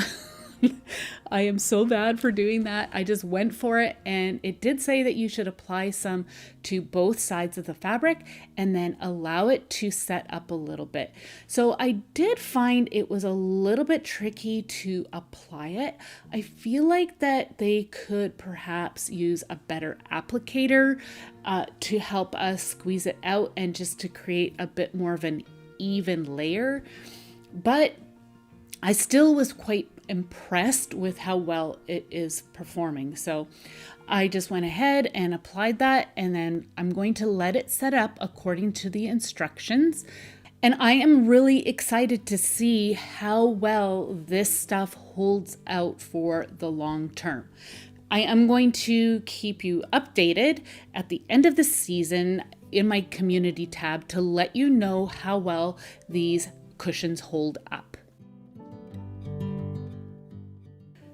I am so bad for doing that. I just went for it, and it did say that you should apply some to both sides of the fabric and then allow it to set up a little bit. So I did find it was a little bit tricky to apply it. I feel like that they could perhaps use a better applicator to help us squeeze it out and just to create a bit more of an even layer. But I still was quite impressed with how well it is performing. So I just went ahead and applied that, and then I'm going to let it set up according to the instructions. And I am really excited to see how well this stuff holds out for the long term. I am going to keep you updated at the end of the season in my community tab to let you know how well these cushions hold up.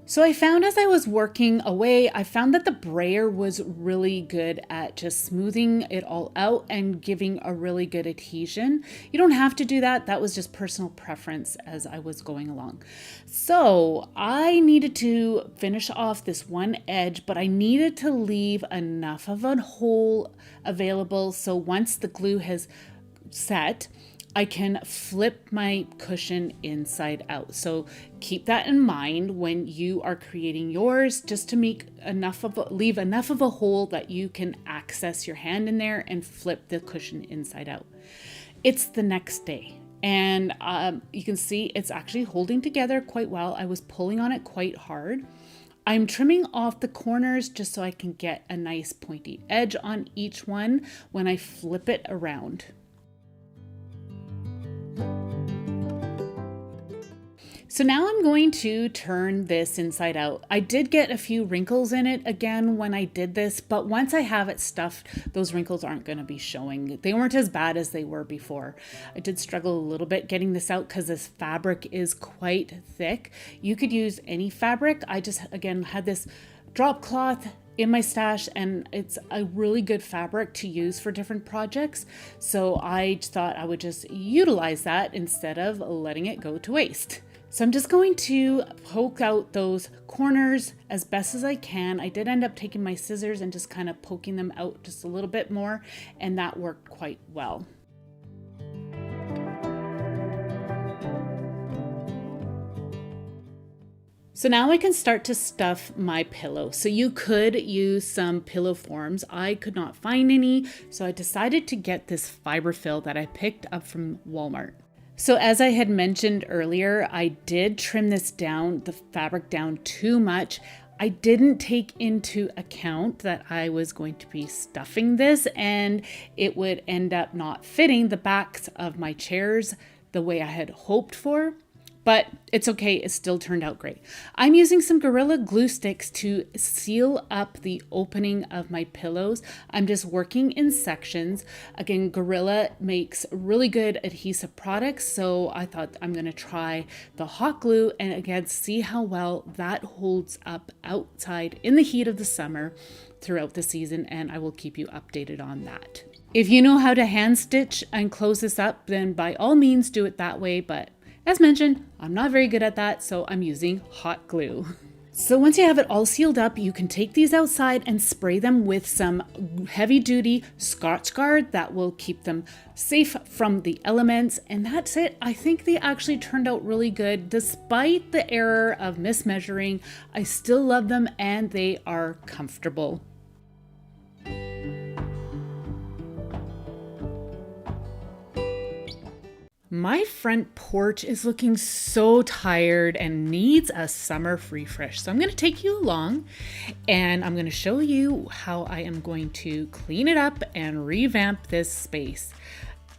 So I found as I was working away, I found that the brayer was really good at just smoothing it all out and giving a really good adhesion. You don't have to do that. That was just personal preference as I was going along. So I needed to finish off this one edge, but I needed to leave enough of a hole available so once the glue has set, I can flip my cushion inside out. So keep that in mind when you are creating yours, just to make leave enough of a hole that you can access your hand in there and flip the cushion inside out. It's the next day, and you can see it's actually holding together quite well. I was pulling on it quite hard. I'm trimming off the corners just so I can get a nice pointy edge on each one when I flip it around. So now I'm going to turn this inside out. I did get a few wrinkles in it again when I did this, but once I have it stuffed, those wrinkles aren't going to be showing. They weren't as bad as they were before. I did struggle a little bit getting this out because this fabric is quite thick. You could use any fabric. I just, again, had this drop cloth in my stash, and it's a really good fabric to use for different projects. So I thought I would just utilize that instead of letting it go to waste. So I'm just going to poke out those corners as best as I can. I did end up taking my scissors and just kind of poking them out just a little bit more, and that worked quite well. So now I can start to stuff my pillow. So you could use some pillow forms. I could not find any, so I decided to get this fiberfill that I picked up from Walmart. So as I had mentioned earlier, I did trim this down, the fabric down too much. I didn't take into account that I was going to be stuffing this and it would end up not fitting the backs of my chairs the way I had hoped for. But it's okay, it still turned out great. I'm using some Gorilla Glue sticks to seal up the opening of my pillows. I'm just working in sections. Again, Gorilla makes really good adhesive products, so I thought I'm gonna try the hot glue and again, see how well that holds up outside in the heat of the summer throughout the season, and I will keep you updated on that. If you know how to hand stitch and close this up, then by all means do it that way, but as mentioned, I'm not very good at that, so I'm using hot glue. So once you have it all sealed up, you can take these outside and spray them with some heavy duty Scotch Guard that will keep them safe from the elements. And that's it. I think they actually turned out really good. Despite the error of mismeasuring, I still love them and they are comfortable. My front porch is looking so tired and needs a summer refresh. So I'm going to take you along and I'm going to show you how I am going to clean it up and revamp this space.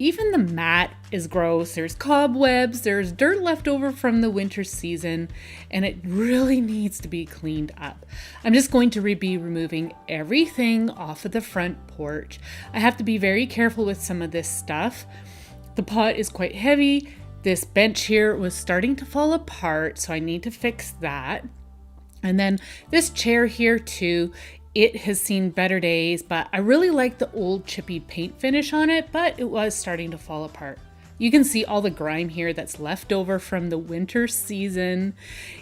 Even the mat is gross. There's cobwebs, there's dirt left over from the winter season, and it really needs to be cleaned up. I'm just going to be removing everything off of the front porch. I have to be very careful with some of this stuff. The pot is quite heavy. This bench here was starting to fall apart, so I need to fix that. And then this chair here too, it has seen better days, but I really like the old chippy paint finish on it, but it was starting to fall apart. You can see all the grime here that's left over from the winter season.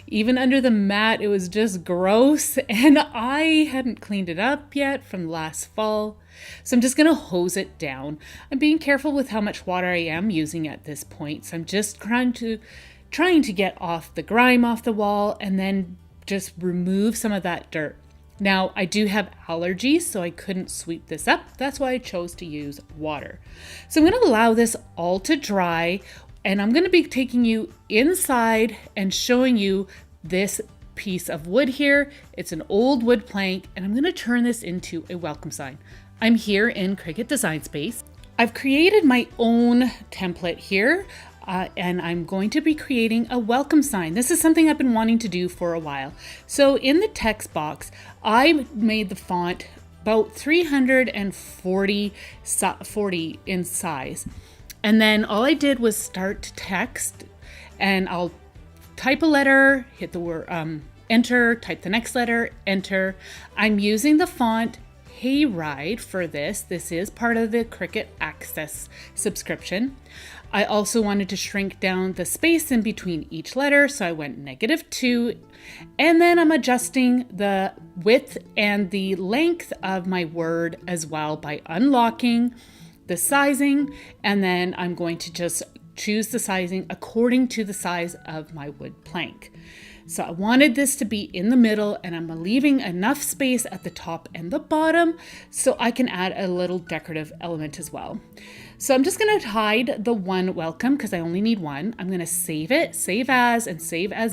Even under the mat, it was just gross, and I hadn't cleaned it up yet from last fall. So I'm just gonna hose it down. I'm being careful with how much water I am using at this point. So I'm just trying to get off the grime off the wall and then just remove some of that dirt. Now, I do have allergies, so I couldn't sweep this up. That's why I chose to use water. So I'm going to allow this all to dry, and I'm going to be taking you inside and showing you this piece of wood here. It's an old wood plank, and I'm going to turn this into a welcome sign. I'm here in Cricut Design Space. I've created my own template here. And I'm going to be creating a welcome sign. This is something I've been wanting to do for a while. So in the text box, I made the font about 340 in size. And then all I did was start text, and I'll type a letter, hit the word enter, type the next letter, enter. I'm using the font Hayride for this. This is part of the Cricut Access subscription. I also wanted to shrink down the space in between each letter, so I went -2. And then I'm adjusting the width and the length of my word as well by unlocking the sizing, and then I'm going to just choose the sizing according to the size of my wood plank. So I wanted this to be in the middle, and I'm leaving enough space at the top and the bottom so I can add a little decorative element as well. So I'm just going to hide the one welcome because I only need one. I'm going to save it, save as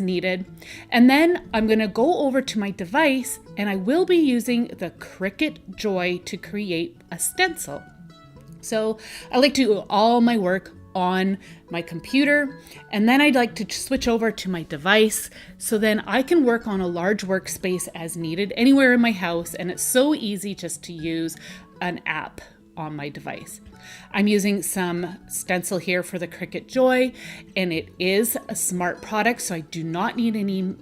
needed. And then I'm going to go over to my device, and I will be using the Cricut Joy to create a stencil. So I like to do all my work on my computer, and then I'd like to switch over to my device so then I can work on a large workspace as needed anywhere in my house, and it's so easy just to use an app on my device. I'm using some stencil here for the Cricut Joy, and it is a smart product, so I do not need any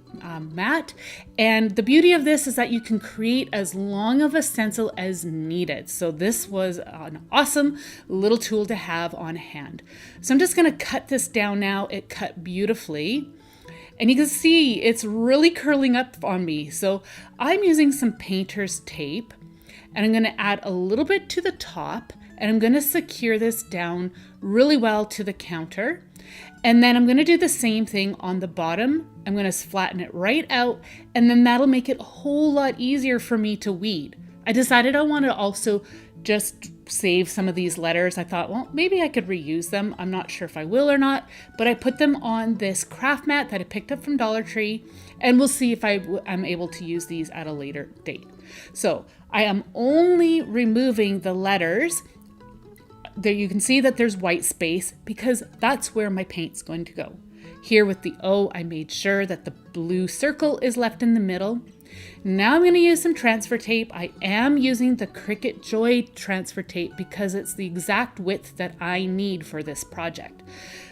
mat. And the beauty of this is that you can create as long of a stencil as needed. So this was an awesome little tool to have on hand. So I'm just going to cut this down now. It cut beautifully. And you can see it's really curling up on me. So I'm using some painter's tape, and I'm going to add a little bit to the top, and I'm going to secure this down really well to the counter. And then I'm going to do the same thing on the bottom. I'm going to flatten it right out, and then that'll make it a whole lot easier for me to weed. I decided I want to also just save some of these letters. I thought, well, maybe I could reuse them. I'm not sure if I will or not, but I put them on this craft mat that I picked up from Dollar Tree, and we'll see if I'm able to use these at a later date. So I am only removing the letters. There you can see that there's white space because that's where my paint's going to go. Here with the O, I made sure that the blue circle is left in the middle. Now I'm going to use some transfer tape. I am using the Cricut Joy transfer tape because it's the exact width that I need for this project.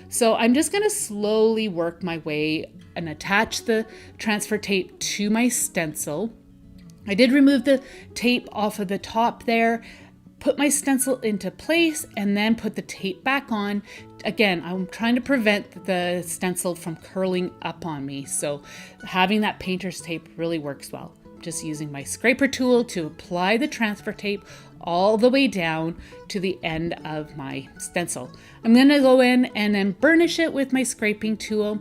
So I'm just going to slowly work my way and attach the transfer tape to my stencil. I did remove the tape off of the top there, put my stencil into place, and then put the tape back on. Again, I'm trying to prevent the stencil from curling up on me, so having that painter's tape really works well. Just using my scraper tool to apply the transfer tape all the way down to the end of my stencil. I'm going to go in and then burnish it with my scraping tool,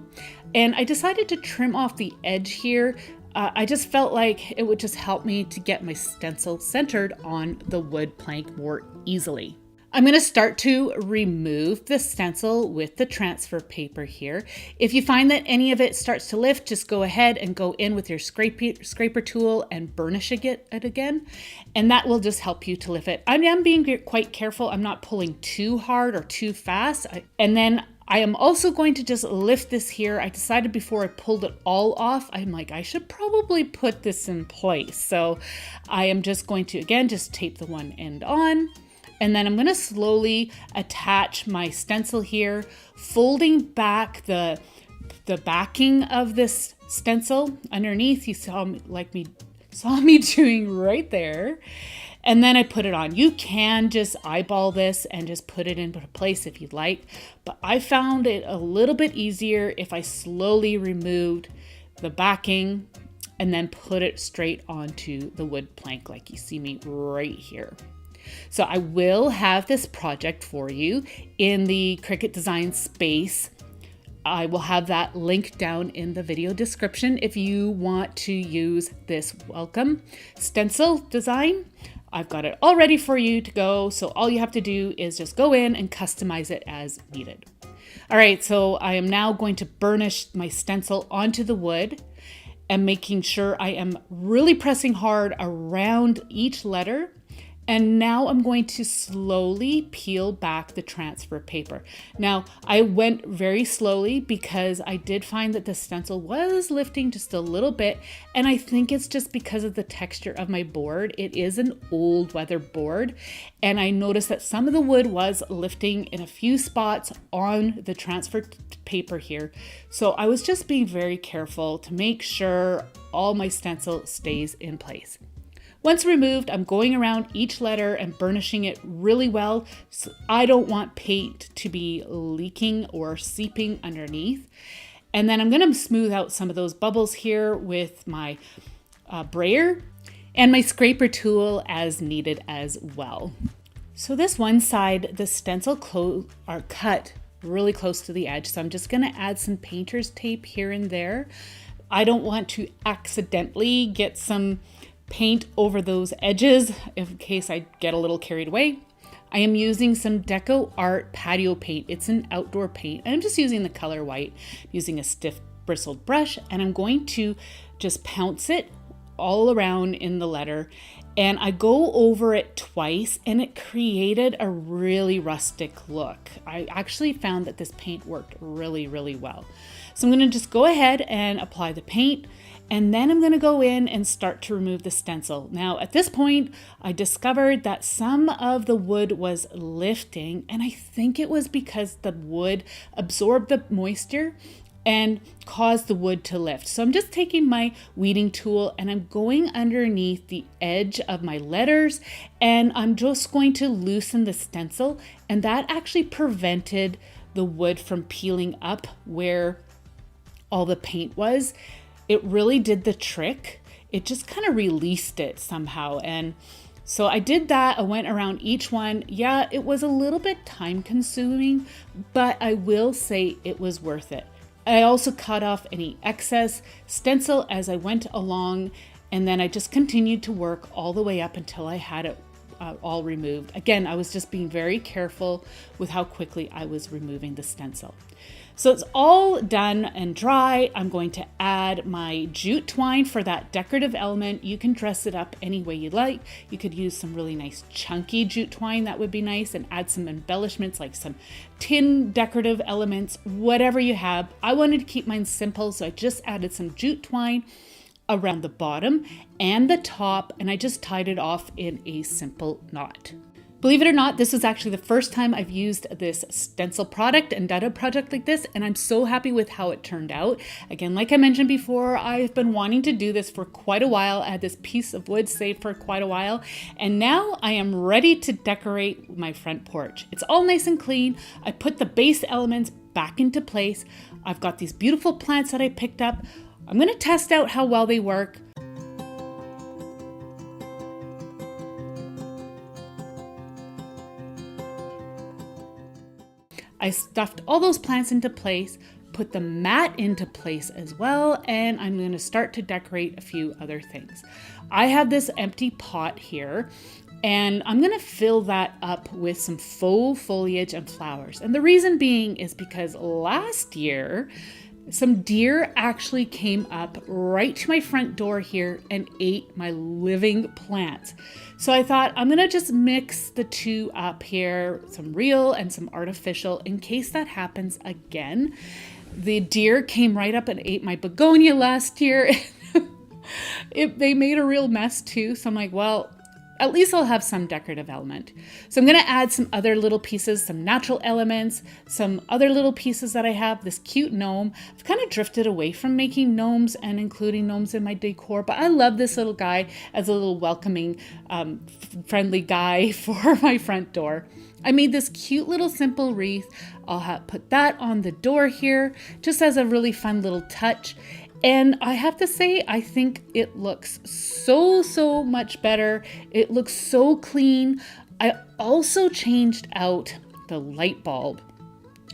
and I decided to trim off the edge here. I just felt like it would just help me to get my stencil centered on the wood plank more easily. I'm going to start to remove the stencil with the transfer paper here. If you find that any of it starts to lift, just go ahead and go in with your scraper tool and burnish it again, and that will just help you to lift it. I am being quite careful. I'm not pulling too hard or too fast. And then I am also going to just lift this here. I decided before I pulled it all off, I'm like, I should probably put this in place. So I am just going to, again, just tape the one end on. And then I'm going to slowly attach my stencil here, folding back the backing of this stencil underneath. You saw me doing right there. And then I put it on. You can just eyeball this and just put it into place if you'd like. But I found it a little bit easier if I slowly removed the backing and then put it straight onto the wood plank like you see me right here. So I will have this project for you in the Cricut Design space. I will have that link down in the video description if you want to use this welcome stencil design. I've got it all ready for you to go, so all you have to do is just go in and customize it as needed. All right, so I am now going to burnish my stencil onto the wood and making sure I am really pressing hard around each letter. And now I'm going to slowly peel back the transfer paper. Now, I went very slowly because I did find that the stencil was lifting just a little bit, and I think it's just because of the texture of my board. It is an old weather board, and I noticed that some of the wood was lifting in a few spots on the transfer paper here. So I was just being very careful to make sure all my stencil stays in place. Once removed, I'm going around each letter and burnishing it really well. So I don't want paint to be leaking or seeping underneath. And then I'm going to smooth out some of those bubbles here with my brayer and my scraper tool as needed as well. So this one side, the stencil are cut really close to the edge. So I'm just going to add some painter's tape here and there. I don't want to accidentally get some paint over those edges in case I get a little carried away. I am using some Deco Art Patio paint. It's an outdoor paint. I'm just using the color white, using a stiff bristled brush, and I'm going to just pounce it all around in the letter. And I go over it twice and it created a really rustic look. I actually found that this paint worked really, really well. So I'm going to just go ahead and apply the paint. And then I'm going to go in and start to remove the stencil. Now, at this point, I discovered that some of the wood was lifting, and I think it was because the wood absorbed the moisture and caused the wood to lift. So I'm just taking my weeding tool and I'm going underneath the edge of my letters, and I'm just going to loosen the stencil, and that actually prevented the wood from peeling up where all the paint was. It really did the trick. It just kind of released it somehow. And So I did that. I went around each one. Yeah, it was a little bit time consuming, but I will say it was worth it. I also cut off any excess stencil as I went along, and then I just continued to work all the way up until I had it all removed. Again, I was just being very careful with how quickly I was removing the stencil. So it's all done and dry. I'm going to add my jute twine for that decorative element. You can dress it up any way you like. You could use some really nice chunky jute twine, that would be nice, and add some embellishments like some tin decorative elements, whatever you have. I wanted to keep mine simple, so I just added some jute twine around the bottom and the top, and I just tied it off in a simple knot. Believe it or not, this is actually the first time I've used this stencil product and done a project like this, and I'm so happy with how it turned out. Again, like I mentioned before, I've been wanting to do this for quite a while. I had this piece of wood saved for quite a while, and now I am ready to decorate my front porch. It's all nice and clean. I put the base elements back into place. I've got these beautiful plants that I picked up. I'm going to test out how well they work. I stuffed all those plants into place, put the mat into place as well, and I'm going to start to decorate a few other things. I have this empty pot here, and I'm going to fill that up with some faux foliage and flowers. And the reason being is because last year, some deer actually came up right to my front door here and ate my living plants. So I thought I'm gonna just mix the two up here, some real and some artificial, in case that happens again. The deer came right up and ate my begonia last year. They made a real mess too. So I'm like, well, at least I'll have some decorative element. So I'm going to add some other little pieces, some natural elements, some other little pieces that I have. This cute gnome. I've kind of drifted away from making gnomes and including gnomes in my decor, but I love this little guy as a little welcoming, friendly guy for my front door. I made this cute little simple wreath. I'll put that on the door here just as a really fun little touch. And I have to say, I think it looks so much better. It looks so clean. I also changed out the light bulb.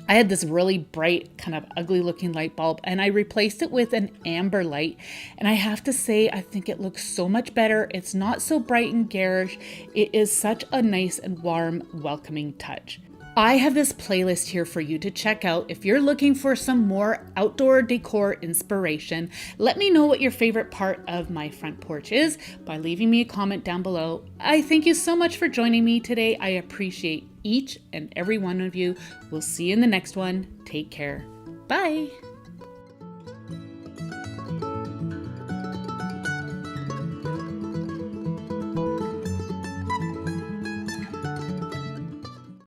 I had this really bright, kind of ugly looking light bulb, and I replaced it with an amber light. And I have to say, I think it looks so much better. It's not so bright and garish. It is such a nice and warm, welcoming touch. I have this playlist here for you to check out if you're looking for some more outdoor decor inspiration. Let me know what your favorite part of my front porch is by leaving me a comment down below. I thank you so much for joining me today. I appreciate each and every one of you. We'll see you in the next one. Take care. Bye.